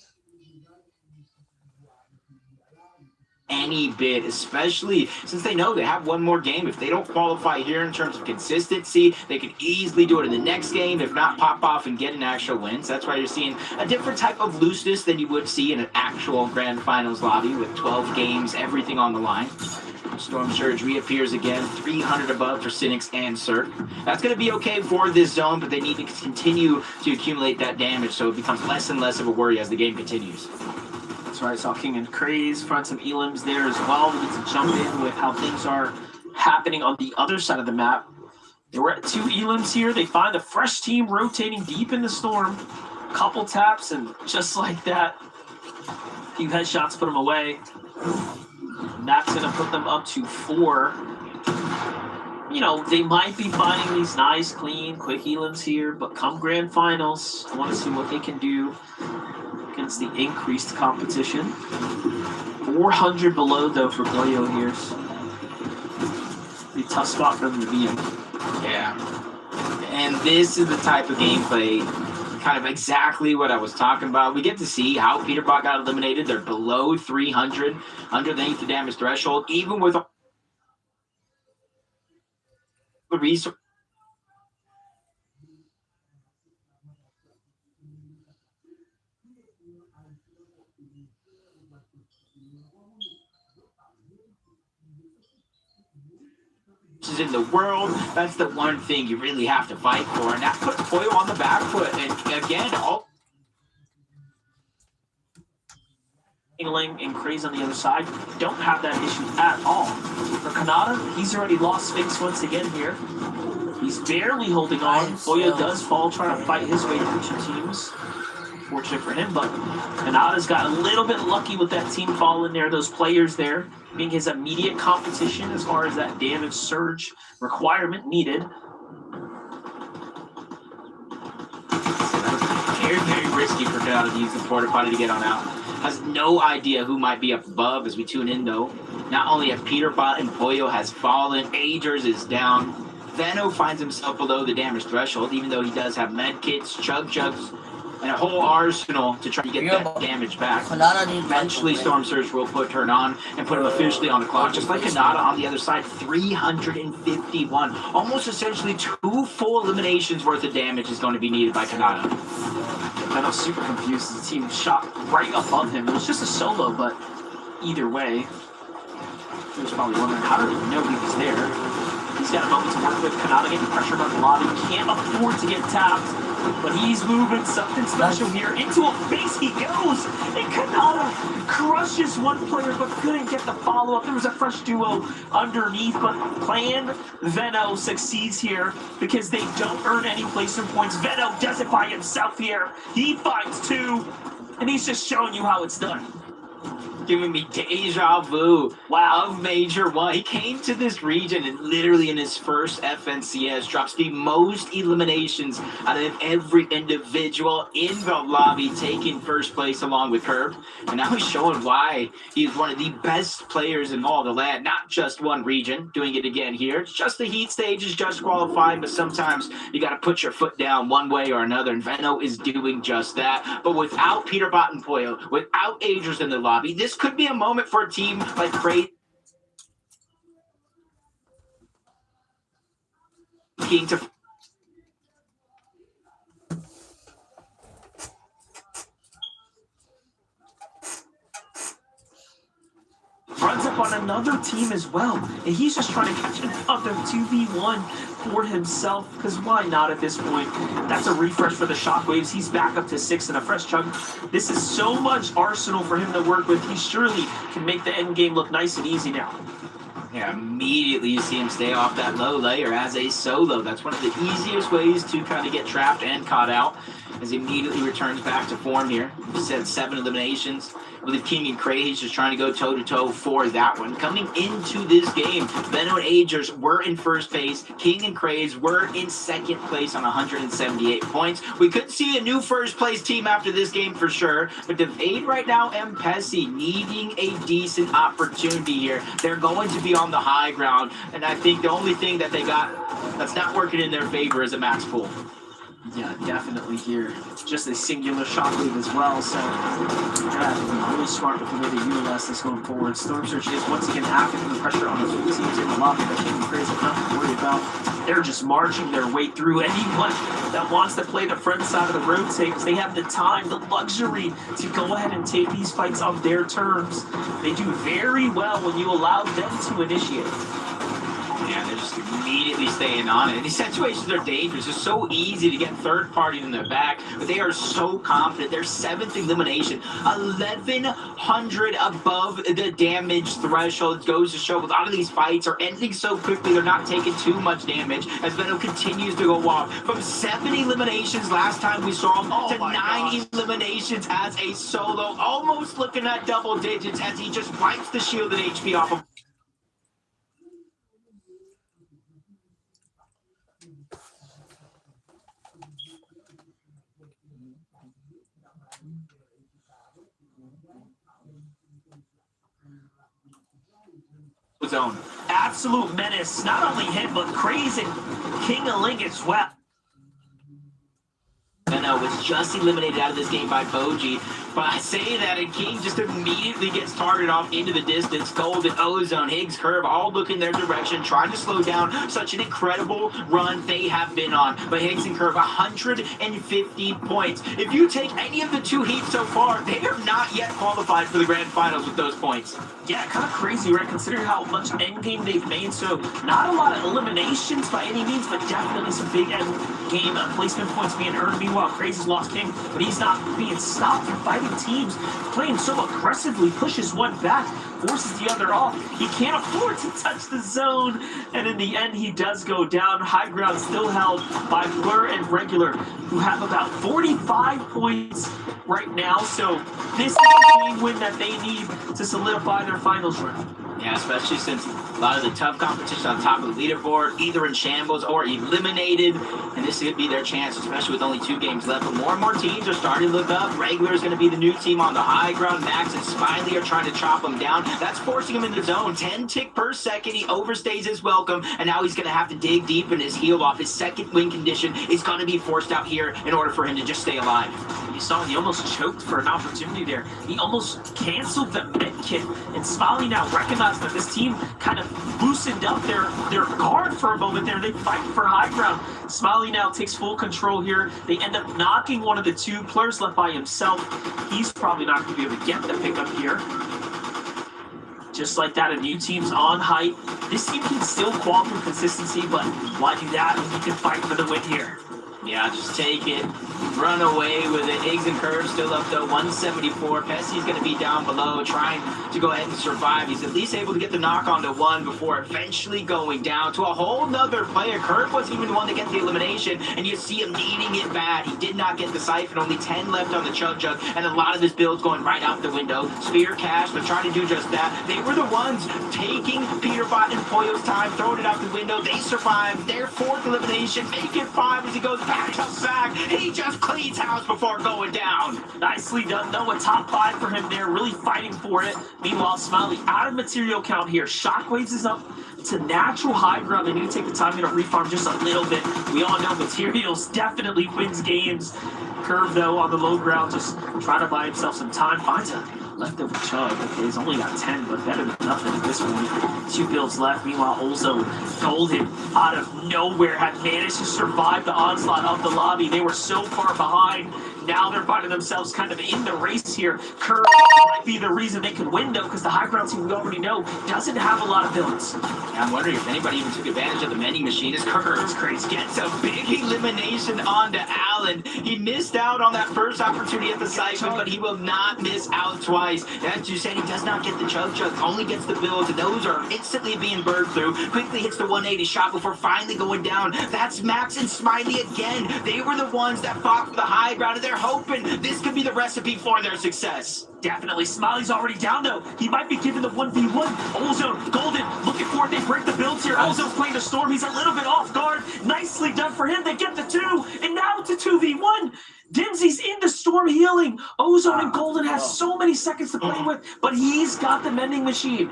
Speaker 6: Any bit, especially since they know they have one more game. If they don't qualify here in terms of consistency, they can easily do it in the next game, if not pop off and get an actual win. So that's why you're seeing a different type of looseness than you would see in an actual Grand Finals lobby with 12 games, everything on the line. Storm Surge reappears again, 300 above for Cynics and Cirque. That's going to be okay for this zone, but they need to continue to accumulate that damage so it becomes less and less of a worry as the game continues.
Speaker 5: That's right, saw King and Craze front some elims there as well. We need to jump in with how things are happening on the other side of the map. They were at 2 elims here. They find a fresh team rotating deep in the storm. Couple taps, and just like that, a few headshots put them away. And that's going to put them up to 4. They might be finding these nice, clean, quick elims here, but come Grand Finals, I want to see what they can do against the increased competition. 400 below, though, for Pollo here. Pretty tough spot for them to be in.
Speaker 6: Yeah. And this is the type of gameplay, kind of exactly what I was talking about. We get to see how Peterbot got eliminated. They're below 300, underneath the damage threshold, even with resources in the world. That's the one thing you really have to fight for, and that put Pollo on the back foot. And again,
Speaker 5: And Craze on the other side don't have that issue at all. For Kanata, he's already lost Sphinx once again here. He's barely holding on. Pollo does fall trying to fight his way through 2 teams. Fortunate for him, but Kanata's got a little bit lucky with that team fall in there, those players there being his immediate competition as far as that damage surge requirement needed.
Speaker 6: very, very risky for Kanata to use the porta potty to get on out. Has no idea who might be up above as we tune in, though. Not only have Peterbot and Pollo has fallen, Agers is down. Veno finds himself below the damage threshold, even though he does have med kits, chug-chugs, and a whole arsenal to try to get that damage back. Eventually, Storm Surge will put her on and put him officially on the clock. Just like Kanata on the other side, 351. Almost essentially 2 full eliminations worth of damage is going to be needed by Kanata.
Speaker 5: I was super confused as the team shot right above him. It was just a solo, but either way, he was probably wondering how did he know he was there. He's got a moment to work with. Kanata getting pressured on the lobby. Can't afford to get tapped, but he's moving something special here. Into a base he goes, and Kanata crushes one player, but couldn't get the follow-up. There was a fresh duo underneath, but Plan Veno succeeds here because they don't earn any placement points. Veno does it by himself here. He finds 2, and he's just showing you how it's done.
Speaker 6: giving me deja vu. Wow, of Major 1. He came to this region and literally in his first FNCS drops the most eliminations out of every individual in the lobby, taking first place along with Curb. And now he's showing why he's one of the best players in all the land, not just one region. Doing it again here. It's just the heat stages, just qualifying, but sometimes you got to put your foot down one way or another, and Veno is doing just that. But without Peterbot and Poyo, without Agers in the lobby, this could be a moment for a team like Crazy to
Speaker 5: runs up on another team as well, and he's just trying to catch another 2v1 for himself, because why not at this point? That's a refresh for the Shockwaves. He's back up to 6 and a fresh chunk. This is so much arsenal for him to work with. He surely can make the end game look nice and easy now.
Speaker 6: Yeah, immediately you see him stay off that low layer as a solo. That's one of the easiest ways to kind of get trapped and caught out, as he immediately returns back to form here. He said 7 eliminations. I believe King and Craze just trying to go toe-to-toe for that one. Coming into this game, Veno and Agers were in first place. King and Craze were in second place on 178 points. We could see a new first-place team after this game for sure. But Devade right now, M-Pessy needing a decent opportunity here. They're going to be on the high ground. And I think the only thing that they got that's not working in their favor is a max pool.
Speaker 5: Yeah, definitely here. Just a singular shockwave as well, so you're gonna have to be really smart with the way they utilize this going forward. Storm Surge is once again acting the pressure on the 2 teams in the lobby that King and Crazy have nothing to worry about. They're just marching their way through. Anyone that wants to play the front side of the road takes. They have the time, the luxury to go ahead and take these fights on their terms. They do very well when you allow them to initiate.
Speaker 6: Yeah, they're just immediately staying on it. These situations are dangerous. It's so easy to get third party in their back, but they are so confident. Their 7th elimination, 1,100 above the damage threshold. It goes to show a lot of these fights are ending so quickly, they're not taking too much damage as Veno continues to go off. From 7 eliminations last time we saw him to 9 eliminations as a solo, almost looking at double digits as he just wipes the shield and HP off of
Speaker 5: zone. Absolute menace, not only him, but Crazy King of Ling as well.
Speaker 6: Veno was just eliminated out of this game by Boji. But I say that, and King just immediately gets targeted off into the distance. Golden, Ozone, Higgs, Curve, all looking their direction, trying to slow down such an incredible run they have been on. But Higgs and Curve, 150 points. If you take any of the 2 heats so far, they are not yet qualified for the grand finals with those points.
Speaker 5: Yeah, kind of crazy, right? Considering how much endgame they've made. So not a lot of eliminations by any means, but definitely some big endgame placement points being earned. Meanwhile, Crazy's lost King, but he's not being stopped from fighting teams. Playing so aggressively, pushes one back, forces the other off. He can't afford to touch the zone, and in the end, he does go down. High ground still held by Blur and Regular, who have about 45 points right now. So this is a game win that they need to solidify their finals run.
Speaker 6: Yeah, especially since a lot of the tough competition on top of the leaderboard, either in shambles or eliminated, and this could be their chance, especially with only 2 games left. But more and more teams are starting to look up. Regular is going to be the new team on the high ground. Max and Smiley are trying to chop him down. That's forcing him in the zone. 10 tick per second. He overstays his welcome, and now he's going to have to dig deep in his heal off. His second win condition is going to be forced out here in order for him to just stay alive.
Speaker 5: You saw he almost choked for an opportunity there. He almost canceled the med kit, and Smiley now recognized that this team kind of loosened up their guard for a moment there. They fight for high ground. Smiley now takes full control here. They end up knocking one of the 2 players left by himself. He's probably not going to be able to get the pickup here. Just like that, a new team's on height. This team can still qualify for consistency, but why do that when you can fight for the win here?
Speaker 6: Yeah, just take it. Run away with it. Higgs and Curve still up though, 174. Pessie's going to be down below, trying to go ahead and survive. He's at least able to get the knock onto one before eventually going down to a whole nother player. Curve wasn't even the one to get the elimination, and you see him needing it bad. He did not get the siphon, only 10 left on the Chug Jug, and a lot of his builds going right out the window. Spear Cash, they're trying to do just that. They were the ones taking Peterbot and Pollo's time, throwing it out the window. They survived their 4th elimination, make it 5 as he goes back to back. He just cleans house before going down.
Speaker 5: Nicely done, though. A top 5 for him there, really fighting for it. Meanwhile, Smiley out of material count here. Shockwaves is up to natural high ground. They need to take the time to refarm just a little bit. We all know materials definitely wins games. Curve, though, on the low ground, just trying to buy himself some time. Finds a leftover Chug. Okay, he's only got 10, but better than nothing at this point. 2 builds left. Meanwhile, also Golden, out of nowhere, had managed to survive the onslaught of the lobby. They were so far behind. Now they're finding themselves kind of in the race here. Curve might be the reason they can win, though, because the high ground team, we already know, doesn't have a lot of builds.
Speaker 6: I'm wondering if anybody even took advantage of the mending machine. As Curve gets a big elimination onto Allen. He missed out on that first opportunity at the siphon, but he will not miss out twice. As you said, he does not get the Chug Jug, only gets the builds, and those are instantly being burned through. Quickly hits the 180 shot before finally going down. That's Max and Smiley again. They were the ones that fought for the high ground, and they're hoping this could be the recipe for their success.
Speaker 5: Definitely. Smiley's already down, though. He might be given the 1v1. Ozone, Golden, looking for it. They break the builds here. Ozone's playing the Storm. He's a little bit off guard. Nicely done for him. They get the 2, and now it's a 2v1. Dimsy's in the Storm healing. Ozone and Golden has so many seconds to play with, but he's got the mending machine.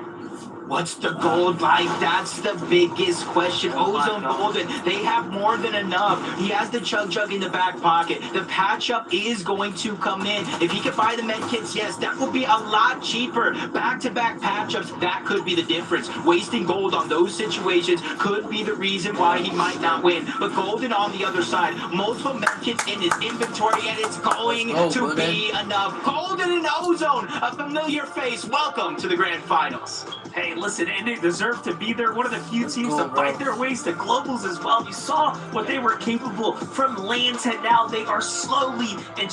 Speaker 6: What's the gold like? That's the biggest question. Ozone Golden, they have more than enough. He has the Chug Jug in the back pocket. The patch-up is going to come in. If he could buy the med kits, yes, that would be a lot cheaper. Back-to-back patch-ups, that could be the difference. Wasting gold on those situations could be the reason why he might not win. But Golden on the other side, multiple med kits in his inventory, and it's going to be enough. Golden and Ozone, a familiar face. Welcome to the Grand Finals.
Speaker 5: Hey, listen, and they deserve to be there. One of the few teams to fight their ways to globals as well. You saw what they were capable from LAN to now. They are slowly and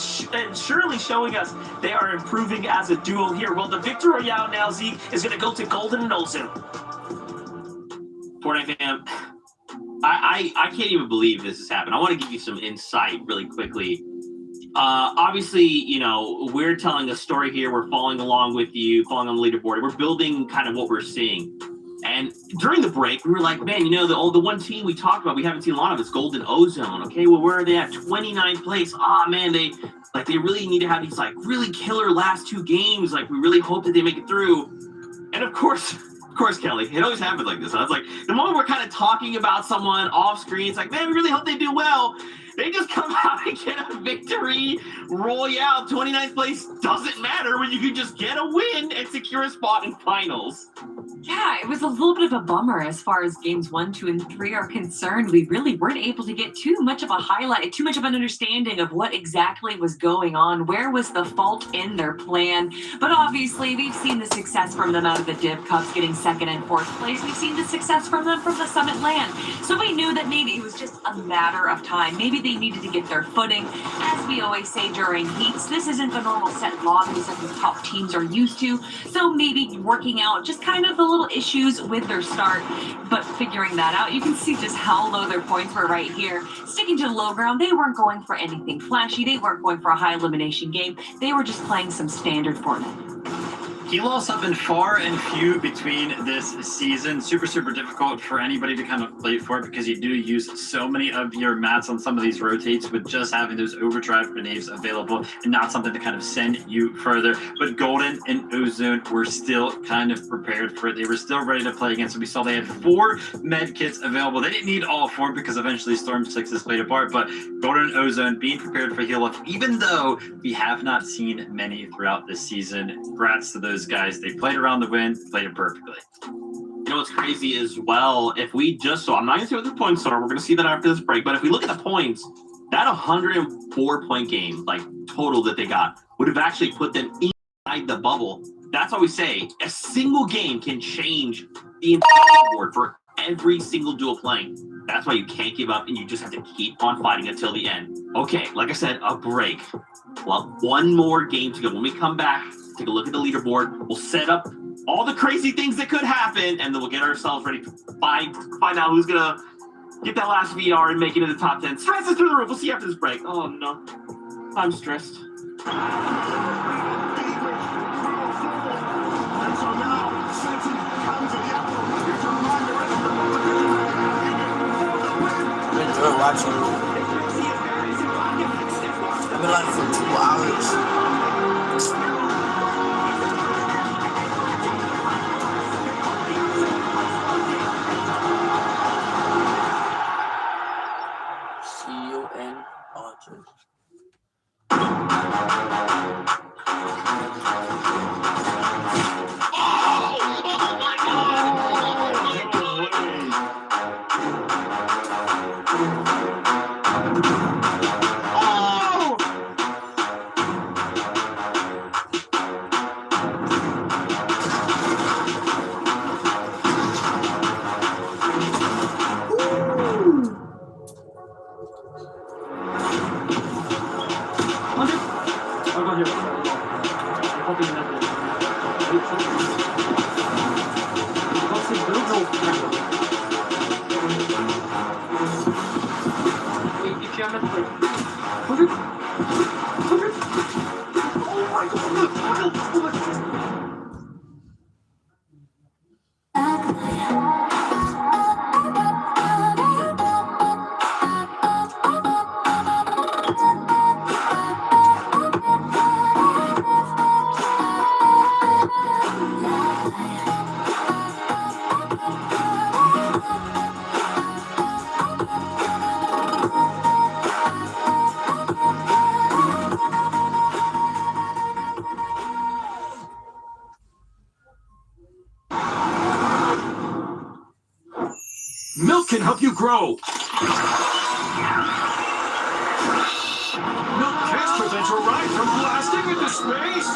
Speaker 5: surely showing us they are improving as a duo here. Well, the Victor Royale now, Zeke, is going to go to Golden and Ozone.
Speaker 1: Fortnite fam, I can't even believe this has happened. I want to give you some insight really quickly. Obviously, you know, we're telling a story here. We're following along with you, following on the leaderboard. We're building kind of what we're seeing. And during the break, we were like, man, you know, the one team we talked about, we haven't seen a lot of, it's Golden Ozone. Okay, well, where are they at? 29th place. Ah, man, they really need to have these, like, really killer last 2 games. Like, we really hope that they make it through. And of course, Kelly, it always happens like this. Huh? It's like the moment we're kind of talking about someone off screen, it's like, man, we really hope they do well. They just come out and get a victory royale. 29th place doesn't matter when you can just get a win and secure a spot in finals.
Speaker 2: Yeah, it was a little bit of a bummer as far as games 1, 2, and 3 are concerned. We really weren't able to get too much of a highlight, too much of an understanding of what exactly was going on. Where was the fault in their plan? But obviously, we've seen the success from them out of the Div Cups, getting 2nd and 4th place. We've seen the success from them from the Summit LAN. So we knew that maybe it was just a matter of time. Maybe they needed to get their footing. As we always say during heats, this isn't the normal set lobbies that the top teams are used to. So maybe working out just kind of the little issues with their start, but figuring that out, you can see just how low their points were right here. Sticking to the low ground, they weren't going for anything flashy. They weren't going for a high elimination game. They were just playing some standard Fortnite.
Speaker 7: Helos have been far and few between this season. Super difficult for anybody to kind of play for because you do use so many of your mats on some of these rotates with just having those overdrive grenades available and not something to kind of send you further. But Golden and Ozone were still kind of prepared for it. They were still ready to play against it. We saw they had 4 med kits available. They didn't need all 4 because eventually Storm 6 played a part, but Golden and Ozone being prepared for heal up, even though we have not seen many throughout this season. Congrats to those guys. They played around the win, played it perfectly.
Speaker 1: You know what's crazy as well, if we just I'm not going to see what the points are, we're going to see that after this break, but if we look at the points, that 104-point game, like, total that they got, would have actually put them inside the bubble. That's why we say a single game can change the entire board for every single duel playing. That's why you can't give up, and you just have to keep on fighting until the end. Okay, like I said, a break. Well, one more game to go. When we come back, take a look at the leaderboard. We'll set up all the crazy things that could happen, and then we'll get ourselves ready to find out who's gonna get that last VR and make it into the top 10. Stress is through the roof. We'll see you after this break. Oh no, I'm stressed.
Speaker 3: Enjoy watching. I've been live for 2 hours. See you in August.
Speaker 8: Milk can help you grow. Milk can't prevent your ride from blasting into space.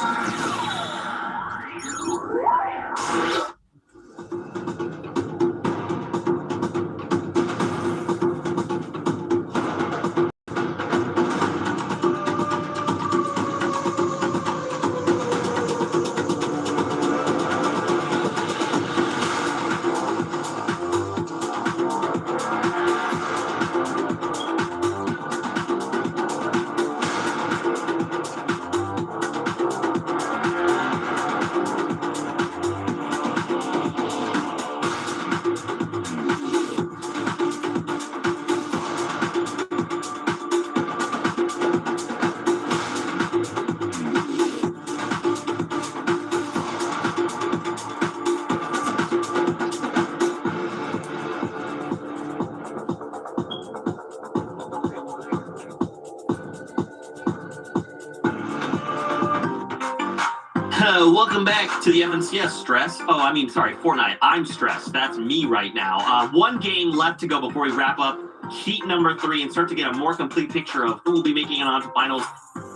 Speaker 1: Welcome back to the FNCS Stress. Oh, I mean, sorry, Fortnite. I'm stressed. That's me right now. One game left to go before we wrap up heat number 3 and start to get a more complete picture of who will be making it onto finals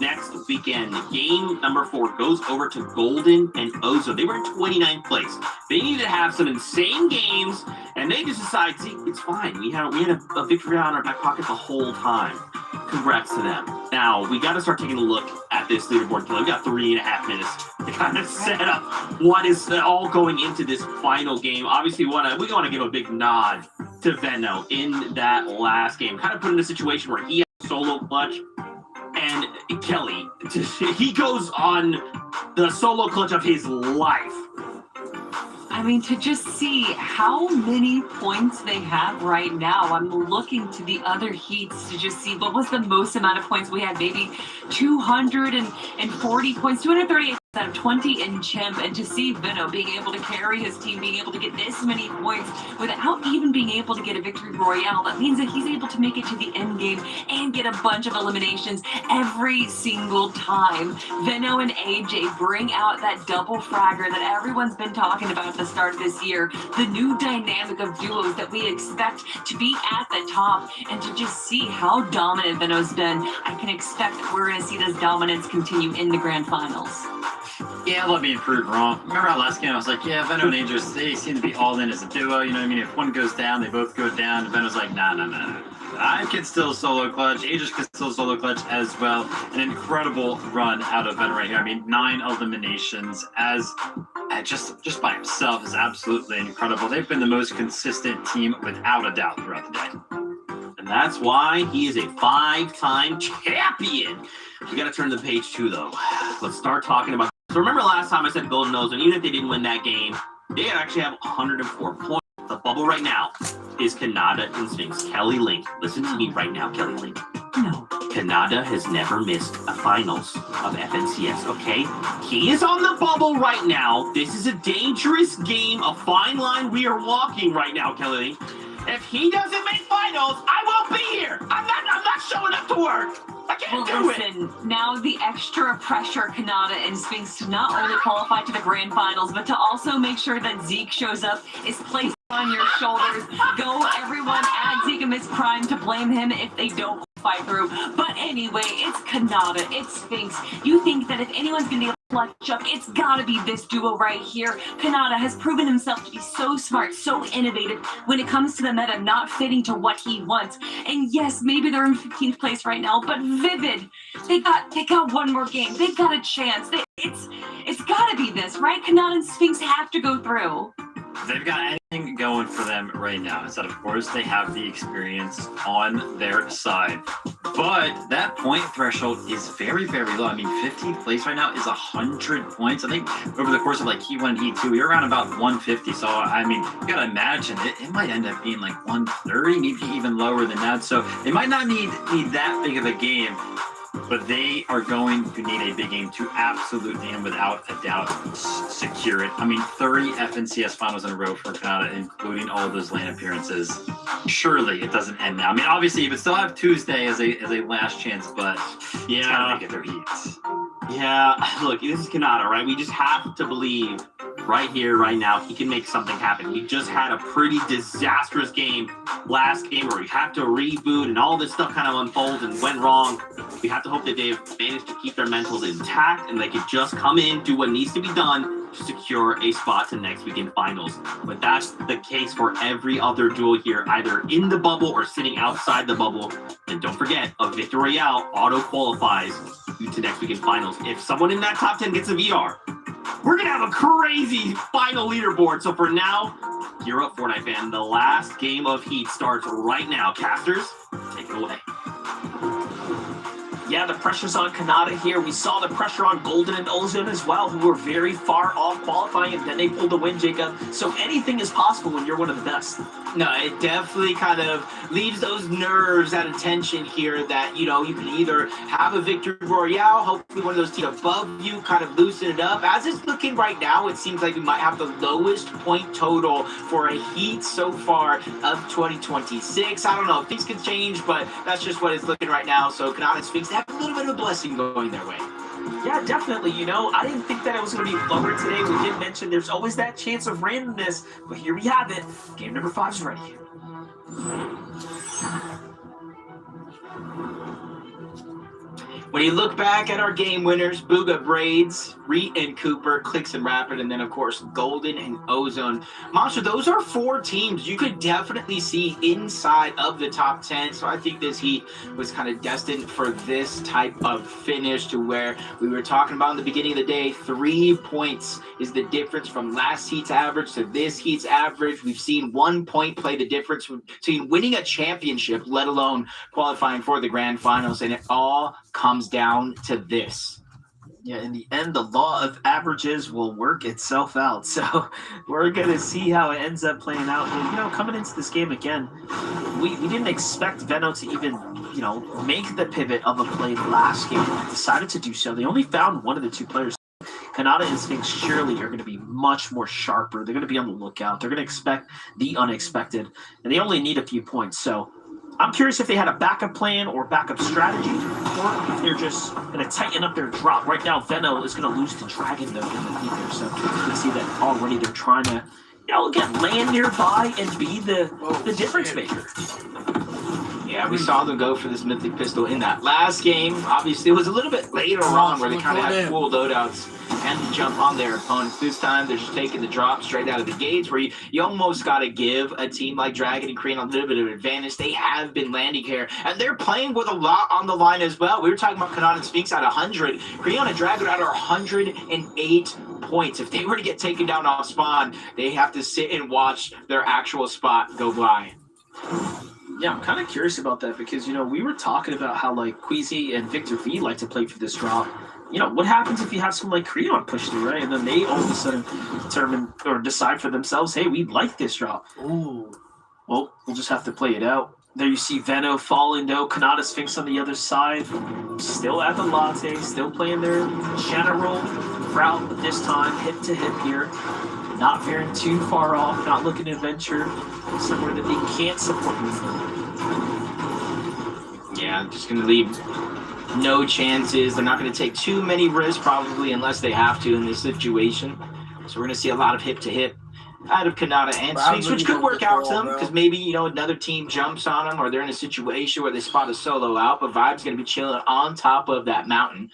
Speaker 1: next weekend. Game number 4 goes over to Golden and Ozo. They were in 29th place. They needed to have some insane games, and they just decided, see, it's fine. We had a victory on our back pocket the whole time. Congrats to them. Now, we got to start taking a look at this leaderboard. We got 3.5 minutes to kind of set up what is all going into this final game. Obviously, we want to give a big nod to Veno in that last game. Kind of put in a situation where he had solo clutch, and Kelly, he goes on the solo clutch of his life.
Speaker 2: I mean, to just see how many points they have right now. I'm looking to the other heats to just see what was the most amount of points we had. Maybe 240 points, 238 out of 20 in Chimp, and to see Veno being able to carry his team, being able to get this many points without even being able to get a victory royale. That means that he's able to make it to the end game and get a bunch of eliminations every single time. Veno and AJ bring out that double fragger that everyone's been talking about at the start of this year, the new dynamic of duos that we expect to be at the top, and to just see how dominant Veno's been. I can expect that we're going to see this dominance continue in the grand finals.
Speaker 7: Yeah, let me prove wrong. Remember our last game? I was like, yeah, Veno and Aegis, they seem to be all in as a duo. You know what I mean? If one goes down, they both go down. And Veno's like, nah. I can still solo clutch. Aegis can still solo clutch as well. An incredible run out of Veno right here. I mean, 9 eliminations as just by himself is absolutely incredible. They've been the most consistent team without a doubt throughout the day.
Speaker 9: And that's why he is a 5-time champion. We got to turn to the page 2, though. Let's start talking about. So remember last time I said Golden Nose, and even if they didn't win that game, they actually have 104 points. The bubble right now is Kanada and Sphinx. Kelly Link. Listen to me right now, Kelly Link.
Speaker 2: No.
Speaker 9: Kanada has never missed a finals of FNCS, okay? He is on the bubble right now. This is a dangerous game, a fine line we are walking right now, Kelly Link. If he doesn't make finals, I won't be here. I'm not showing up to work. I can't do
Speaker 2: listen, now the extra pressure Kanada and Sphinx to not only qualify to the grand finals, but to also make sure that Zeke shows up is placed on your shoulders. Go, everyone, add Zeke and Miss Prime to blame him if they don't fight through. But anyway, it's Kanada, it's Sphinx. You think that if anyone's going to be clutch up, it's gotta be this duo right here. Kanada has proven himself to be so smart, so innovative when it comes to the meta not fitting to what he wants. And yes, maybe they're in 15th place right now, but Vivid, they got one more game. They've got a chance. It's gotta be this, right? Kanada and Sphinx have to go through.
Speaker 7: They've got anything going for them right now. Is that, of course, they have the experience on their side. But that point threshold is very, very low. I mean, 15th place right now is 100 points. I think over the course of like Heat 1 and Heat 2, you're around about 150. So, I mean, you got to imagine it might end up being like 130, maybe even lower than that. So they might not need that big of a game. But they are going to need a big game to absolutely and without a doubt secure it. I mean, 30 FNCS finals in a row for Kanada, including all of those LAN appearances. Surely it doesn't end now. I mean, obviously you would still have Tuesday as a last chance, but it's gotta make it their heat.
Speaker 9: Yeah, look, this is Kanada, right? We just have to believe right here, right now, he can make something happen. We just had a pretty disastrous game last game where we have to reboot and all this stuff kind of unfolded and went wrong. We have to hope that they've managed to keep their mentals intact and they can just come in, do what needs to be done to secure a spot to next weekend finals. But that's the case for every other duel here, either in the bubble or sitting outside the bubble. And don't forget, a Victory Royale auto-qualifies you to next weekend finals. If someone in that top 10 gets a VR, we're going to have a crazy final leaderboard. So for now, you're up, Fortnite fan. The last game of Heat starts right now. Casters, take it away.
Speaker 5: Yeah, the pressure's on Kanada here. We saw the pressure on Golden and Ozone as well, who were very far off qualifying, and then they pulled the win, Jacob. So anything is possible when you're one of the best.
Speaker 4: No, it definitely kind of leaves those nerves at attention here that, you know, you can either have a Victory Royale, hopefully one of those teams above you kind of loosen it up. As it's looking right now, it seems like we might have the lowest point total for a Heat so far of 2026. I don't know if things could change, but that's just what it's looking right now. So Kanada and Sphinx have a little bit of a blessing going their way.
Speaker 5: Yeah, definitely. You know, I didn't think that it was going to be lower today. We did mention there's always that chance of randomness, but here we have it. Game number 5 is ready.
Speaker 4: When you look back at our game winners, Booga Braids, Reet and Cooper, Clix and Rapid, and then, of course, Golden and Ozone. Monster, those are 4 teams you could definitely see inside of the top 10. So I think this Heat was kind of destined for this type of finish, to where we were talking about in the beginning of the day, 3 points is the difference from last Heat's average to this Heat's average. We've seen 1 point play the difference between winning a championship, let alone qualifying for the grand finals, and it all comes down to this.
Speaker 5: Yeah, in the end, the law of averages will work itself out. So we're going to see how it ends up playing out. And, you know, coming into this game again, we didn't expect Veno to even, you know, make the pivot of a play last game. They decided to do so. They only found one of the 2 players. Kanada and Sphinx surely are going to be much more sharper. They're going to be on the lookout. They're going to expect the unexpected. And they only need a few points. So I'm curious if they had a backup plan or backup strategy, or if they're just going to tighten up their drop. Right now, Veno is going to lose to Dragon, though, in the lead there. So you can see that already they're trying to, you know, get land nearby and be the difference maker.
Speaker 6: Yeah, we saw them go for this mythic pistol in that last game. Obviously, it was a little bit later on where they kind of had full loadouts and to jump on their opponents. This time, they're just taking the drop straight out of the gates, where you almost got to give a team like Dragon and Korean a little bit of advantage. They have been landing here, and they're playing with a lot on the line as well. We were talking about Kanata and Sphinx at 100. Korean and Dragon at 108 points. If they were to get taken down off spawn, they have to sit and watch their actual spot go by.
Speaker 5: Yeah, I'm kind of curious about that because, you know, we were talking about how, like, Queasy and Victor V like to play for this drop. You know, what happens if you have someone like Creon push through, right? And then they all of a sudden determine or decide for themselves, hey, we like this drop.
Speaker 3: Ooh.
Speaker 5: Well, we'll just have to play it out. There you see Veno falling, though. Kanata Sphinx on the other side. Still at the latte, still playing their general route, but this time hip to hip here. Not veering too far off, not looking to venture somewhere that they can't support you.
Speaker 6: Yeah, just going to leave no chances. They're not going to take too many risks, probably, unless they have to in this situation. So we're going to see a lot of hip to hip out of Kanata and Sphinx, which could work out to them because maybe, you know, another team jumps on them or they're in a situation where they spot a solo out, but Vibe's going to be chilling on top of that mountain.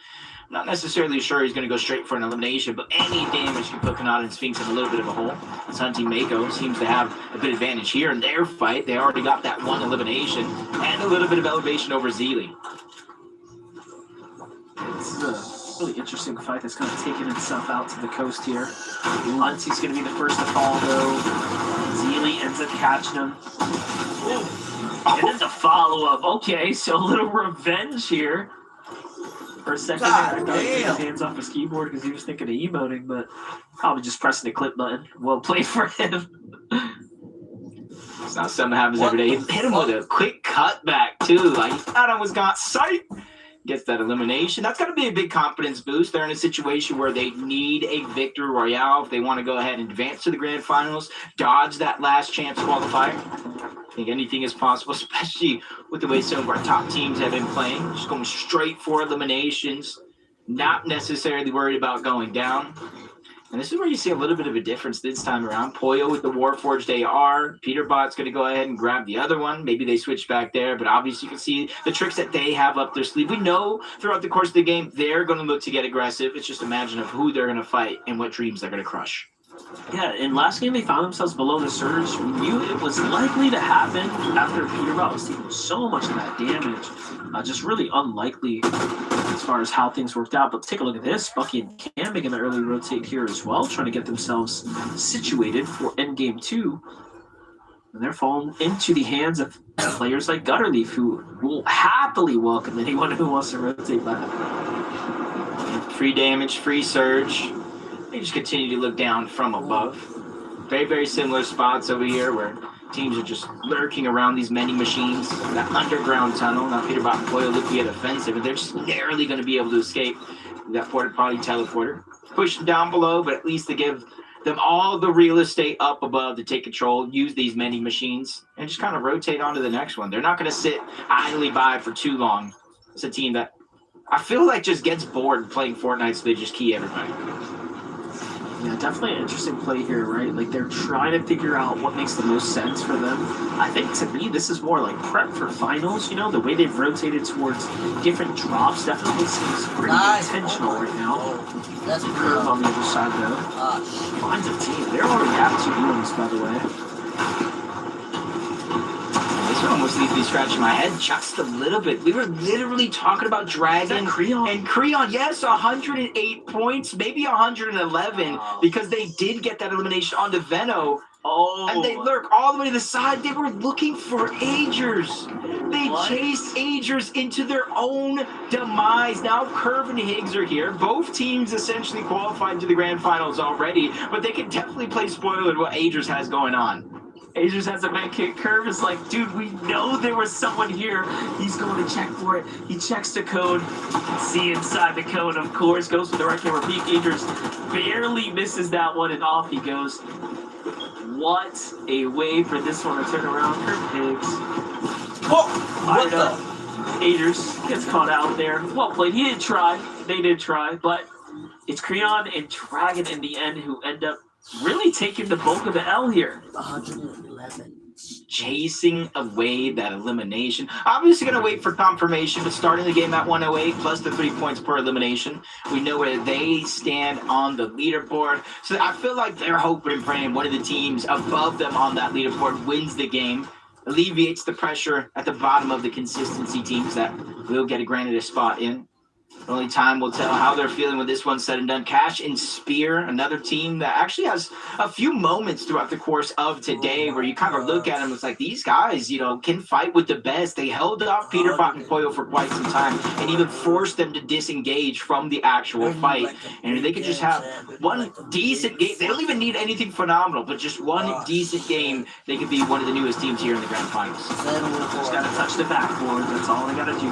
Speaker 6: Not necessarily sure he's going to go straight for an elimination, but any damage can put Kanata and Sphinx in a little bit of a hole. This hunting Mako seems to have a bit advantage here in their fight. They already got that one elimination and a little bit of elevation over Zeely.
Speaker 5: This is a really interesting fight that's kind of taken itself out to the coast here. Unti's going to be the first to fall, though. Zeely ends up catching him. And then the follow-up. Okay, so a little revenge here. For a second, I thought he took his hands off his keyboard because he was thinking of emoting, but probably just pressing the clip button. Well played for him.
Speaker 6: It's not something that happens every day. Hit him with a quick cutback, too. Like, he thought I was got sight. Gets that elimination. That's going to be a big confidence boost. They're in a situation where they need a victory royale if they want to go ahead and advance to the grand finals, dodge that last chance qualifier. I think anything is possible, especially with the way some of our top teams have been playing. Just going straight for eliminations, not necessarily worried about going down. And this is where you see a little bit of a difference this time around. Poyo with the Warforged AR. Peterbot's going to go ahead and grab the other one. Maybe they switch back there, but obviously you can see the tricks that they have up their sleeve. We know throughout the course of the game they're going to look to get aggressive. It's just a matter of who they're going to fight and what dreams they're going to crush.
Speaker 5: Yeah, in last game they found themselves below the surge. We knew it was likely to happen after Peterbot was taking so much of that damage. Just really unlikely as far as how things worked out. But take a look at this. Bucky and Cam making an early rotate here as well, trying to get themselves situated for endgame 2. And they're falling into the hands of players like Gutterleaf, who will happily welcome anyone who wants to rotate back.
Speaker 6: Free damage, free surge. They just continue to look down from above. Very, very similar spots over here where teams are just lurking around these many machines. That underground tunnel. Now Peterbot and Poyo look to get offensive, but they're just barely going to be able to escape that porta potty teleporter. Push them down below, but at least they give them all the real estate up above to take control, use these many machines, and just kind of rotate on to the next one. They're not going to sit idly by for too long. It's a team that I feel like just gets bored playing Fortnite, so they just key everybody.
Speaker 5: Yeah, definitely an interesting play here, right? Like, they're trying to figure out what makes the most sense for them. I think, to me, this is more like prep for finals, you know? The way they've rotated towards different drops definitely seems pretty intentional right now.
Speaker 3: That's
Speaker 5: Curve on the other side, though. Finds a team. They already have 2 wins, by the way.
Speaker 6: This one almost leaves me scratching my head just a little bit. We were literally talking about Dragon and Creon. Yes, 108 points, maybe 111, because they did get that elimination onto Veno.
Speaker 5: Oh.
Speaker 6: And they lurk all the way to the side. They were looking for Agers. They chased Agers into their own demise. Now Curve and Higgs are here. Both teams essentially qualified to the grand finals already, but they can definitely play spoiler at what Agers has going on.
Speaker 5: Agers has a man kick. Curve is like, dude, we know there was someone here. He's going to check for it. He checks the code. See inside the code, of course. Goes for the right camera peek. Agers barely misses that one, and off he goes. What a way for this one to turn around. Curve Higgs.
Speaker 3: Whoa!
Speaker 5: Fired up. Agers gets caught out there. Well played. He did try. They did try. But it's Creon and Dragon in the end who end up really taking the bulk of the L here.
Speaker 3: 111.
Speaker 6: chasing away that elimination. Obviously going to wait for confirmation, but starting the game at 108 plus the 3 points per elimination. We know where they stand on the leaderboard. So I feel like they're hoping and praying one of the teams above them on that leaderboard wins the game, alleviates the pressure at the bottom of the consistency teams that will get granted a spot in. Only time will tell how they're feeling when this one's said and done. Cash and Spear, another team that actually has a few moments throughout the course of today where you kind of look at them, it's like these guys, you know, can fight with the best. They held off Peterbot and Pollo for quite some time and even forced them to disengage from the actual fight. And they could just have one decent game. They don't even need anything phenomenal, but just one decent game. They could be one of the newest teams here in the grand finals.
Speaker 5: Just got to touch the backboard. That's all they got to do.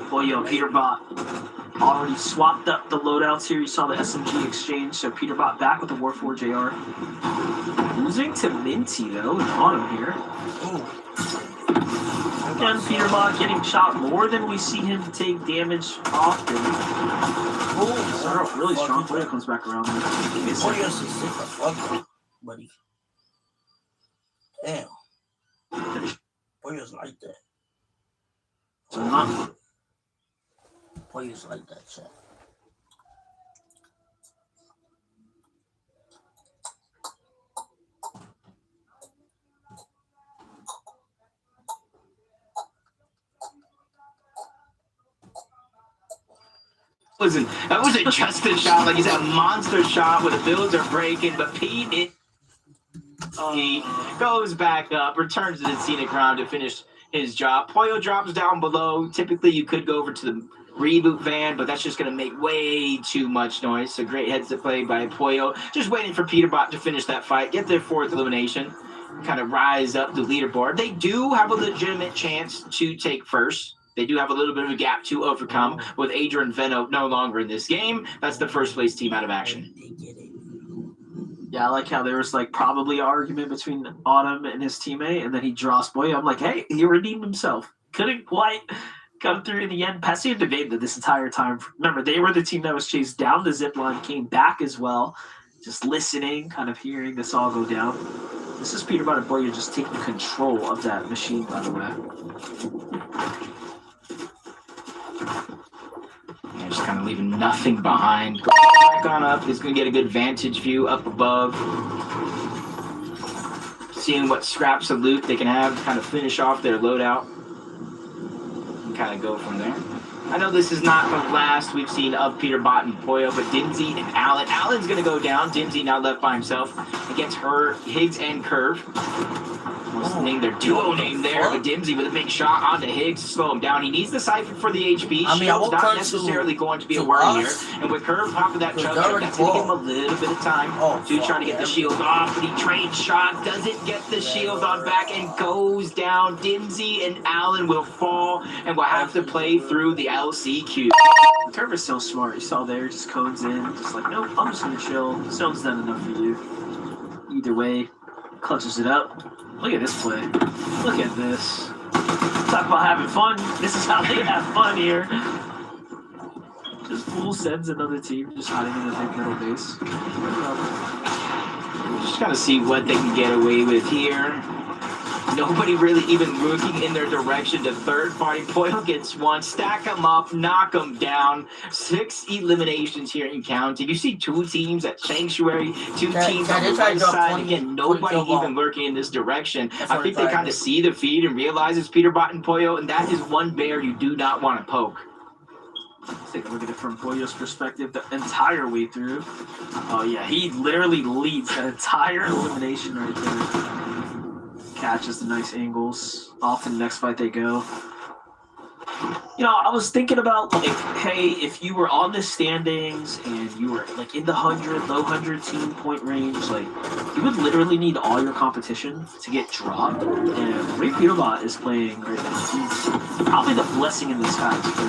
Speaker 5: Pollo, Peterbot already swapped up the loadouts here. You saw the SMG exchange, so Peterbot back with the War 4 JR. Losing to Minty, though, in auto here. Again, Peterbot getting shot more than we see him take damage often. Start off really strong. Pollo comes back around there.
Speaker 3: Pollo's sick as fuck, buddy. Damn. Pollo's like that.
Speaker 5: So not...
Speaker 3: Pollo's like that, chat.
Speaker 6: Listen, that wasn't just a shot. Like, he's a monster shot where the builds are breaking, but Pete he goes back up, returns to the scenic ground to finish his job. Pollo drops down below. Typically, you could go over to the reboot van, but that's just going to make way too much noise. So great heads to play by Pollo. Just waiting for Peterbot to finish that fight, get their fourth elimination, kind of rise up the leaderboard. They do have a legitimate chance to take first. They do have a little bit of a gap to overcome with Adrian Veno no longer in this game. That's the first place team out of action.
Speaker 5: Yeah, I like how there was like probably an argument between Autumn and his teammate, and then he draws Pollo. I'm like, hey, he redeemed himself. Couldn't quite come through in the end. Passive evaded this entire time. Remember, they were the team that was chased down the zip line, came back as well, just listening, kind of hearing this all go down. This is Peterbot and Pollo just taking control of that machine, by the way.
Speaker 6: Yeah, just kind of leaving nothing behind. Go back on up. He's going to get a good vantage view up above. Seeing what scraps of loot they can have to kind of finish off their loadout. And kind of go from there. I know this is not the last we've seen of Peterbot and Pollo, but Dimsy and Allen. Allen's going to go down. Dimsy now left by himself against Higgs and Curve. Almost named their duo name there, but Dimsy with a big shot onto Higgs to slow him down. He needs the Cypher for the HP. Shield's not necessarily going to be a worry here. And with Curve off of that chug, that's going to give him a little bit of time to try to get the shield off. But he trades shot, doesn't get the shield on back, and goes down. Dimsy and Allen will fall, and will have to play through the LCQ.
Speaker 5: Curve is so smart. You saw there, just codes in, just like, nope, I'm just going to chill. Zone's done enough for you. Either way, clutches it up. Look at this play. Look at this. Talk about having fun. This is how they have fun here. Just full sends another team just hiding in the big middle base.
Speaker 6: Just gotta see what they can get away with here. Nobody really even looking in their direction. The third party. Pollo gets one. Stack them up. Knock them down. 6 eliminations here in counting. You see 2 teams at Sanctuary. 2 teams on the right side. Again, nobody even lurking in this direction. I think they kind of see the feed and realize it's Peterbot and Pollo, and that is one bear you do not want to poke.
Speaker 5: Let's take a look at it from Pollo's perspective the entire way through. Oh yeah, he literally leads that entire elimination right there. Catches the nice angles. Off to the next fight they go. You know, I was thinking about, like, hey, if you were on the standings and you were, like, in the 100, low 100 team point range, like, you would literally need all your competition to get dropped. And the way Peterbot is playing right now, he's probably the blessing in disguise for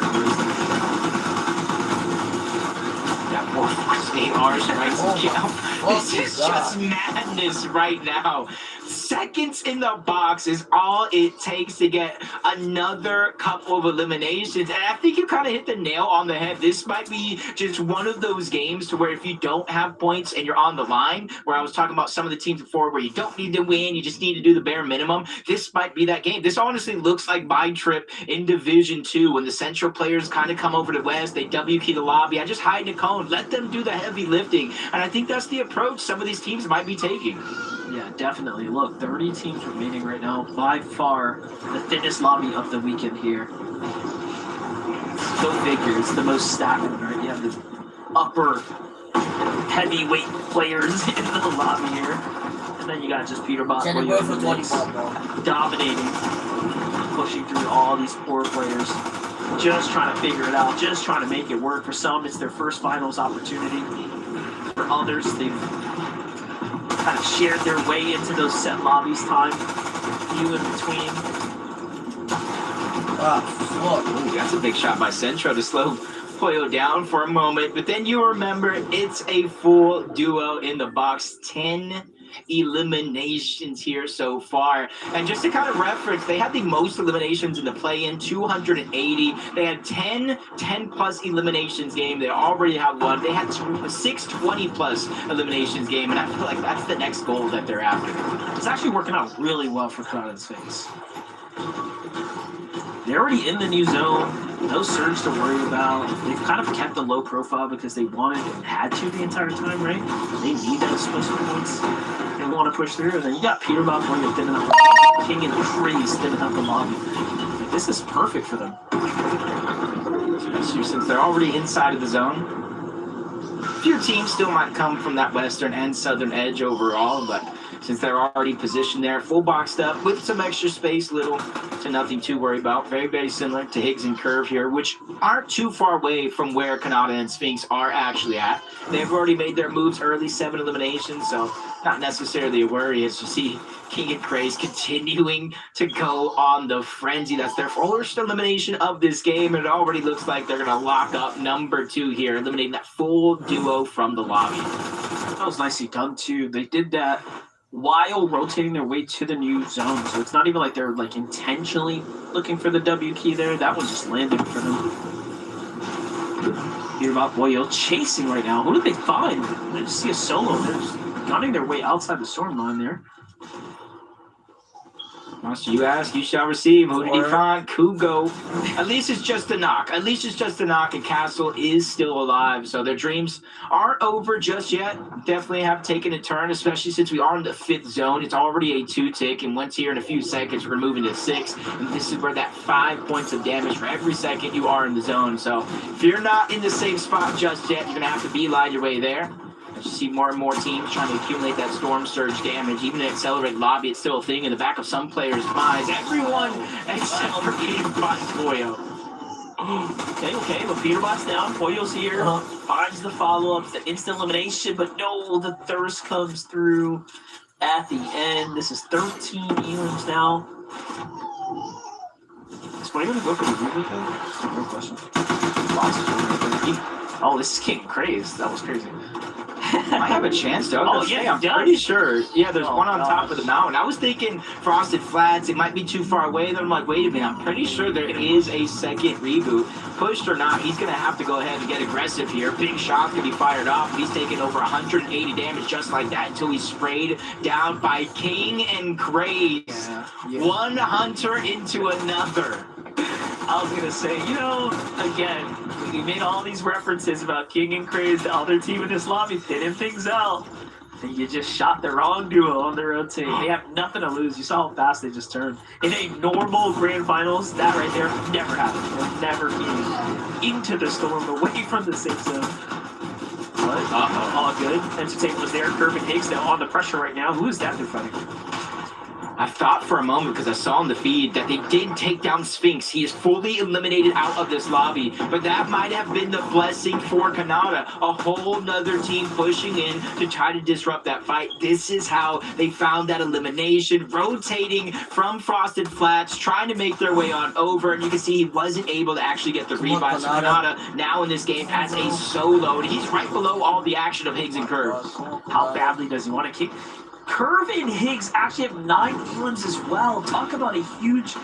Speaker 6: That War 8 Rs right now. This is just madness right now.
Speaker 4: Seconds in the box is all it takes to get another couple of eliminations. And I think you kind of hit the nail on the head. This might be just one of those games to where if you don't have points and you're on the line, where I was talking about some of the teams before where you don't need to win, you just need to do the bare minimum. This might be that game. This honestly looks like my trip in Division 2 when the Central players kind of come over to West, they WP the lobby. I just hide in a cone, let them do the heavy lifting. And I think that's the approach some of these teams might be taking.
Speaker 5: Yeah, definitely. Look, 30 teams remaining right now. By far the thinnest lobby of the weekend here. Go figure, it's the most stacked one, right? You have the upper heavyweight players in the lobby here. And then you got just Peterbot dominating, pushing through all these poor players. Just trying to figure it out, just trying to make it work. For some, it's their first finals opportunity. For others, they've kind of shared their way into those set lobbies time, few in between.
Speaker 4: Ooh, that's a big shot by Centro to slow Poyo down for a moment, but then you remember it's a full duo in the box. 10 eliminations here so far. And just to kind of reference, they had the most eliminations in the play-in, 280. They had 10 plus eliminations game. They already have one. They had 6 20 plus eliminations game, and I feel like that's the next goal that they're after.
Speaker 5: It's actually working out really well for Cloud and Sphinx. They're already in the new zone. No surge to worry about. They've kind of kept the low profile because they wanted and had to the entire time, right? They need that explosive points. They want to push through. And then you got Peterbot going to thinning up King and Freeze thinning up the lobby. This is perfect for them.
Speaker 4: Since they're already inside of the zone, a few teams still might come from that western and southern edge overall, but since they're already positioned there, full boxed up with some extra space, little to nothing to worry about. Very, very similar to Higgs and Curve here, which aren't too far away from where Kanata and Sphinx are actually at. They've already made their moves early, 7 eliminations, so not necessarily a worry as you see King and Craze continuing to go on the frenzy. That's their first elimination of this game, and it already looks like they're going to lock up number 2 here, eliminating that full duo from the lobby.
Speaker 5: That was nicely done, too. They did that while rotating their way to the new zone. So it's not even like they're like intentionally looking for the W key there. That one just landed for them. Peterbot Boyo chasing right now. Who did they find? They just see a solo. They're just gunning their way outside the storm line there.
Speaker 4: Once you ask, you shall receive. Who did he find? Kugo. At least it's just a knock. At least it's just a knock, and Castle is still alive. So their dreams aren't over just yet. Definitely have taken a turn, especially since we are in the 5th zone. It's already a 2-tick, and once here in a few seconds, we're moving to 6. And this is where that 5 points of damage for every second you are in the zone. So if you're not in the same spot just yet, you're going to have to beeline your way there. You see more and more teams trying to accumulate that storm surge damage. Even to accelerate lobby, it's still a thing in the back of some players' minds. Everyone except for Peterbot Poyo.
Speaker 5: Okay, but Peterbot's down. Poyo's here. Finds the follow-ups, the instant elimination, but no, the thirst comes through at the end. This is 13 elims now. Is Poyo going to go for the Ruby code? That's a real question. Oh, this is King Craze. That was crazy.
Speaker 4: Might have a chance, though.
Speaker 5: Oh, yeah,
Speaker 4: I'm pretty sure. Yeah, there's one on top of the mountain. I was thinking Frosted Flats. It might be too far away. Then I'm like, wait a minute. I'm pretty sure there is a second reboot. Pushed or not, he's going to have to go ahead and get aggressive here. Big shot can be fired off. He's taking over 180 damage just like that until he's sprayed down by King and Craze. Yeah. One hunter into another.
Speaker 5: I was going to say, you know, again, we made all these references about King and Craze, the other team in this lobby, thinning things out. And you just shot the wrong duo on their own team. They have nothing to lose. You saw how fast they just turned. In a normal grand finals, that right there never happened. They'll never came into the storm, away from the safe zone. But all good. Entertainment was there. Curve and Higgs now on the pressure right now. Who is that they're fighting?
Speaker 4: I thought for a moment, because I saw in the feed, that they did take down Sphinx. He is fully eliminated out of this lobby. But that might have been the blessing for Kanata. A whole nother team pushing in to try to disrupt that fight. This is how they found that elimination. Rotating from Frosted Flats, trying to make their way on over. And you can see he wasn't able to actually get the revive. So Kanata now in this game has a solo. And he's right below all the action of Higgs and Curve.
Speaker 5: How badly does he want to kick? Curve and Higgs actually have 9 elims as well. Talk about a huge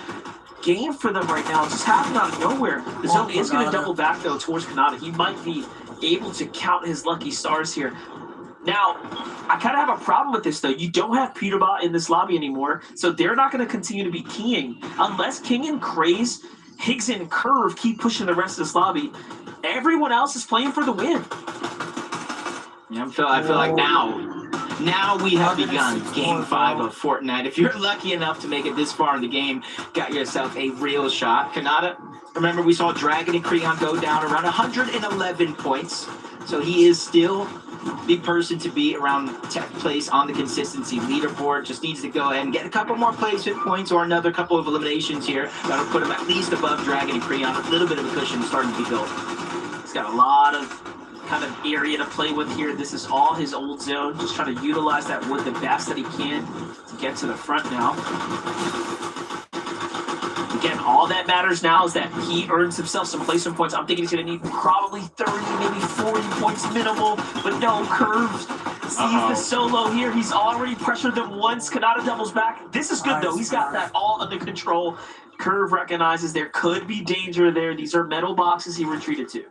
Speaker 5: game for them right now. It's just happening out of nowhere. The zone is going to double back, though, towards Kanata. He might be able to count his lucky stars here. Now, I kind of have a problem with this, though. You don't have Peterbot in this lobby anymore, so they're not going to continue to be keying. Unless King and Craze, Higgs and Curve keep pushing the rest of this lobby, everyone else is playing for the win.
Speaker 6: Yeah, I feel like now we have begun Game 5 of Fortnite. If you're lucky enough to make it this far in the game, got yourself a real shot. Kanata, remember we saw Dragon and Creon go down around 111 points, so he is still the person to be around 10th place on the consistency leaderboard. Just needs to go ahead and get a couple more placement points or another couple of eliminations here. That'll put him at least above Dragon and Creon. A little bit of a cushion starting to be built.
Speaker 5: He's got a lot of kind of area to play with here. This is all his old zone. Just trying to utilize that wood the best that he can to get to the front now. Again, all that matters now is that he earns himself some placement points. I'm thinking he's going to need probably 30, maybe 40 points minimal. But no, Curve sees the solo here. He's already pressured them once. Kanata doubles back. This is good, though. He's got that all under control. Curve recognizes there could be danger there. These are metal boxes he retreated to.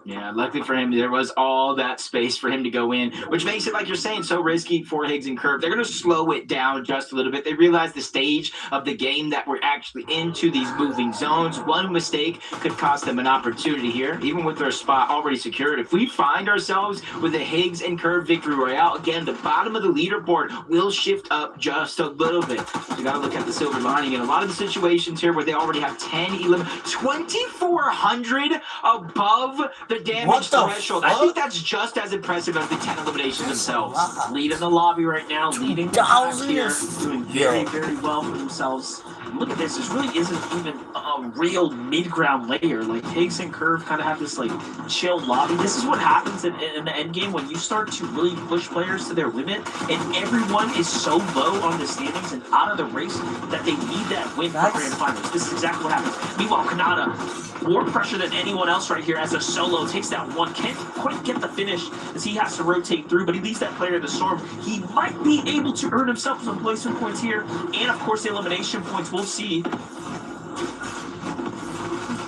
Speaker 6: Yeah, luckily for him, there was all that space for him to go in, which makes it, like you're saying, so risky for Higgs and Curve. They're going to slow it down just a little bit. They realize the stage of the game that we're actually into, these moving zones. One mistake could cost them an opportunity here, even with their spot already secured. If we find ourselves with a Higgs and Curve victory royale, again, the bottom of the leaderboard will shift up just a little bit. You got to look at the silver lining. In a lot of the situations here where they already have 10, 11, 2,400 above the damage threshold. I think that's just as impressive as the 10 eliminations themselves.
Speaker 5: Leading the lobby right now, leading the pack here, doing very, very well for themselves. Look at this, this really isn't even a real mid-ground layer. Like, Higgs and Curve kind of have this, like, chill lobby. This is what happens in the end game when you start to really push players to their limit, and everyone is so low on the standings and out of the race that they need that win for grand finals. This is exactly what happens. Meanwhile, Kanata, more pressure than anyone else right here as a solo takes that one. Can't quite get the finish as he has to rotate through, but he leaves that player in the storm. He might be able to earn himself some placement points here, and of course the elimination points. We'll see.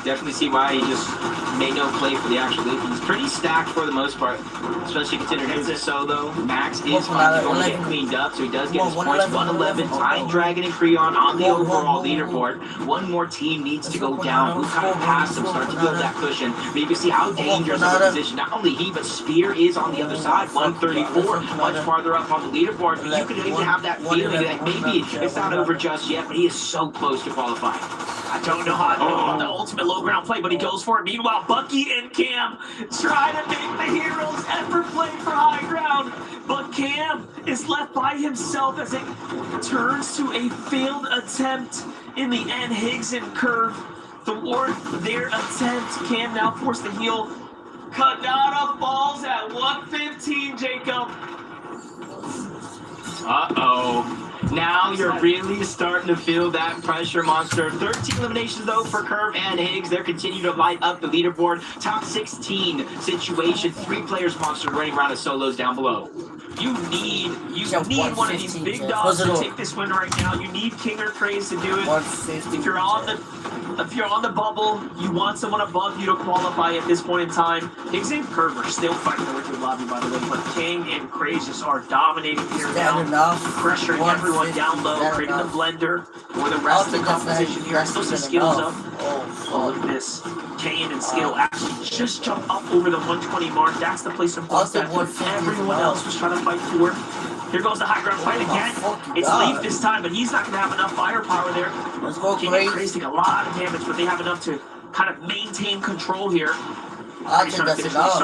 Speaker 6: Definitely see why he just made no play for the actual lead. He's pretty stacked for the most part, especially considering he's a solo. Max is going to get cleaned up, so he does get his points. 111, tying Dragon and Creon on the overall leaderboard. One more team needs to go down. Who kind of passed him, start to build that cushion. But you can see how dangerous of a position. Not only he, but Spear is on the other side. 134, much farther up on the leaderboard. But you can even have that feeling that maybe it's not over just yet, but he is so close to qualifying.
Speaker 5: I don't know how to do the ultimate low ground play, but he goes for it. Meanwhile, Bucky and Cam try to make the heroes effort play for high ground, but Cam is left by himself as it turns to a failed attempt in the end. Higgs and Curve thwart their attempt. Cam now forced the heal. Kanata falls at 115, Jacob.
Speaker 6: Uh-oh. Now you're really starting to feel that pressure monster. 13 eliminations, though, for Curve and Higgs. They're continuing to light up the leaderboard. Top 16 situation. 3 players monster running around as solos down below.
Speaker 5: You need one of these big dogs to take this win right now. You need King or Craze to do it. If you're on the bubble, you want someone above you to qualify at this point in time. Higgs and Curve are still fighting the wicked lobby, by the way, but King and Craze just are dominating here now, pressuring everyone down low, creating the blender for the rest of the composition here. Supposed to skills up. Oh, look at this. Kane and Skill actually just jumped up over the 120 mark. That's the place of points that everyone else was trying to fight for. Here goes the high ground fight again. It's Leaf this time, but he's not going to have enough firepower there.
Speaker 3: Let's go,
Speaker 5: King and Craze take a lot of damage, but they have enough to kind of maintain control here.
Speaker 3: I think that's enough.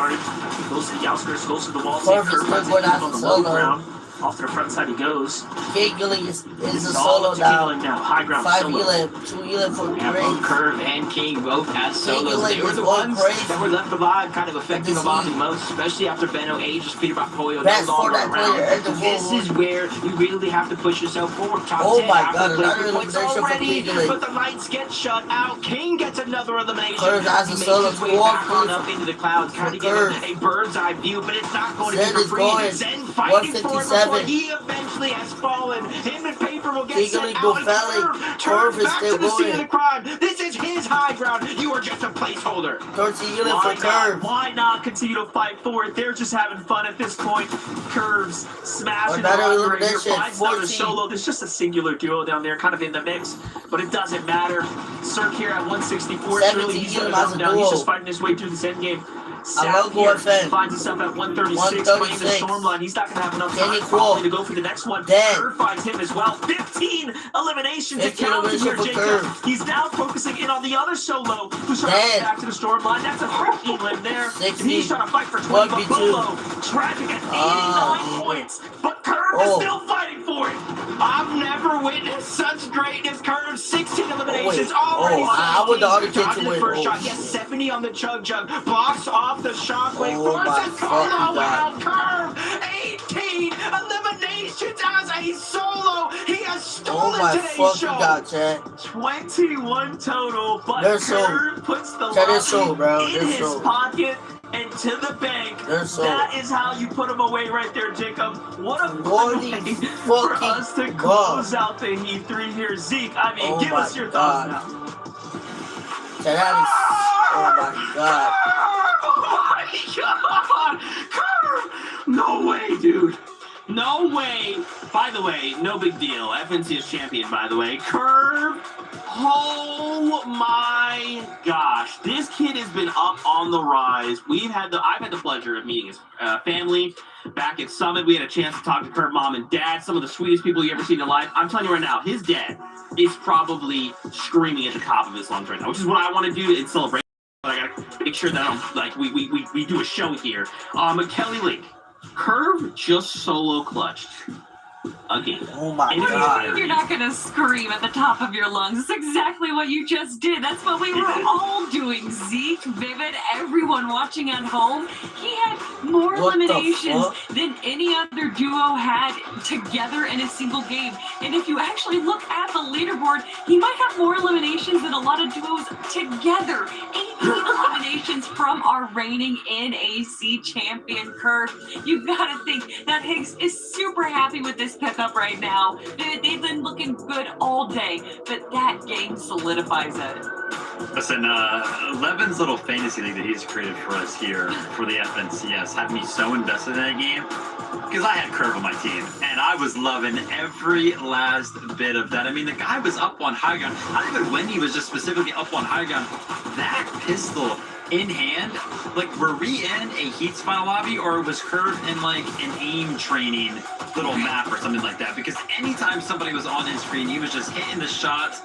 Speaker 5: Goes to the outskirts, goes to the wall. Curve on the low ground. Off to the front side he goes.
Speaker 3: Giggly is a solo now.
Speaker 5: High ground
Speaker 3: 5
Speaker 5: solo.
Speaker 3: healing, 2 healing for
Speaker 6: Both Curve and King both as solos. They were the ones that were left alive, kind of affecting the lobby most, especially after Veno ages Peterbot Pollo no longer around. This is where you really have to push yourself forward. Top 10 after the points already, but the lights get shut out. King gets another elimination.
Speaker 3: Curve has a solo
Speaker 6: He makes his way back on up into the clouds, kind of give him a bird's eye view, but it's not going to be for free. Zen fighting for the
Speaker 3: even.
Speaker 4: he eventually has fallen. Him and Paper will get sent
Speaker 3: Giggly
Speaker 4: out.
Speaker 3: Buffalo.
Speaker 4: Turns
Speaker 3: Curve is
Speaker 4: back
Speaker 3: still
Speaker 4: to the scene of
Speaker 3: going.
Speaker 4: the crime. This is his high ground. You are just a placeholder.
Speaker 3: Curve's healing for Curve.
Speaker 5: Why not continue to fight for it? They're just having fun at this point. Curves smashing the
Speaker 3: Another
Speaker 5: rock right here.
Speaker 3: elimination,
Speaker 5: Finds another
Speaker 3: 14.
Speaker 5: solo. There's just a singular duo down there, kind of in the mix, but it doesn't matter. Cirque here at 164.
Speaker 3: 17
Speaker 5: Surely he's
Speaker 3: healing
Speaker 5: gonna
Speaker 3: as
Speaker 5: come
Speaker 3: a
Speaker 5: down. He's
Speaker 3: duo.
Speaker 5: just fighting his way through this end game.
Speaker 3: I love
Speaker 5: South here
Speaker 3: Gorfin.
Speaker 5: finds himself at 136, playing the
Speaker 3: 136.
Speaker 5: storm line. He's not going to have enough
Speaker 3: Danny
Speaker 5: time
Speaker 3: Quo.
Speaker 5: probably to go for the next one.
Speaker 3: Dead.
Speaker 5: Curve finds him as well. 15 eliminations to
Speaker 3: 15
Speaker 5: count
Speaker 3: elimination
Speaker 5: here,
Speaker 3: for
Speaker 5: Jacob.
Speaker 3: Curve.
Speaker 5: He's now focusing in on the other solo who's trying
Speaker 3: Dead.
Speaker 5: to get back to the storm line. That's a quick elim there.
Speaker 3: 60.
Speaker 5: And he's trying to fight for 20, but
Speaker 3: 1v2.
Speaker 5: Bolo tragic at 89 points. But Curve is still fighting for it.
Speaker 4: I've never witnessed such greatness. Curve, 16 eliminations already.
Speaker 3: I would the other kid to
Speaker 4: Dodging the
Speaker 3: win.
Speaker 4: first shot. Yes, 70 on the chug. Blocks off the shockwave. Forces Colo out. Curve, 18 eliminations as a solo. He has stolen today's show.
Speaker 3: God, Chad.
Speaker 5: 21 total, but
Speaker 3: They're so-
Speaker 5: Curve puts the
Speaker 3: Chad, they're so,
Speaker 5: lobby
Speaker 3: bro.
Speaker 5: in
Speaker 3: They're
Speaker 5: his
Speaker 3: so-
Speaker 5: pocket and to the bank.
Speaker 3: They're so-
Speaker 5: That is how you put him away right there, Jacob. What a
Speaker 3: Holy
Speaker 5: way for
Speaker 3: fucking
Speaker 5: us to
Speaker 3: God.
Speaker 5: close out the Heat 3 here. Zeke, I mean,
Speaker 3: Oh
Speaker 5: give
Speaker 3: my
Speaker 5: us your
Speaker 3: God.
Speaker 5: thoughts now.
Speaker 3: Chad, that is... Oh my God.
Speaker 9: Oh my God! Curve! No way, dude. No way. By the way, no big deal. FNC is champion, by the way. Curve. Oh my gosh. This kid has been up on the rise. I've had the pleasure of meeting his family back at Summit. We had a chance to talk to Curve mom and dad, some of the sweetest people you ever seen in life. I'm telling you right now, his dad is probably screaming at the top of his lungs right now, which is what I want to do in celebration. But I gotta make sure that we do a show here. Kelly Link, Curve just solo clutched again.
Speaker 3: Oh my
Speaker 9: And
Speaker 3: God.
Speaker 2: You're not gonna scream at the top of your lungs. That's exactly what you just did. That's what we were all doing. Zeke, Vivid, everyone watching at home. He had more
Speaker 3: What the
Speaker 2: eliminations
Speaker 3: fuck?
Speaker 2: than any other duo had together in a single game. And if you actually look at the leaderboard, he might have more eliminations than a lot of duos together. 18 eliminations from our reigning NAC champion Curve. You've got to think that Higgs is super happy with this pickup right now. They've been looking good all day, but that game solidifies it.
Speaker 7: Listen, Levin's little fantasy league that he's created for us here for the FNCS had me so invested in that game because I had Curve on my team and I was loving every last bit of that. I mean, the guy was up on high ground. I don't even when he was just specifically up on high ground. That pistol in hand, like, were we in a Heat's final lobby or was Curve in like an aim training little map or something like that? Because anytime somebody was on his screen, he was just hitting the shots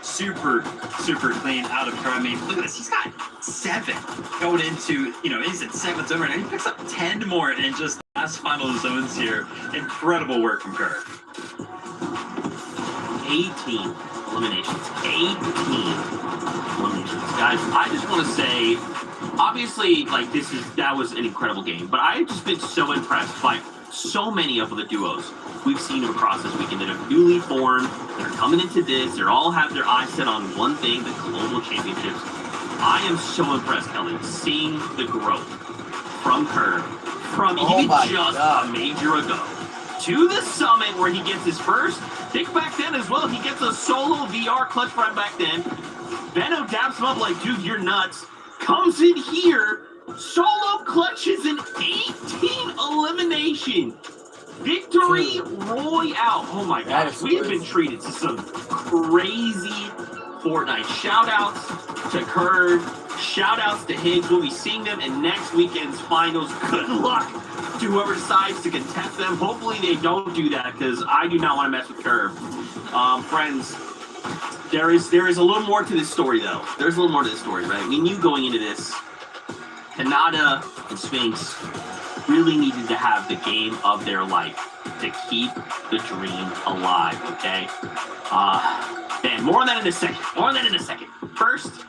Speaker 7: super clean out of Curve. I mean, look at this. He's got 7 going into, he's at 7th over, and he picks up 10 more in just the last final zones here. Incredible work from Curve.
Speaker 9: 18 eliminations. 18 eliminations. Guys, I just want to say, obviously, like, that was an incredible game, but I've just been so impressed by so many of the duos we've seen across this weekend that have newly formed, that are coming into this, they all have their eyes set on one thing, the global championships. I am so impressed, Kelly, seeing the growth from Curve, from even just a major ago, to the Summit where he gets his first. Think back then as well, he gets a solo VR clutch run back then. Veno daps him up like, dude, you're nuts. Comes in here, solo clutches an 18 elimination. Victory royale. Oh my gosh, we have been treated to some crazy Fortnite. Shout outs to Curve, shout outs to Higgs. We'll be seeing them in next weekend's finals. Good luck to whoever decides to contest them. Hopefully they don't do that because I do not want to mess with Curve. Friends, there is a little more to this story though. There's a little more to this story, right? We knew going into this, Kanata and Sphinx really needed to have the game of their life to keep the dream alive, okay? Man, more on that in a second. First,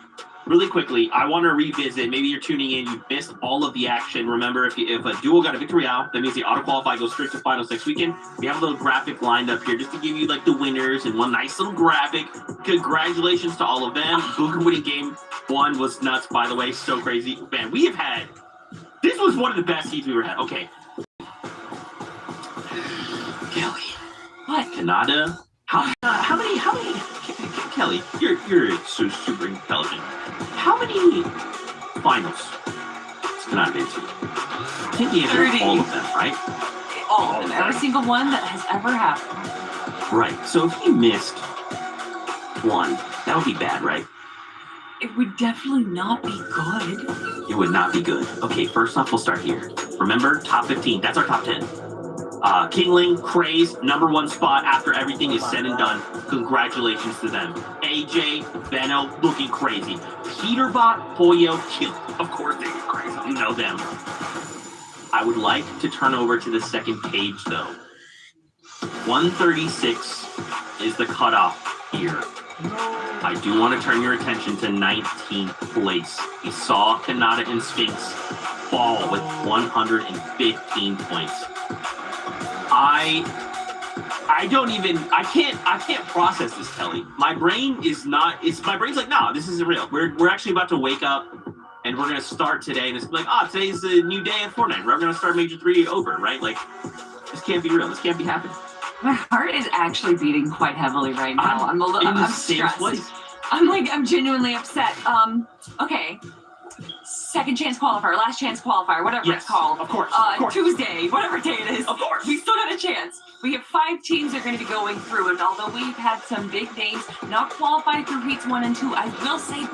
Speaker 9: really quickly, I want to revisit, maybe you're tuning in, you missed all of the action. Remember, if a duo got a victory out, that means the auto-qualify goes straight to finals next weekend. We have a little graphic lined up here just to give you, like, the winners and one nice little graphic. Congratulations to all of them. Booker winning game 1 was nuts, by the way, so crazy. Man, we have had... This was one of the best heats we ever had. Okay. Kelly.
Speaker 2: What?
Speaker 9: Kanata? How many? Kelly, you're so super intelligent. How many finals has Kanata been to? I think the answer is
Speaker 2: 30.
Speaker 9: all of them, right?
Speaker 2: All of them. Every single one that has ever happened.
Speaker 9: Right. So if he missed one, that would be bad, right?
Speaker 2: It would definitely not be good.
Speaker 9: It would not be good. Okay, first off, we'll start here. Remember, top 15. That's our top 10. Kingling, Craze, #1 spot after everything is said and done. Congratulations to them. AJ, Veno, looking crazy. Peterbot, Pollo, of course they look crazy. You know them. I would like to turn over to the second page, though. 136 is the cutoff here. I do want to turn your attention to 19th place. We saw Kanata and Sphinx fall with 115 points. I can't process this, Kelly. My brain is not, my brain's like, nah, this isn't real. We're actually about to wake up and we're gonna start today and it's like, today's a new day at Fortnite. We're gonna start Major 3 over, right? Like, this can't be real. This can't be happening.
Speaker 2: My heart is actually beating quite heavily right now. I'm stressed.
Speaker 9: Place.
Speaker 2: I'm genuinely upset. Okay. Second chance qualifier, last chance qualifier, whatever it's called.
Speaker 9: Of course.
Speaker 2: Tuesday, whatever day it is.
Speaker 9: Of course.
Speaker 2: We still got a chance. We have 5 teams that are going to be going through, and although we've had some big names not qualify through heats 1 and 2, I will say.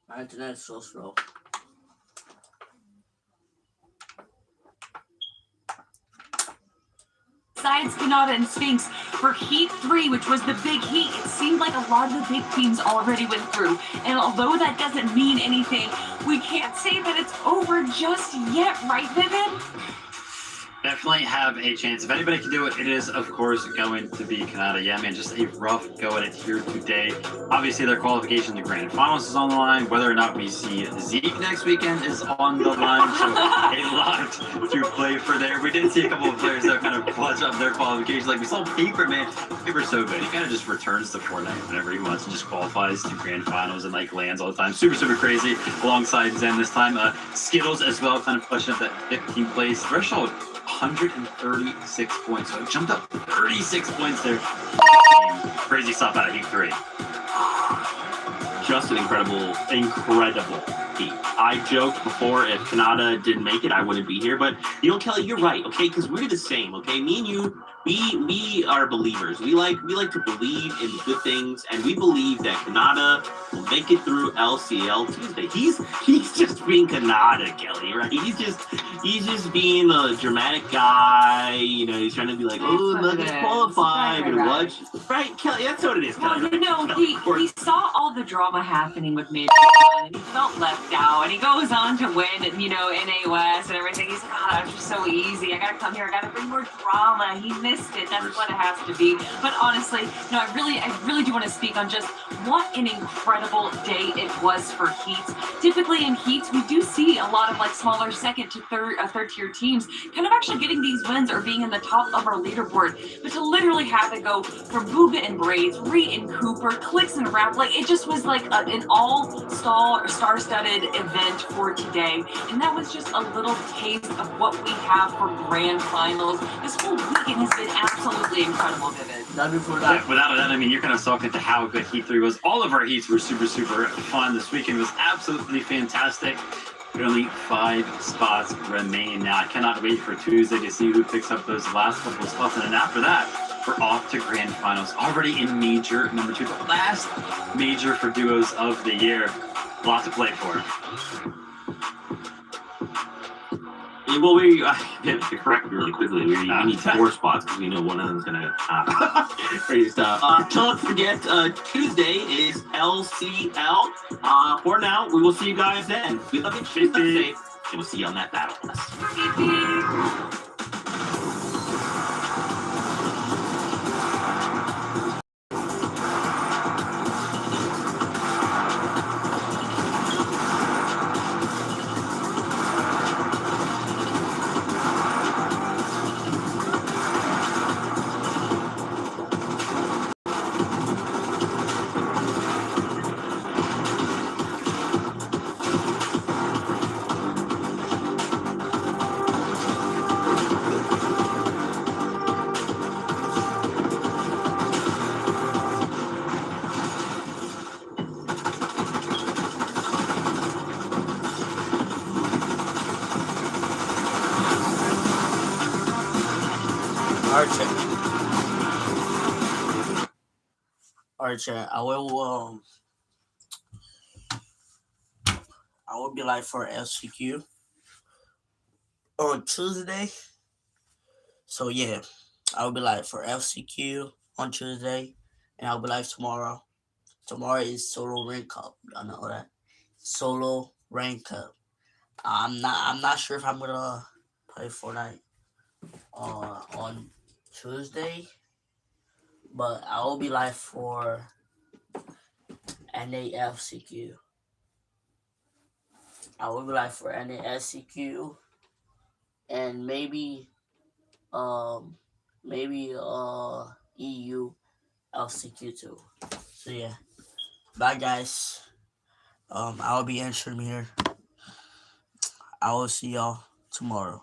Speaker 3: My internet is so slow.
Speaker 2: Besides Kanata and Sphinx, for Heat 3, which was the big heat, it seemed like a lot of the big teams already went through. And although that doesn't mean anything, we can't say that it's over just yet, right, Vivid?
Speaker 7: Definitely have a chance. If anybody can do it, it is, of course, going to be Kanata. Yeah, man, just a rough go at it here today. Obviously, their qualification to Grand Finals is on the line. Whether or not we see Zeke next weekend is on the line. So a lot to play for there. We did see a couple of players that kind of clutch up their qualifications. Like we saw Paper, man. Paper's so good. He kind of just returns to Fortnite whenever he wants and just qualifies to Grand Finals and like lands all the time. Super, super crazy. Alongside Zen this time. Skittles as well, kind of pushing up that 15th place. Threshold 136 points. So it jumped up 36 points there. Crazy stuff out of Heat 3.
Speaker 9: Just an incredible heat. I joked before if Kanata didn't make it, I wouldn't be here. But, you know, Kelly, you're right, okay? Because we're the same, okay? Me and you, we are believers. We like to believe in good things, and we believe that Kanata will make it through LCL Tuesday. He's just being Kanata, Kelly, right? He's just being a dramatic guy. You know, he's trying to be like, oh, look, he's qualified and watch. Right, Kelly, that's what it is, Kelly.
Speaker 2: Well, you know, he saw all the drama happening with Major, and he felt left out, and he goes on to win, and, you know, NA West and everything. He's like, that was just so easy. I gotta come here. I gotta bring more drama. He missed it. That's what it has to be. But honestly, you know, I really do want to speak on just what an incredible day it was for Heats. Typically in Heats, we do see a lot of like smaller second to third tier teams kind of actually getting these wins or being in the top of our leaderboard. But to literally have it go from Booga and Braids, Reed and Cooper, Clix and Rap, like it just was like an star-studded event for today. And that was just a little taste of what we have for grand finals. This whole weekend has been absolutely incredible, Vivid.
Speaker 7: Yeah, without a doubt, I mean, you're kind of talking to how good Heat 3 was. All of our Heats were super, super fun. This weekend was absolutely fantastic. Only 5 spots remain now. I cannot wait for Tuesday to see who picks up those last couple of spots. And then after that, we're off to grand finals. Already in major number 2, the last major for duos of the year. A lot to play for.
Speaker 9: Yeah, well, we to correct me really quickly. We need 4 spots because we know one of them's gonna crazy stuff. Don't forget, Tuesday is LCL. For now, we will see you guys then. We love you. Stay safe, and we'll see you on that battle bus.
Speaker 3: Alright, chat. I will be live for LCQ on Tuesday. So yeah, I'll be live for FCQ on Tuesday, and I'll be live tomorrow. Tomorrow is solo rank cup. Y'all know that. Solo rank cup. I'm not sure if I'm gonna play Fortnite on Tuesday, but I will be live for NAFCQ. I will be live for NAFCQ and maybe EU LCQ too. So yeah. Bye guys. I'll be answering here. I will see y'all tomorrow.